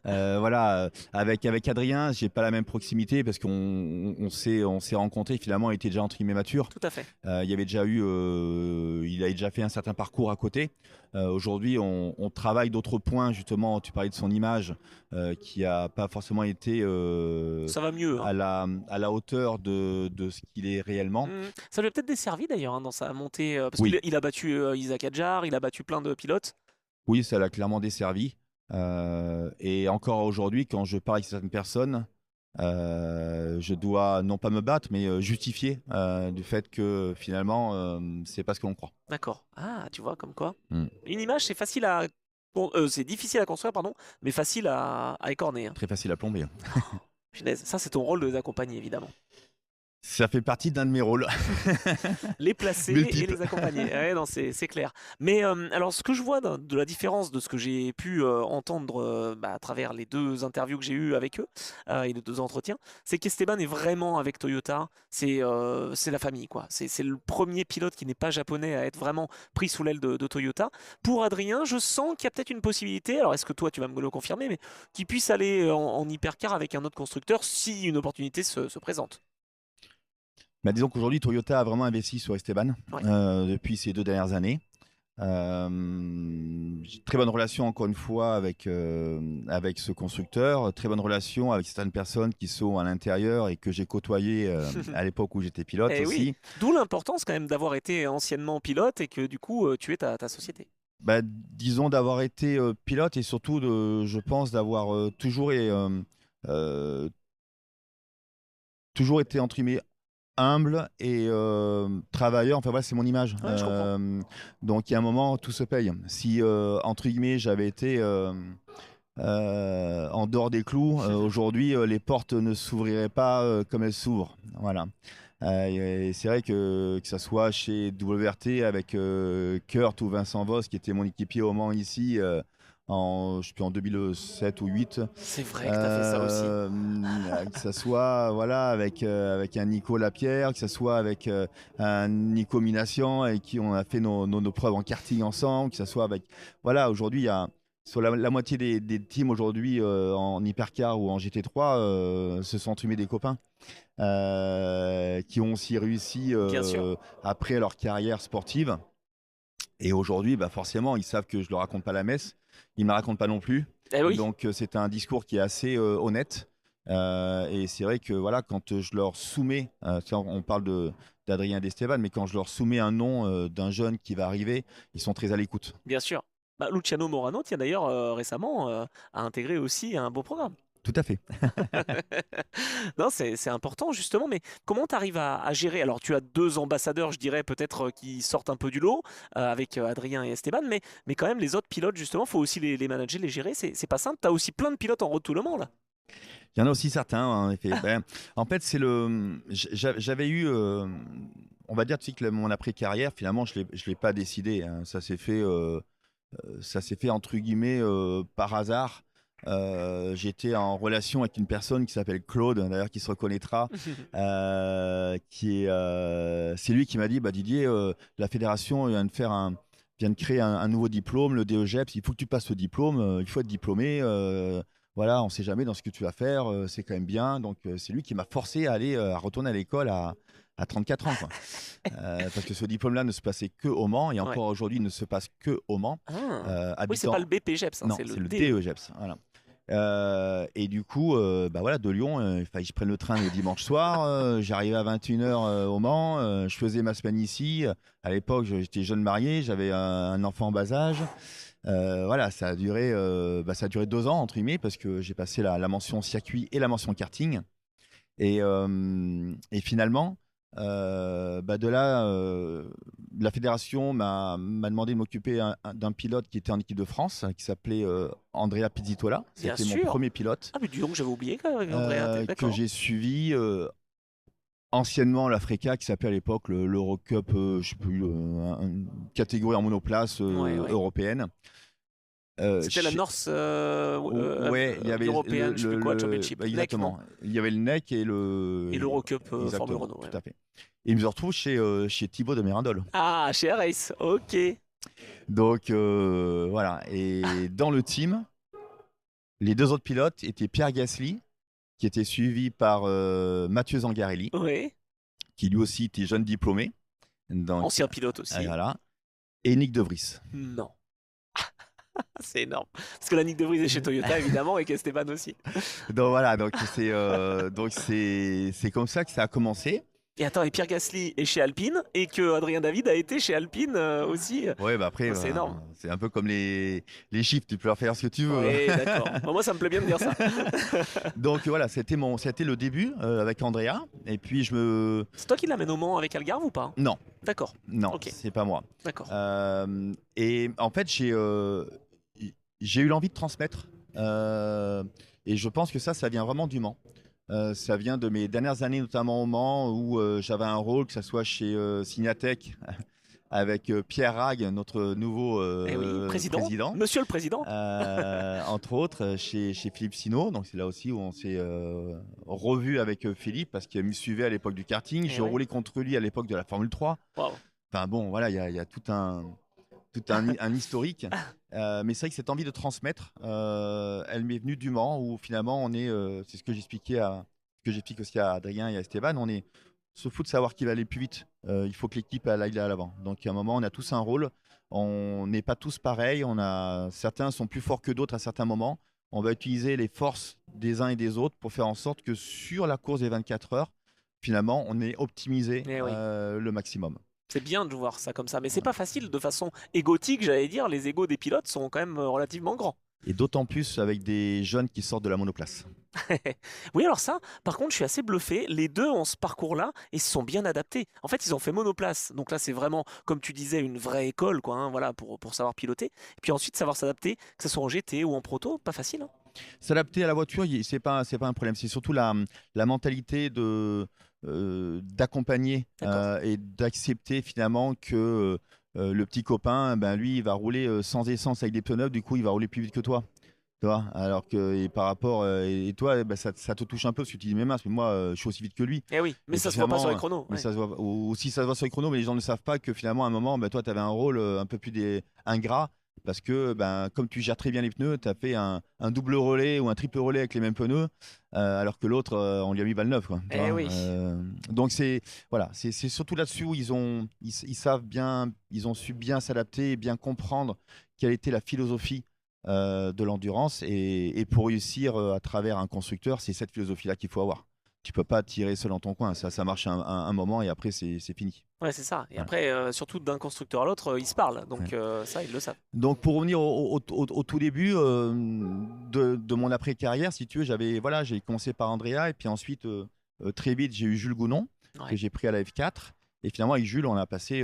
Voilà, avec Adrien, j'ai pas la même proximité parce qu'on s'est rencontrés. Finalement, il était déjà entre guillemets mature. Tout à fait. Il avait déjà fait un certain parcours à côté. Aujourd'hui, on travaille d'autres points. Justement, tu parlais de son image qui a pas forcément été Ça va mieux, hein. à la hauteur de ce qu'il est réellement. Ça lui a peut-être desservi d'ailleurs, hein, dans sa montée. Parce Oui. qu'il a battu Isaac Hadjar, il a battu plein de pilotes. Oui, ça l'a clairement desservi. Et encore aujourd'hui, quand je parle avec certaines personnes, je dois non pas me battre, mais justifier du fait que finalement, c'est pas ce que l'on croit. D'accord. Tu vois, comme quoi. Mm. Une image, c'est difficile à construire, pardon, mais facile à écorner, hein. Très facile à plomber. Punaise, ça c'est ton rôle de les accompagner, évidemment. Ça fait partie d'un de mes rôles. Les placer et Multiple. les accompagner. Ouais, non, c'est clair. Mais alors, ce que je vois de la différence de ce que j'ai pu entendre à travers les 2 interviews que j'ai eues avec eux et les 2 entretiens, c'est qu'Esteban est vraiment avec Toyota. C'est la famille, quoi. C'est le premier pilote qui n'est pas japonais à être vraiment pris sous l'aile de Toyota. Pour Adrien, je sens qu'il y a peut-être une possibilité. Alors, est-ce que toi, tu vas me le confirmer, mais qu'il puisse aller en hypercar avec un autre constructeur si une opportunité se présente. Bah, disons qu'aujourd'hui, Toyota a vraiment investi sur Esteban Ouais. depuis ces 2 dernières années. J'ai très bonne relation encore une fois avec ce constructeur, très bonne relation avec certaines personnes qui sont à l'intérieur et que j'ai côtoyées à l'époque où j'étais pilote Eh aussi. oui, d'où l'importance quand même d'avoir été anciennement pilote et que du coup tu es ta société. Bah, disons d'avoir été pilote et surtout je pense d'avoir euh, toujours été entre guillemets humble et travailleur. Enfin voilà, c'est mon image. Ouais, je comprends. Donc il y a un moment, tout se paye. Si entre guillemets j'avais été en dehors des clous, aujourd'hui les portes ne s'ouvriraient pas comme elles s'ouvrent. Voilà. Et c'est vrai que ça soit chez WRT avec Kurt ou Vincent Voss qui était mon équipier au Mans ici je sais plus, en 2007 ou 2008. C'est vrai que tu as fait ça aussi. Que ça soit voilà, avec un Nico Lapierre, que ça soit avec un Nico Minassian avec qui on a fait nos preuves en karting ensemble, que ça soit avec... Voilà, aujourd'hui, il y a sur la moitié des teams aujourd'hui en hypercar ou en GT3 se sont entrumés des copains qui ont aussi réussi Bien sûr. après leur carrière sportive. Et aujourd'hui, bah forcément, ils savent que je ne leur raconte pas la messe. Ils ne me la racontent pas non plus. Eh oui. Donc, c'est un discours qui est assez honnête. Et c'est vrai que voilà, quand je leur soumets, on parle d'Adrien et d'Esteban, mais quand je leur soumets un nom d'un jeune qui va arriver, ils sont très à l'écoute. Bien sûr. Luciano Morano, tiens d'ailleurs récemment a intégré aussi un beau programme. Tout à fait. Non, c'est important justement, mais comment tu arrives à gérer? Alors, tu as 2 ambassadeurs, je dirais, peut-être qui sortent un peu du lot, avec Adrien et Esteban, mais quand même, les autres pilotes, justement, faut aussi les manager, les gérer. C'est pas simple. Tu as aussi plein de pilotes en route tout le monde, là. Il y en a aussi certains, en effet. En fait, j'avais eu, on va dire, tu sais, que mon après-carrière, finalement, je l'ai pas décidé, hein. Ça s'est fait entre guillemets par hasard. J'étais en relation avec une personne qui s'appelle Claude, d'ailleurs qui se reconnaîtra, c'est lui qui m'a dit, bah, Didier, la fédération vient de créer un nouveau diplôme, le DEGEPS, il faut que tu passes ce diplôme, il faut être diplômé, voilà, on ne sait jamais dans ce que tu vas faire, c'est quand même bien. Donc c'est lui qui m'a forcé à retourner à l'école à 34 ans, quoi. Parce que ce diplôme-là ne se passait que au Mans et encore aujourd'hui il ne se passe que au Mans. Oui, c'est pas le BPGEPS, hein, Non, c'est c'est le le DE. DEGEPS. Voilà. Et du coup, bah voilà, de Lyon, il fallait que je prenne le train le dimanche soir. J'arrivais à 21h au Mans. Je faisais ma semaine ici. À l'époque, j'étais jeune marié, j'avais un enfant en bas âge. Voilà, ça a duré 2 ans entre guillemets parce que j'ai passé la mention circuit et la mention karting. Et finalement, de là, la fédération m'a demandé de m'occuper d'un pilote qui était en équipe de France, qui s'appelait Andrea Pizzitola. Bien C'était mon sûr. premier pilote Ah, mais dis donc, j'avais oublié quand même, Andrea. que D'accord. j'ai suivi anciennement l'Africa, qui s'appelait à l'époque l'Eurocup, je sais plus, une catégorie en monoplace Ouais. européenne. C'était la Chez- North Ouais, il y avait européenne, je sais plus quoi, Championship. NEC, exactement. Il y avait le NEC et et l'Eurocup Formule exactement, Renault. Ouais. tout à fait. Et il me retrouve chez Thibaut de Mirandol. Ah, chez Race, ok. Donc voilà. Et dans le team, les deux autres pilotes étaient Pierre Gasly, qui était suivi par Mathieu Zangarelli, Oui. qui lui aussi était jeune diplômé. Donc, Ancien pilote aussi. voilà. Et Nick De Vries. Non. C'est énorme. Parce que la Nick De Vries est chez Toyota, évidemment, et qu'Esteban aussi. Donc voilà, c'est comme ça que ça a commencé. Et attends, et Pierre Gasly est chez Alpine, et que Adrien David a été chez Alpine aussi. Ouais, après, C'est énorme. c'est un peu comme les chiffres, tu peux leur faire ce que tu veux. Oui, d'accord. Bon, moi, ça me plaît bien de dire ça. Donc voilà, c'était le début avec Andrea. Et puis C'est toi qui l'amène au Mans avec Algarve ou pas? Non, D'accord, non, Ok. c'est pas moi. d'accord. Et en fait, j'ai eu l'envie de transmettre. Et je pense que ça vient vraiment du Mans. Ça vient de mes dernières années, notamment au Mans, où j'avais un rôle, que ce soit chez Signatech, avec Pierre Rague, notre nouveau Eh oui, président. Monsieur le président. entre autres, chez Philippe Sino. Donc c'est là aussi où on s'est revu avec Philippe, parce qu'il me suivait à l'époque du karting. J'ai oui. roulé contre lui à l'époque de la Formule 3. Waouh. Enfin bon, voilà, il y a tout un historique. Mais c'est vrai que cette envie de transmettre, elle m'est venue du Mans, où finalement on est, c'est ce que j'explique aussi à Adrien et à Esteban, on se fout de savoir qui va aller plus vite. Il faut que l'équipe aille à l'avant. Donc à un moment, on a tous un rôle. On n'est pas tous pareils. Certains sont plus forts que d'autres à certains moments. On va utiliser les forces des uns et des autres pour faire en sorte que sur la course des 24 heures, finalement, on ait optimisé Eh oui. le maximum. C'est bien de voir ça comme ça, mais c'est pas facile de façon égotique, j'allais dire. Les égos des pilotes sont quand même relativement grands. Et d'autant plus avec des jeunes qui sortent de la monoplace. Oui, alors ça, par contre, je suis assez bluffé. Les deux ont ce parcours-là et se sont bien adaptés. En fait, ils ont fait monoplace. Donc là, c'est vraiment, comme tu disais, une vraie école, quoi, hein, voilà, pour savoir piloter. Et puis ensuite, savoir s'adapter, que ce soit en GT ou en proto, pas facile. Hein. S'adapter à la voiture, c'est pas un problème. C'est surtout la mentalité d'accompagner et d'accepter finalement que le petit copain, ben lui, il va rouler sans essence avec des pneus neufs. Du coup, il va rouler plus vite que toi. Tu vois, alors que et par rapport et toi, ben, ça te touche un peu parce que tu dis mais mince, mais moi, je suis aussi vite que lui. Eh oui, mais Et ça puis se voit pas sur les finalement, chronos. mais Ouais. ça se voit aussi, ça se voit sur les chronos, mais les gens ne savent pas que finalement à un moment, ben, toi, tu avais un rôle un peu plus ingrat. Parce que ben, comme tu gères très bien les pneus, tu as fait un double relais ou un triple relais avec les mêmes pneus, alors que l'autre, on lui a mis balle neuve. Quoi, tu Eh vois. oui. Donc c'est surtout là-dessus où ils savent bien, ils ont su bien s'adapter et bien comprendre quelle était la philosophie de l'endurance. Et pour réussir à travers un constructeur, c'est cette philosophie-là qu'il faut avoir. Tu peux pas tirer seul dans ton coin, ça marche un moment et après c'est fini. Ouais, c'est ça. Et Voilà. après, surtout d'un constructeur à l'autre, ils se parlent. Donc ça, ils le savent. Donc pour revenir au tout début de mon après-carrière, si tu veux, j'ai commencé par Andrea et puis ensuite très vite j'ai eu Jules Gounon Ouais. que j'ai pris à la F4 et finalement avec Jules on a passé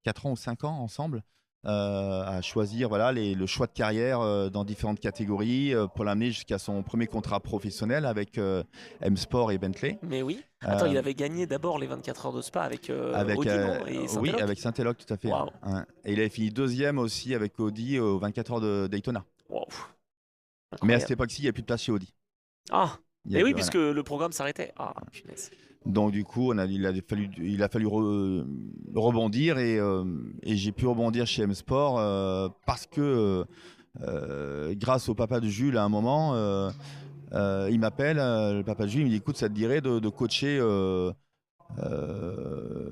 4 ans ou 5 ans ensemble à choisir le choix de carrière dans différentes catégories pour l'amener jusqu'à son premier contrat professionnel avec M-Sport et Bentley. Mais oui. Attends, il Euh, avait gagné d'abord les 24 heures de Spa avec, avec Audi, non Et oui, Saint-Éloque avec Saint-Éloque, tout à fait. Waouh. Ouais. Et il avait fini deuxième aussi avec Audi aux 24 heures de Daytona. Waouh. Mais à Incroyable. cette époque-ci, il n'y a plus de place chez Audi. Ah, Il y a et oui, plus- puisque le programme s'arrêtait. Ah, punaise. Donc du coup, il a fallu rebondir et j'ai pu rebondir chez M-Sport parce que grâce au papa de Jules, à un moment, il m'appelle, le papa de Jules, il me dit écoute, ça te dirait de coacher.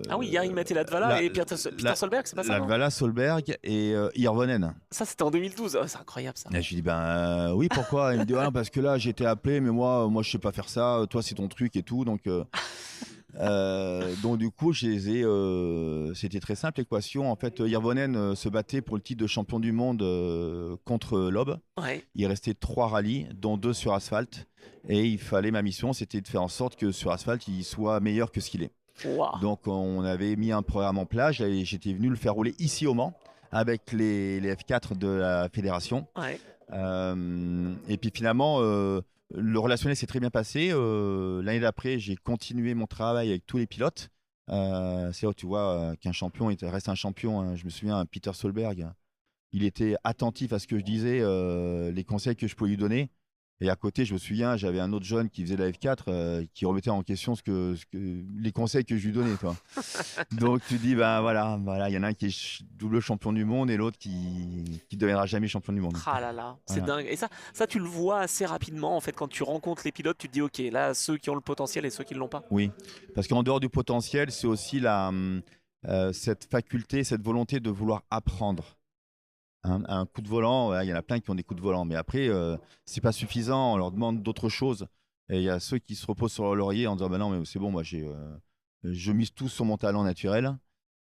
Ah oui, Jari Matti Latvala la- et Peter Solberg, c'est pas ça non Latvala, Solberg et Hirvonen. Ça, c'était en 2012. Oh, c'est incroyable ça. Et je lui dis ben oui, pourquoi? Il me dit parce que là j'ai été appelé, mais moi je sais pas faire ça, toi c'est ton truc et tout. Donc Donc du coup, c'était très simple l'équation. En fait, Hirvonen se battait pour le titre de champion du monde contre Loeb. Ouais. Il restait 3 rallyes, dont 2 sur asphalte. Et ma mission, c'était de faire en sorte que sur asphalte, il soit meilleur que ce qu'il est. Waouh. Donc on avait mis un programme en place. J'étais venu le faire rouler ici au Mans avec les F4 de la fédération. Ouais. Et puis finalement, le relationnel s'est très bien passé. L'année d'après, j'ai continué mon travail avec tous les pilotes. C'est là où tu vois qu'un champion reste un champion. Hein. Je me souviens, Peter Solberg, il était attentif à ce que je disais, les conseils que je pouvais lui donner. Et à côté, je me souviens, j'avais un autre jeune qui faisait la F4 qui remettait en question les conseils que je lui donnais. Toi. Donc tu dis, ben voilà, il y en a un qui est double champion du monde et l'autre qui deviendra jamais champion du monde. Ah là là, c'est Voilà. dingue. Et ça, tu le vois assez rapidement en fait quand tu rencontres les pilotes, tu te dis ok, là ceux qui ont le potentiel et ceux qui ne l'ont pas. Oui, parce qu'en dehors du potentiel, c'est aussi cette faculté, cette volonté de vouloir apprendre. Un coup de volant, ouais, il y en a plein qui ont des coups de volant, mais après, c'est pas suffisant, on leur demande d'autres choses. Et il y a ceux qui se reposent sur leur laurier en disant bah non, mais c'est bon, moi je mise tout sur mon talent naturel.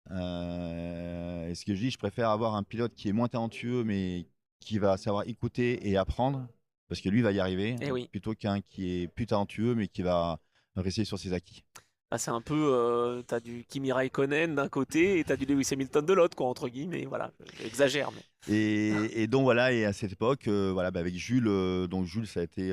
Et ce que je dis, je préfère avoir un pilote qui est moins talentueux, mais qui va savoir écouter et apprendre, parce que lui va y arriver, Eh oui. plutôt qu'un qui est plus talentueux, mais qui va rester sur ses acquis. Bah, c'est un peu, t'as du Kimi Raikkonen d'un côté et t'as du Lewis Hamilton de l'autre, quoi, entre guillemets. Voilà, j'exagère, mais. Et donc voilà, et à cette époque, voilà, avec Jules, donc Jules, ça a été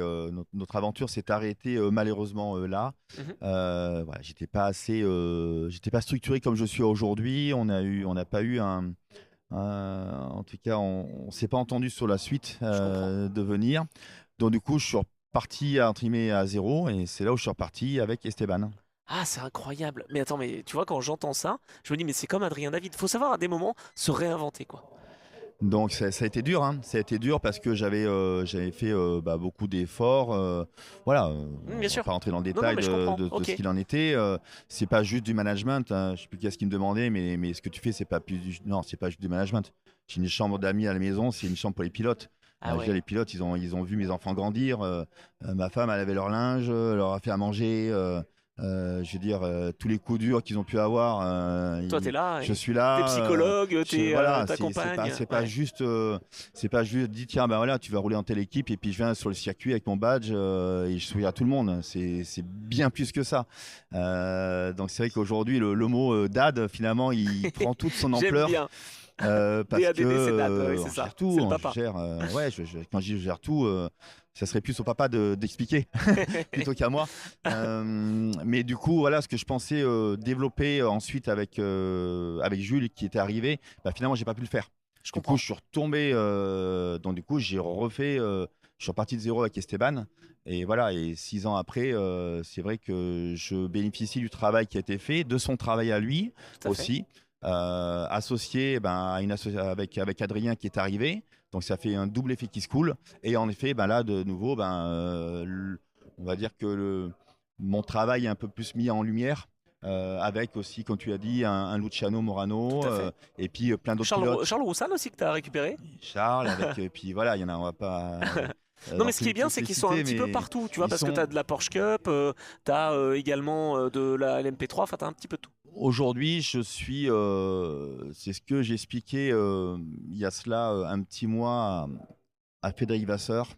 notre aventure s'est arrêtée malheureusement là. Mhm. Voilà, j'étais pas structuré comme je suis aujourd'hui. On n'a pas eu en tout cas, on s'est pas entendu sur la suite Je comprends. de venir. Donc du coup, je suis reparti entre guillemets à zéro, et c'est là où je suis reparti avec Esteban. Ah, c'est incroyable. Mais attends, mais tu vois, quand j'entends ça, je me dis, mais c'est comme Adrien David. Faut savoir à des moments se réinventer, quoi. Donc ça a été dur, hein. Ça a été dur parce que j'avais fait beaucoup d'efforts. Voilà, Bien on va sûr. pas rentrer dans le Non, non, détail mais je comprends. de Ok. ce qu'il en était. C'est pas juste du management. Hein. Je sais plus qu'est-ce qu'il me demandait, mais ce que tu fais, c'est pas non, c'est pas juste du management. J'ai une chambre d'amis à la maison, c'est une chambre pour les pilotes. Ah Je veux dire, ouais. les pilotes, ils ont vu mes enfants grandir. Ma femme, elle avait leur linge, leur a fait à manger. Je veux dire, tous les coups durs qu'ils ont pu avoir, Toi, t'es là, je et suis t'es là. psychologue, Voilà, t'accompagnes. c'est pas Ouais. juste, dit tiens, ben voilà, tu vas rouler en telle équipe et puis je viens sur le circuit avec mon badge et je souris à tout le monde. C'est bien plus que ça. Donc c'est vrai qu'aujourd'hui, le mot dad, finalement, il prend toute son J'aime ampleur. bien. Parce DADD, que c'est date, ouais, c'est on ça. gère tout, C'est le on papa. gère, ouais, quand je dis je gère tout, ça serait plus au papa d'expliquer plutôt qu'à moi. Mais du coup, voilà, ce que je pensais développer ensuite avec Jules qui était arrivé, bah, finalement, j'ai pas pu le faire. Je Du coup, comprends. je suis retombé, donc du coup, j'ai refait, je suis reparti de zéro avec Esteban. Et voilà, et 6 ans après, c'est vrai que je bénéficie du travail qui a été fait, de son travail à lui Tout à fait. aussi, associé à avec Adrien qui est arrivé. Donc ça fait un double effet qui se coule. Et en effet, ben là, de nouveau, on va dire que mon travail est un peu plus mis en lumière. Avec aussi, comme tu as dit, un Luciano Tout Morano à fait. et puis plein d'autres pilotes. Charles Roussan aussi que tu as récupéré. Charles, avec, puis voilà, il y en a, on va pas Non, non mais ce qui plus est bien, tous c'est les qu'ils sont un citer, petit peu mais partout, tu vois, ils parce que tu sont as de la Porsche Cup, tu as également de la LMP3, enfin, tu as un petit peu de tout. aujourd'hui, je suis, c'est ce que j'ai expliqué il y a cela un petit mois à Frédéric Vasseur.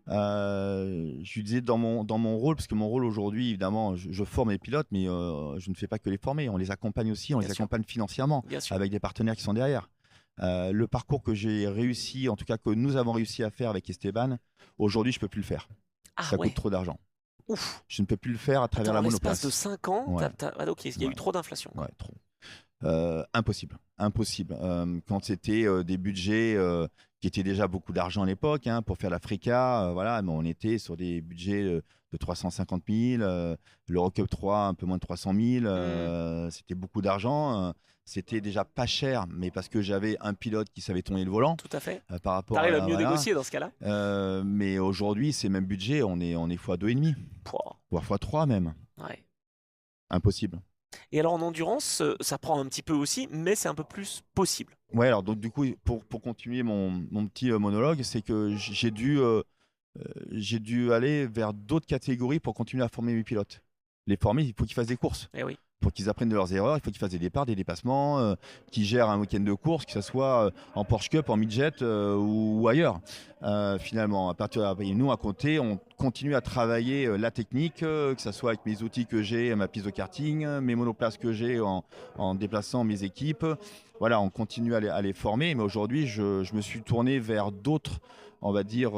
Je lui disais dans mon rôle, parce que mon rôle aujourd'hui, évidemment, je forme les pilotes, mais je ne fais pas que les former, on les accompagne aussi, on Bien les sûr. accompagne financièrement, Bien sûr. avec des partenaires qui sont derrière. Le parcours que j'ai réussi, en tout cas que nous avons réussi à faire avec Esteban, aujourd'hui, je ne peux plus le faire. Ah Ça ouais. coûte trop d'argent. Ouf. Je ne peux plus le faire à travers Attends, en la l'espace de monoplace. 5 ans, Ouais. ah, ok, il y a eu Ouais. trop d'inflation. Ouais, trop. Impossible, impossible. Quand c'était des budgets qui étaient déjà beaucoup d'argent à l'époque, hein, pour faire l'Africa, voilà, mais on était sur des budgets de 350 000, l'Eurocup 3 un peu moins de 300 000, c'était beaucoup d'argent. C'était déjà pas cher, mais parce que j'avais un pilote qui savait tourner le volant Tout à fait. par rapport T'arrives à mieux voilà. négocier dans ce cas-là. Mais aujourd'hui, ces mêmes budgets, on est fois 2,5, Pouah, voire fois 3 même. ouais. Impossible. Et alors en endurance, ça prend un petit peu aussi, mais c'est un peu plus possible. Ouais, alors donc du coup, pour continuer mon petit monologue, c'est que j'ai dû aller vers d'autres catégories pour continuer à former mes pilotes. les former, il faut qu'ils fassent des courses. Eh oui. Pour qu'ils apprennent de leurs erreurs, il faut qu'ils fassent des départs, des dépassements, qu'ils gèrent un week-end de course, que ce soit en Porsche Cup, en midget ou ailleurs. Finalement, nous à côté, on continue à travailler la technique, que ce soit avec mes outils que j'ai, ma piste de karting, mes monoplaces que j'ai en déplaçant mes équipes. Voilà, on continue à les former, mais aujourd'hui, je me suis tourné vers d'autres, on va dire,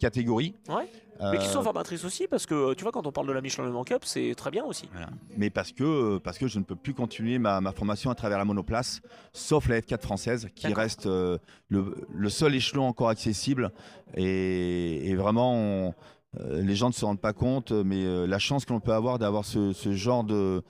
catégories. Ouais. Mais qui sont formatrices aussi, parce que tu vois, quand on parle de la Michelin Le Mans Cup, c'est très bien aussi. Voilà. Mais parce que je ne peux plus continuer ma formation à travers la monoplace, sauf la F4 française, qui D'accord. reste le seul échelon encore accessible. Et vraiment, les gens ne se rendent pas compte, mais la chance que l'on peut avoir d'avoir ce genre de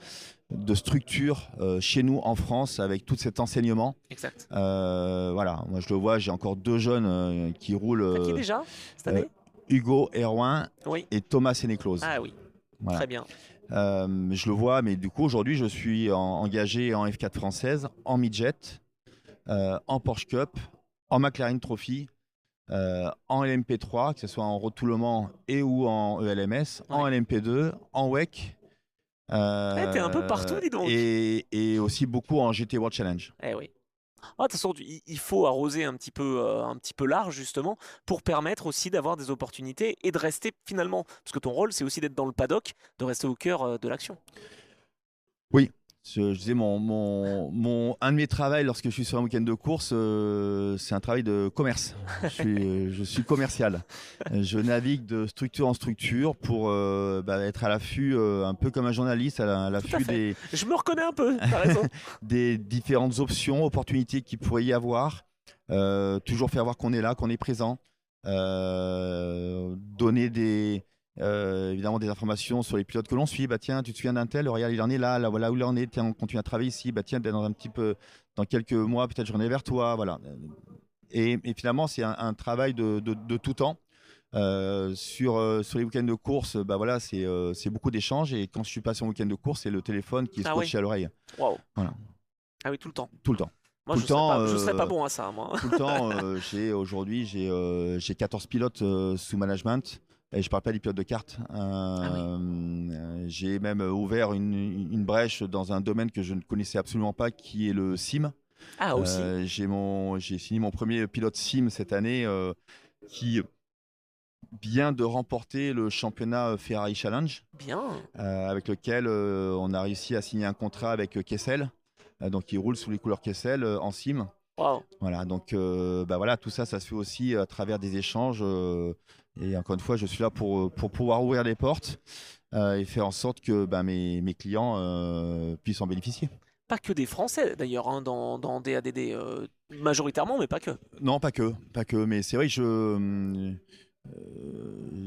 structure chez nous en France, avec tout cet enseignement. Exact. Voilà, moi je le vois, j'ai encore 2 jeunes qui roulent. T'as qui déjà cette année? Hugo Erwin Oui. et Thomas Sénéclose. Ah oui. Voilà. Très bien. Je le vois, mais du coup, aujourd'hui, je suis engagé en F4 française, en midget, en Porsche Cup, en McLaren Trophy, en LMP3, que ce soit en Road to Le Mans et ou en ELMS, en LMP2, en WEC. T'es un peu partout, dis donc. Et aussi beaucoup en GT World Challenge. Eh oui. De toute façon, il faut arroser un petit peu large, justement, pour permettre aussi d'avoir des opportunités et de rester finalement, parce que ton rôle, c'est aussi d'être dans le paddock, de rester au cœur de l'action. Oui, je disais, un de mes travails lorsque je suis sur un week-end de course, c'est un travail de commerce. Je suis commercial. Je navigue de structure en structure pour être à l'affût, un peu comme un journaliste, à l'affût des, Je me reconnais un peu, t'as raison. des différentes options, opportunités qu'il pourrait y avoir. Toujours faire voir qu'on est là, qu'on est présent. Donner évidemment des informations sur les pilotes que l'on suit. Bah tiens, tu te souviens d'un tel, regarde, il en est là, voilà où il en est. Tiens, on continue à travailler ici. Bah tiens, dans quelques mois, peut-être je reviendrai vers toi. Voilà. Et finalement, c'est un travail de tout temps. Sur les week-ends de course, bah voilà, c'est beaucoup d'échanges. Et quand je suis passé en week-end de course, c'est le téléphone qui est scotché à l'oreille. Waouh. Voilà. Ah oui, tout le temps. Tout le temps. Moi, Tout je le temps, ne serais pas bon à ça, moi. Tout le temps, aujourd'hui, j'ai 14 pilotes sous management. Et je parle pas des pilotes de kart. J'ai même ouvert une brèche dans un domaine que je ne connaissais absolument pas, qui est le sim. Ah, aussi. J'ai signé mon premier pilote sim cette année, qui vient de remporter le championnat Ferrari Challenge, Bien. avec lequel on a réussi à signer un contrat avec Kessel. Donc il roule sous les couleurs Kessel en sim. Wow. Voilà, donc voilà, tout ça se fait aussi à travers des échanges. Et encore une fois, je suis là pour pouvoir ouvrir les portes et faire en sorte que mes clients puissent en bénéficier. Pas que des Français, d'ailleurs, hein, dans DADD. Majoritairement, mais pas que. Non, pas que. Mais c'est vrai que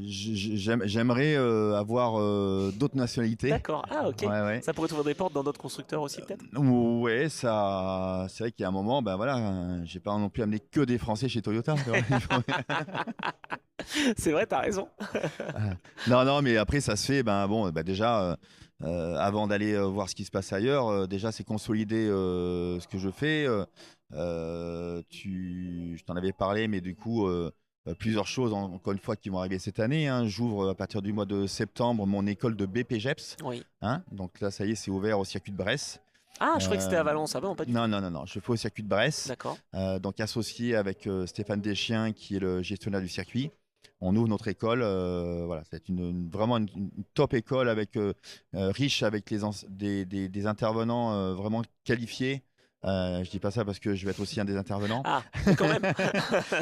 j'aimerais avoir d'autres nationalités. D'accord. Ah, ok. Ouais. Ça pourrait t'ouvrir des portes dans d'autres constructeurs aussi, peut-être. Ouais, ça, c'est vrai qu'il y a un moment, voilà, j'ai pas non plus amené que des Français chez Toyota. C'est vrai, t'as raison. Non, mais après ça se fait. Déjà, avant d'aller voir ce qui se passe ailleurs, déjà c'est consolider ce que je fais. Je t'en avais parlé, mais du coup. Plusieurs choses, encore une fois, qui vont arriver cette année. Hein. J'ouvre à partir du mois de septembre mon école de BPGEPS. Oui. Hein. Donc là, ça y est, c'est ouvert au circuit de Brest. Ah, je croyais que c'était à Valence. Ah bon, pas du tout. Non, je fais au circuit de Brest. D'accord. Donc associé avec Stéphane Deschiens, qui est le gestionnaire du circuit. On ouvre notre école. Voilà, c'est vraiment une top école riche avec des intervenants vraiment qualifiés. Je dis pas ça parce que je vais être aussi un des intervenants. Ah, quand même.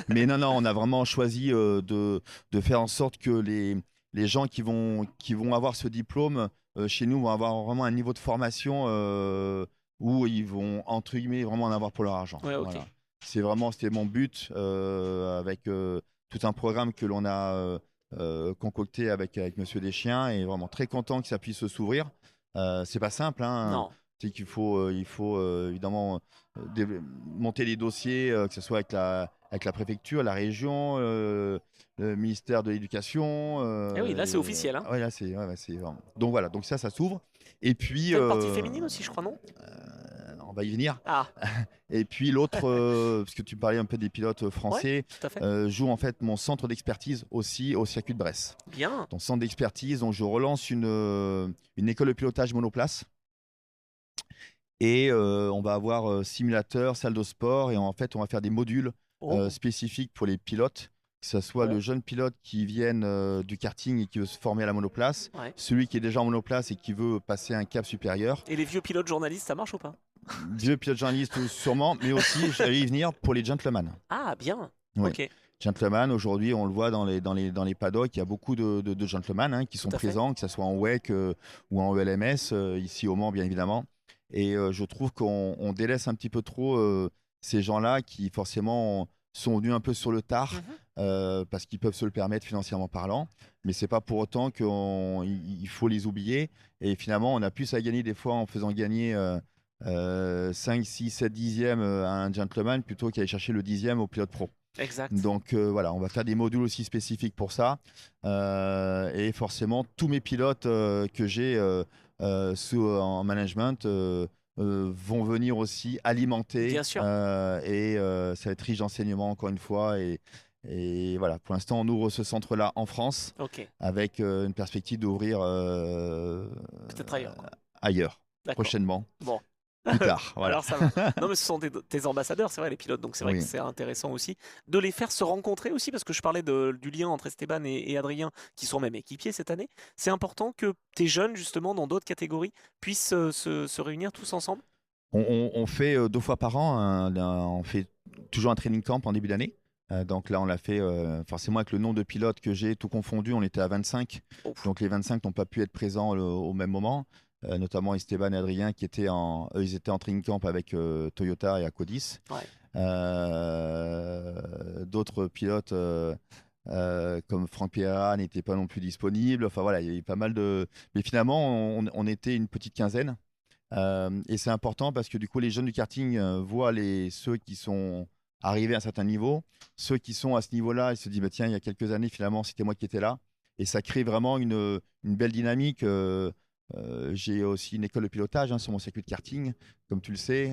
Mais non, on a vraiment choisi de faire en sorte que les gens qui vont avoir ce diplôme chez nous vont avoir vraiment un niveau de formation où ils vont, entre guillemets, vraiment en avoir pour leur argent. Ouais, ok. Voilà. C'était mon but avec tout un programme que l'on a concocté avec Monsieur Deschiens, et vraiment très content que ça puisse s'ouvrir. C'est pas simple, hein. Non. Qu'il faut évidemment monter les dossiers, que ce soit avec la préfecture, la région, le ministère de l'Éducation. Eh oui, là c'est officiel. Hein. Ouais, là c'est vraiment. Donc voilà, donc ça s'ouvre. Et puis. T'as une partie féminine aussi, je crois, non? on va y venir. Ah, Et puis l'autre, parce que tu parlais un peu des pilotes français, tout à fait. joue en fait mon centre d'expertise aussi au circuit de Bresse. Bien. Dans centre d'expertise, donc je relance une école de pilotage monoplace. Et on va avoir simulateur, salle de sport, et en fait, on va faire des modules Oh, spécifiques pour les pilotes, que ce soit Ouais. le jeune pilote qui vienne du karting et qui veut se former à la monoplace, ouais. celui qui est déjà en monoplace et qui veut passer un cap supérieur, Et les vieux pilotes journalistes, ça marche ou pas? vieux pilote journaliste sûrement, mais aussi, j'allais y venir, pour les gentlemen. Ah, bien. Oui. Ok, Gentlemen, aujourd'hui, on le voit dans les paddocks, il y a beaucoup de gentlemen qui sont Tout à fait. présents, que ce soit en WEC ou en ELMS, ici au Mans, bien évidemment. Et je trouve qu'on délaisse un petit peu trop ces gens-là qui, forcément, sont venus un peu sur le tard Mhm. parce qu'ils peuvent se le permettre financièrement parlant. Mais c'est pas pour autant qu'il faut les oublier. Et finalement, on a plus à gagner des fois en faisant gagner 5, 6, 7 dixièmes à un gentleman plutôt qu'aller chercher le dixième au pilote pro. Exact. Donc voilà, on va faire des modules aussi spécifiques pour ça. Et forcément, tous mes pilotes que j'ai en management vont venir aussi alimenter. Bien sûr. Et ça va être riche d'enseignements, encore une fois. Et voilà, pour l'instant, on ouvre ce centre-là en France Ok, avec une perspective d'ouvrir peut-être ailleurs, quoi. ailleurs, D'accord. prochainement, Bon. plus tard. Voilà. Alors ça va. Non, mais ce sont tes ambassadeurs, c'est vrai, les pilotes. Donc c'est vrai que Oui. c'est intéressant aussi de les faire se rencontrer aussi, parce que je parlais du lien entre Esteban et Adrien, qui sont même équipiers cette année. C'est important que tes jeunes, justement, dans d'autres catégories, puissent se réunir tous ensemble. On fait 2 fois par an, on fait toujours un training camp en début d'année. Donc là, on l'a fait forcément avec le nombre de pilotes que j'ai, tout confondu, on était à 25. Ouf. Donc les 25 n'ont pas pu être présents au même moment, notamment Esteban et Adrien qui étaient eux, ils étaient en training camp avec Toyota et Acodis. Ouais. D'autres pilotes comme Franck Pierra n'étaient pas non plus disponibles. Enfin voilà, il y a eu pas mal de. Mais finalement, on était une petite quinzaine. Et c'est important parce que du coup, les jeunes du karting voient ceux qui sont arrivés à un certain niveau, ceux qui sont à ce niveau-là, ils se disent bah, tiens, il y a quelques années, finalement, c'était moi qui étais là. Et ça crée vraiment une belle dynamique. J'ai aussi une école de pilotage sur mon circuit de karting, comme tu le sais.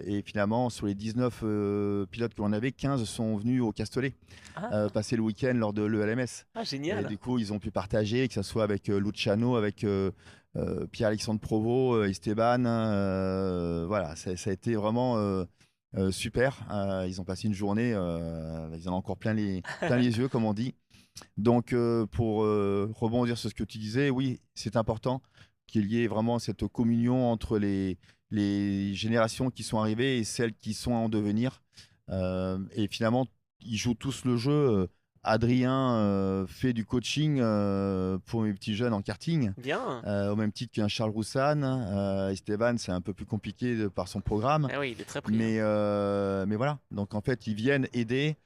Et finalement, sur les 19 pilotes que l'on avait, 15 sont venus au Castellet Ah, passer le week-end lors de l'ELMS. Et génial. du coup, ils ont pu partager, que ce soit avec Luciano, avec Pierre-Alexandre Provost, Esteban. Voilà, ça a été vraiment super. Ils ont passé une journée, ils en ont encore plein les yeux, comme on dit. Donc, pour rebondir sur ce que tu disais, oui, c'est important qu'il y ait vraiment cette communion entre les générations qui sont arrivées et celles qui sont en devenir. Et finalement, ils jouent tous le jeu. Adrien fait du coaching pour mes petits jeunes en karting, Bien. au même titre qu'un Charles Roussan. Esteban, c'est un peu plus compliqué par son programme. Eh oui, il est très pris. Mais voilà, donc en fait, ils viennent aider.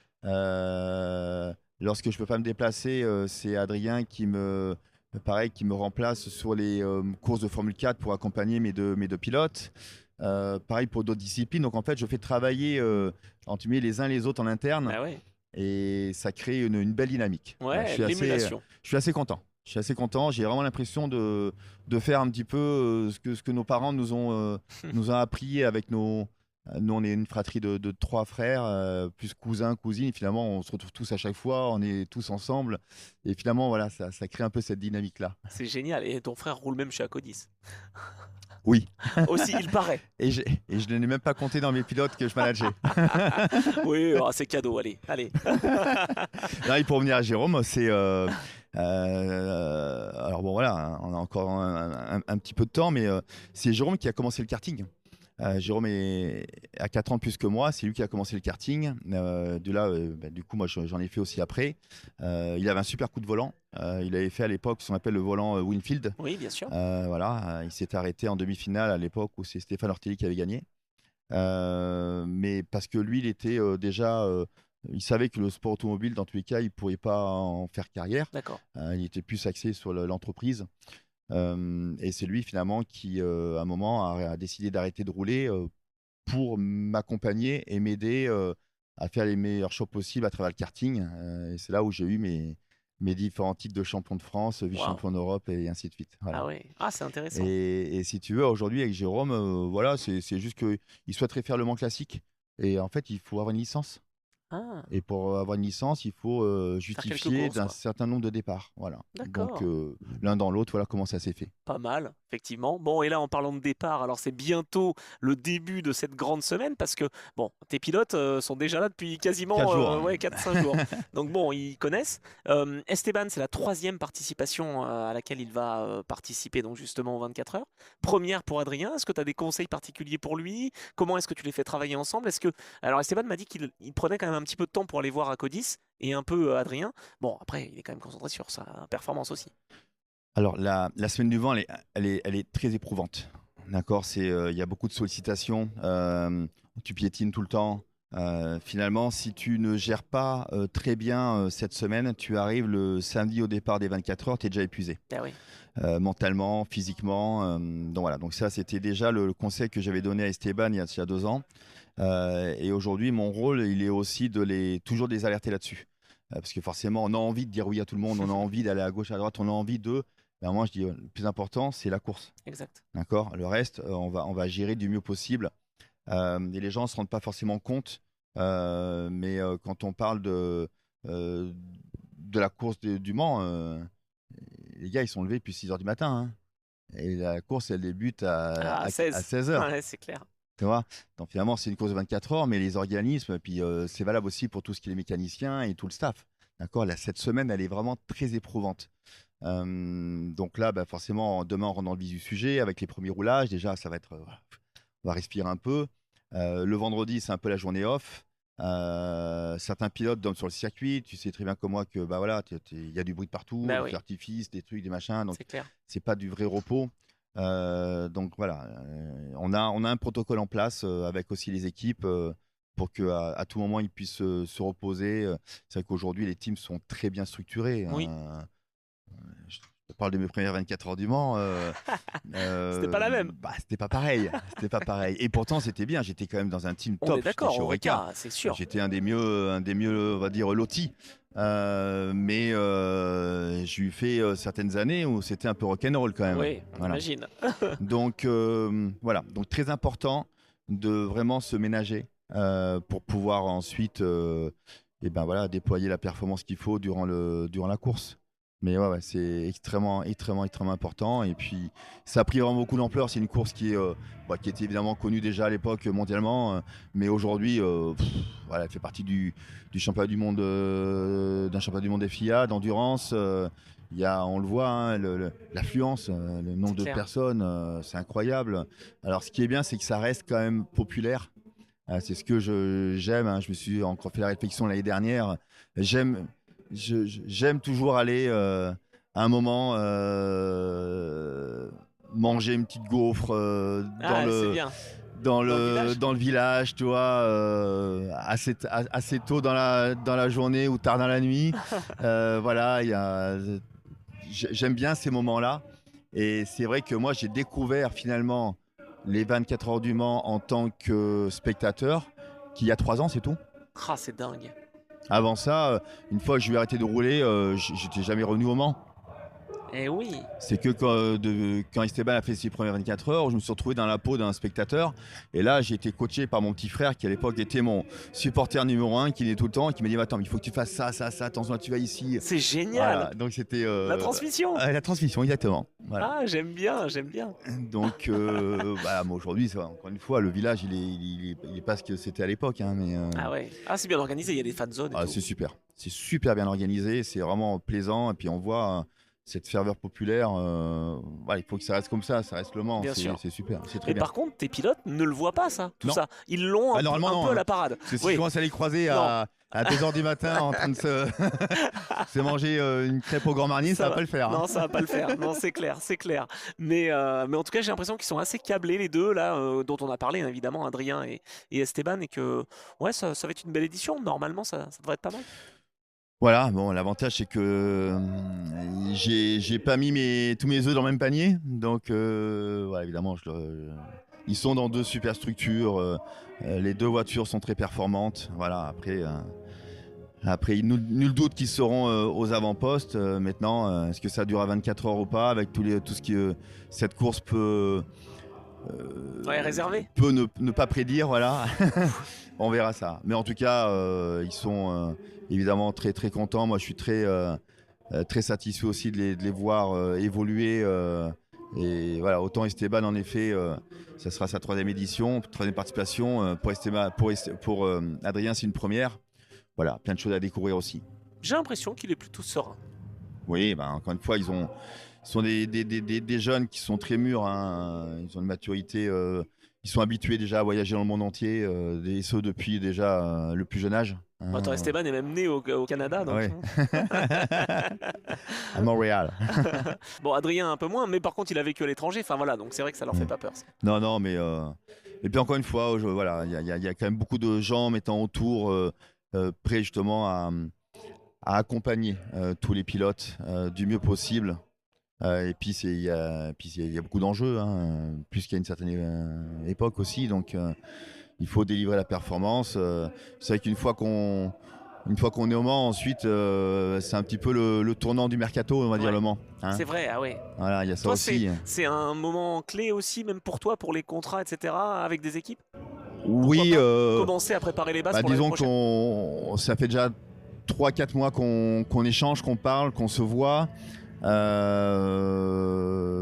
Lorsque je peux pas me déplacer, c'est Adrien pareil, qui me remplace sur les courses de Formule 4 pour accompagner mes deux pilotes. Pareil pour d'autres disciplines. Donc en fait, je fais travailler entre guillemets, les uns les autres en interne Ah ouais. et ça crée une belle dynamique. Ouais, Je l'émulation. suis assez content. Je suis assez content. J'ai vraiment l'impression de faire un petit peu ce que nos parents nous ont appris avec nos. Nous, on est une fratrie de 3 frères, plus cousins, cousines. Finalement, on se retrouve tous à chaque fois, on est tous ensemble. Et finalement, voilà, ça crée un peu cette dynamique-là. C'est génial. Et ton frère roule même chez Acodis. Oui. Aussi, il paraît. Et je ne l'ai même pas compté dans mes pilotes que je manageais. Oui, c'est cadeau. Allez, allez. Non, et pour revenir à Jérôme, c'est. Alors bon, voilà, hein, on a encore un petit peu de temps, mais c'est Jérôme qui a commencé le karting. Jérôme a 4 ans de plus que moi, c'est lui qui a commencé le karting. Du coup, moi j'en ai fait aussi après. Il avait un super coup de volant. Il avait fait à l'époque ce qu'on appelle le volant Winfield. Oui, bien sûr. Voilà, il s'est arrêté en demi-finale à l'époque où c'est Stéphane Ortelli qui avait gagné. Mais parce que lui, il était déjà. Il savait que le sport automobile, dans tous les cas, il ne pourrait pas en faire carrière. D'accord. Il était plus axé sur l'entreprise. Et c'est lui finalement qui, à un moment, a décidé d'arrêter de rouler pour m'accompagner et m'aider à faire les meilleurs choix possibles à travers le karting. Et c'est là où j'ai eu mes mes différents titres de champion de France, vice-champion d'Europe et ainsi de suite. Voilà. Ah ouais, ah c'est intéressant. Et si tu veux, aujourd'hui avec Jérôme, voilà, c'est juste qu'il souhaiterait faire le Mans classique. Et en fait, il faut avoir une licence. Ah, Et pour avoir une licence, il faut quelques justifier courses, d'un quoi. certain nombre de départs. Voilà. D'accord. Donc, l'un dans l'autre, voilà comment ça s'est fait. Pas mal, effectivement. Bon, et là, en parlant de départ, alors c'est bientôt le début de cette grande semaine parce que, bon, tes pilotes sont déjà là depuis quasiment 4 jours. ouais, 4-5 jours. Donc bon, ils connaissent. Esteban, c'est la 3e participation à laquelle il va participer, donc justement aux 24 heures. Première pour Adrien, est-ce que tu as des conseils particuliers pour lui? Comment est-ce que tu les fais travailler ensemble? Alors Esteban m'a dit qu'il prenait quand même un petit peu de temps pour aller voir à Codis et un peu Adrien. Bon, après, il est quand même concentré sur sa performance aussi. Alors, la semaine du vent, elle est très éprouvante. D'accord, il y a beaucoup de sollicitations. Tu piétines tout le temps. Finalement, si tu ne gères pas très bien cette semaine, tu arrives le samedi au départ des 24 heures, tu es déjà épuisé. Ah oui. Mentalement, physiquement. Donc voilà, donc ça, c'était déjà le conseil que j'avais donné à Esteban il y a 2 ans. Et aujourd'hui, mon rôle, il est aussi toujours de les alerter là-dessus. Parce que forcément, on a envie de dire oui à tout le monde, on a envie d'aller à gauche, à droite, on a envie de... Ben moi, je dis, le plus important, c'est la course. Exact. D'accord. Le reste, on va gérer du mieux possible. Et les gens ne se rendent pas forcément compte. Mais quand on parle de la course du Mans, les gars, ils sont levés depuis 6 h du matin. Hein. Et la course, elle débute à 16 h. Ouais, c'est clair. Tu vois, donc finalement, c'est une course de 24 heures, mais les organismes, puis c'est valable aussi pour tout ce qui est les mécaniciens et tout le staff. D'accord. Là, cette semaine, elle est vraiment très éprouvante. Donc là, bah, forcément, demain, on rentre dans le vif du sujet avec les premiers roulages. Déjà, ça va être, on va respirer un peu. Le vendredi, c'est un peu la journée off. Certains pilotes dorment sur le circuit. Tu sais très bien comme moi que bah voilà, il y a du bruit de partout, Bah des oui. feux d'artifice, des trucs, des machins. Donc C'est clair. c'est pas du vrai repos. Donc voilà, on a un protocole en place avec aussi les équipes pour que à tout moment ils puissent se reposer. C'est vrai qu'aujourd'hui les teams sont très bien structurés. Oui. Je te parle de mes premières 24 heures du Mans. C'était pas la même. Bah, c'était pas pareil. C'était pas pareil. Et pourtant c'était bien. J'étais quand même dans un team On top. est d'accord, J'étais chez Oreca. c'est sûr. J'étais un des mieux, on va dire, lotis. Mais j'ai eu fait certaines années où c'était un peu rock'n'roll quand même. Oui, on Voilà. imagine. Donc voilà, donc très important de vraiment se ménager pour pouvoir ensuite et ben voilà, déployer la performance qu'il faut durant la course. Mais ouais, c'est extrêmement important. Et puis ça a pris vraiment beaucoup d'ampleur. C'est une course qui était évidemment connue déjà à l'époque mondialement, mais aujourd'hui, voilà, elle fait partie du championnat du monde, d'un championnat du monde FIA d'endurance. On le voit, hein, l'affluence, le nombre C'est de clair. personnes, c'est incroyable. Alors ce qui est bien, c'est que ça reste quand même populaire. C'est ce que j'aime. Hein. Je me suis encore fait la réflexion l'année dernière. J'aime toujours aller à un moment manger une petite gaufre C'est bien. dans village. le village, tu vois, assez tôt dans la journée ou tard dans la nuit. Voilà, j'aime bien ces moments-là. Et c'est vrai que moi, j'ai découvert finalement les 24 heures du Mans en tant que spectateur, qu'il y a 3 ans, c'est tout. Ah, c'est dingue. Avant ça, une fois que je lui ai arrêté de rouler, j'étais jamais revenu au Mans. Eh oui. C'est que quand Esteban a fait ses premières 24 heures, je me suis retrouvé dans la peau d'un spectateur. Et là, j'ai été coaché par mon petit frère qui à l'époque était mon supporter numéro 1, qui est tout le temps, et qui m'a dit attends, mais il faut que tu fasses ça, attention, tu vas ici. C'est génial. Voilà, donc c'était La transmission. la transmission, exactement. Voilà. Ah, j'aime bien, j'aime bien. Donc voilà, moi aujourd'hui, encore une fois, le village, il est pas ce que c'était à l'époque, hein, mais Ah ouais. Ah, c'est bien organisé, il y a des fan zones et tout. c'est super. C'est super bien organisé, c'est vraiment plaisant. Et puis on voit cette ferveur populaire. Voilà, il faut que ça reste comme ça reste le Mans. Bien sûr. C'est super, c'est très Mais bien. par contre, tes pilotes ne le voient pas, ça, tout Non. ça. Ils l'ont normalement, un non, peu à hein. la parade. Parce que si Oui. tu commences à les croiser à 2h du matin en train de se manger une crêpe au Grand Marnier, ça va pas le faire. Non, Hein. ça va pas le faire. Non, c'est clair, c'est clair. Mais en tout cas, j'ai l'impression qu'ils sont assez câblés les deux là, dont on a parlé hein, évidemment, Adrien et Esteban, et que ouais, ça va être une belle édition. Normalement, ça devrait être pas mal. Voilà, bon, l'avantage c'est que j'ai pas mis tous mes œufs dans le même panier. Donc voilà, évidemment, ils sont dans 2 super structures. Les 2 voitures sont très performantes. Voilà, après, Après, nul doute qu'ils seront aux avant-postes. Maintenant, est-ce que ça durera 24 heures ou pas, avec tout ce que cette course peut réservé. peut ne pas prédire, voilà. On verra ça. Mais en tout cas, ils sont évidemment très très contents. Moi, je suis très satisfait aussi de les voir évoluer. Et voilà, autant Esteban, en effet, ça sera sa troisième participation. Pour Adrien, c'est une première. Voilà, plein de choses à découvrir aussi. J'ai l'impression qu'il est plutôt serein. Oui, encore une fois, ils sont des jeunes qui sont très mûrs, hein. Ils ont une maturité. Ils sont habitués déjà à voyager dans le monde entier, et ce depuis déjà le plus jeune âge. Attends, Esteban est même né au Canada. Donc... Ouais. À Montréal. Bon, Adrien un peu moins, mais par contre il a vécu à l'étranger. Enfin voilà, donc c'est vrai que ça leur fait pas peur. Ça. Non, mais et puis encore une fois, voilà, il y a quand même beaucoup de gens mettant autour, prêts justement à accompagner tous les pilotes du mieux possible. Et puis il y a beaucoup d'enjeux, hein, puisqu'il y a une certaine époque aussi, donc il faut délivrer la performance. C'est vrai qu'une fois qu'on est au Mans, ensuite c'est un petit peu le tournant du mercato, on va dire, le Mans. Hein. C'est vrai, ah ouais. Voilà, il y a ça toi, aussi. C'est un moment clé aussi, même pour toi, pour les contrats, etc., avec des équipes. Oui. Commencer à préparer les bases pour disons l'année prochaine. ça fait déjà 3-4 mois qu'on échange, qu'on parle, qu'on se voit.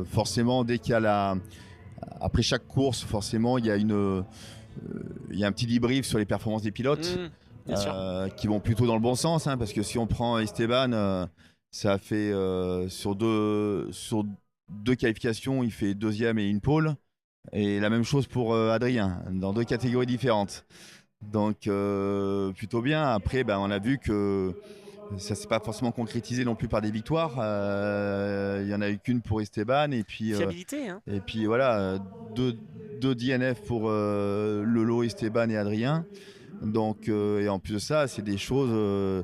Forcément, dès qu'il y a après chaque course, forcément, il y a un petit débrief sur les performances des pilotes, qui vont plutôt dans le bon sens, hein, parce que si on prend Esteban, ça a fait sur deux qualifications, il fait deuxième et une pole, et la même chose pour Adrien, dans 2 catégories différentes. Donc plutôt bien. Après, on a vu que ça s'est pas forcément concrétisé non plus par des victoires. Il y en a eu qu'une pour Esteban, et puis fiabilité. Hein. Et puis voilà, deux DNF pour Lolo, Esteban et Adrien. Donc et en plus de ça, c'est des choses, on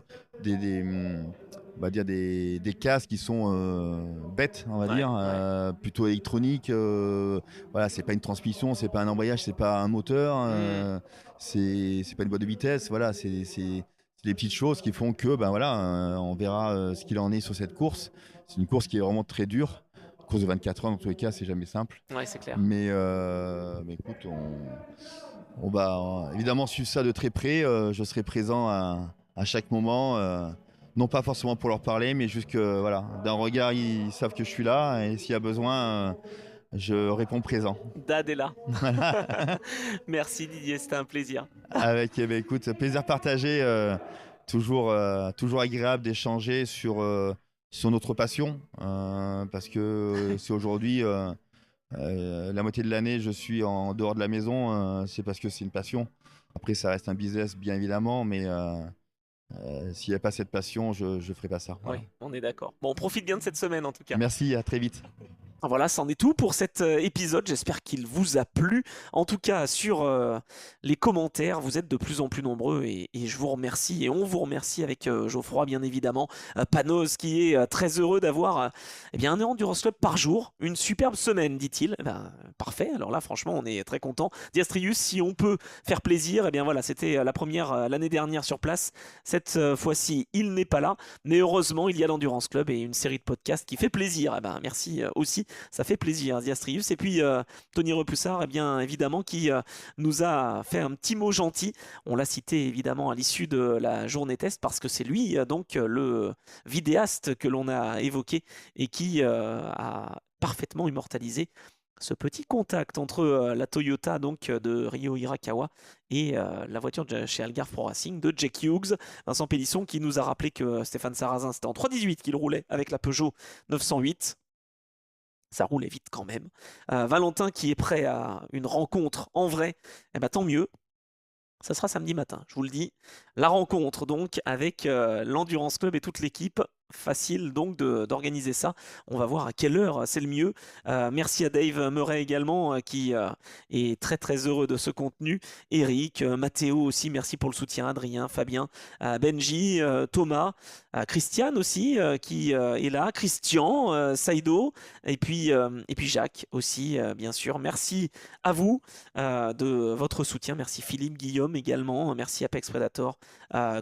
va dire des casques qui sont bêtes, on va dire, plutôt électroniques. Voilà, c'est pas une transmission, c'est pas un embrayage, c'est pas un moteur, c'est pas une boîte de vitesse. Voilà, c'est des petites choses qui font que on verra ce qu'il en est sur cette course. C'est une course qui est vraiment très dure. Course de 24 heures, dans tous les cas, c'est jamais simple. Ouais, c'est clair. Mais écoute, on va évidemment suivre ça de très près. Je serai présent à chaque moment. Non pas forcément pour leur parler, mais juste que d'un regard, ils savent que je suis là. Et s'il y a besoin, je réponds présent. Dad est là. Merci Didier, c'était un plaisir. Écoute, plaisir partagé. Toujours agréable d'échanger sur notre passion, parce que c'est aujourd'hui la moitié de l'année je suis en dehors de la maison, c'est parce que c'est une passion. Après ça reste un business bien évidemment, mais s'il n'y a pas cette passion, je ne ferai pas ça. Voilà. Oui, on est d'accord. Bon, on profite bien de cette semaine en tout cas. Merci, à très vite. Voilà, c'en est tout pour cet épisode. J'espère qu'il vous a plu. En tout cas, sur les commentaires, vous êtes de plus en plus nombreux et je vous remercie. Et on vous remercie avec Geoffroy, bien évidemment. Panos qui est très heureux d'avoir un Endurance Club par jour. Une superbe semaine, dit-il. Parfait. Alors là, franchement, on est très content. Diastrius, si on peut faire plaisir, voilà, c'était la première l'année dernière sur place. Cette fois-ci, il n'est pas là. Mais heureusement, il y a l'Endurance Club et une série de podcasts qui fait plaisir. Merci aussi. Ça fait plaisir, Diastrius. Et puis Tony Repoussard, évidemment, qui nous a fait un petit mot gentil. On l'a cité évidemment à l'issue de la journée test parce que c'est lui, donc le vidéaste que l'on a évoqué et qui a parfaitement immortalisé ce petit contact entre la Toyota donc de Ryo Hirakawa et la voiture de chez Algarve Pro Racing de Jack Hughes. Vincent Pélisson qui nous a rappelé que Stéphane Sarrazin, c'était en 3.18 qu'il roulait avec la Peugeot 908. Ça roulait vite quand même. Valentin qui est prêt à une rencontre en vrai, tant mieux. Ça sera samedi matin, je vous le dis. La rencontre donc avec l'Endurance Club et toute l'équipe facile donc d'organiser ça. On va voir à quelle heure c'est le mieux. Merci à Dave Murray également qui est très très heureux de ce contenu. Eric, Mathéo aussi, merci pour le soutien. Adrien, Fabien, Benji, Thomas, Christiane aussi qui est là. Christian, Saido et puis Jacques aussi bien sûr. Merci à vous de votre soutien. Merci Philippe, Guillaume également. Merci Apex Predator,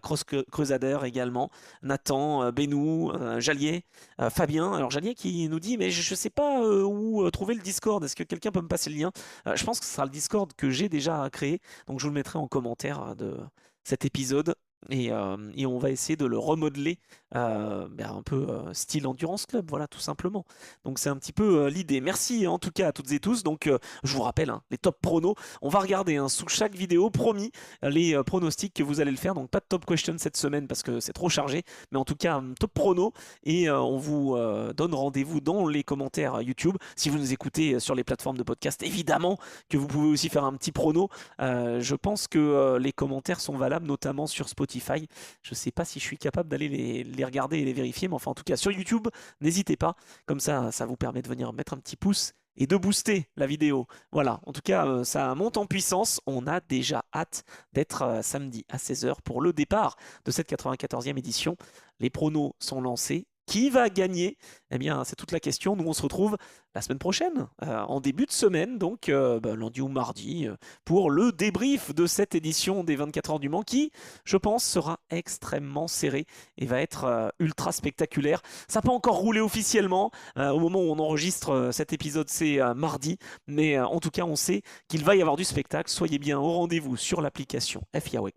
Cross Crusader également. Nathan, Benou, Jallier, Fabien. Alors Jallier qui nous dit mais je ne sais pas où trouver le Discord. Est-ce que quelqu'un peut me passer le lien? Je pense que ce sera le Discord que j'ai déjà créé. Donc je vous le mettrai en commentaire de cet épisode. Et on va essayer de le remodeler un peu style Endurance Club, voilà, tout simplement. Donc c'est un petit peu l'idée. Merci en tout cas à toutes et tous. Donc je vous rappelle, les top pronos, on va regarder sous chaque vidéo, promis, les pronostics que vous allez le faire. Donc pas de top question cette semaine parce que c'est trop chargé, mais en tout cas top pronos. Et on vous donne rendez-vous dans les commentaires YouTube. Si vous nous écoutez sur les plateformes de podcast, évidemment que vous pouvez aussi faire un petit prono. Je pense que les commentaires sont valables, notamment sur Spotify. Je ne sais pas si je suis capable d'aller les regarder et les vérifier, mais enfin en tout cas sur YouTube, n'hésitez pas. Comme ça vous permet de venir mettre un petit pouce et de booster la vidéo. Voilà, en tout cas ça monte en puissance. On a déjà hâte d'être samedi à 16h pour le départ de cette 94e édition. Les pronos sont lancés. Qui va gagner? Eh bien, c'est toute la question. Nous, on se retrouve la semaine prochaine, en début de semaine, donc lundi ou mardi, pour le débrief de cette édition des 24 heures du Mans qui, je pense, sera extrêmement serré et va être ultra spectaculaire. Ça n'a pas encore roulé officiellement. Au moment où on enregistre cet épisode, c'est mardi. Mais en tout cas, on sait qu'il va y avoir du spectacle. Soyez bien au rendez-vous sur l'application FIA WEC+.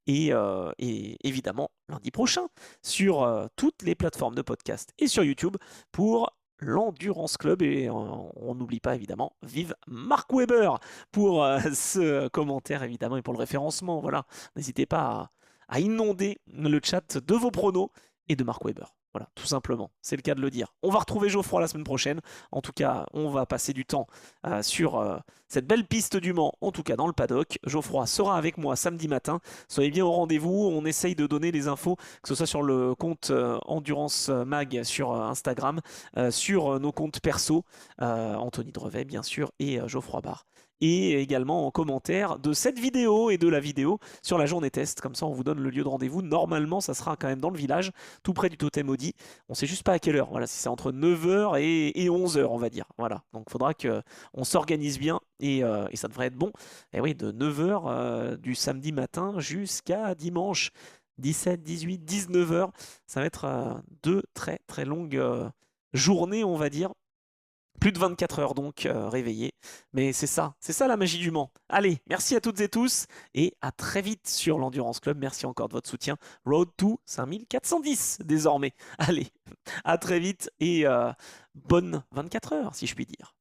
Et évidemment, lundi prochain, sur toutes les plateformes de podcast et sur YouTube pour l'Endurance Club. Et on n'oublie pas évidemment, vive Mark Webber pour ce commentaire évidemment et pour le référencement. Voilà, n'hésitez pas à inonder le chat de vos pronos et de Mark Webber. Voilà, tout simplement, c'est le cas de le dire. On va retrouver Geoffroy la semaine prochaine. En tout cas, on va passer du temps sur cette belle piste du Mans, en tout cas dans le paddock. Geoffroy sera avec moi samedi matin. Soyez bien au rendez-vous. On essaye de donner les infos, que ce soit sur le compte Endurance Mag sur Instagram, sur nos comptes perso, Anthony Drevet bien sûr, et Geoffroy Barre. Et également en commentaire de cette vidéo et de la vidéo sur la journée test. Comme ça, on vous donne le lieu de rendez-vous. Normalement, ça sera quand même dans le village, tout près du Totem Audi. On sait juste pas à quelle heure. Voilà, si c'est entre 9h et 11h, on va dire. Voilà, donc il faudra qu'on s'organise bien et ça devrait être bon. Et oui, de 9h du samedi matin jusqu'à dimanche 17, 18, 19h. Ça va être deux très très longues journées, on va dire. Plus de 24 heures donc réveillé. Mais c'est ça la magie du Mans. Allez, merci à toutes et tous et à très vite sur l'Endurance Club. Merci encore de votre soutien. Road to 5410 désormais. Allez, à très vite et bonne 24 heures si je puis dire.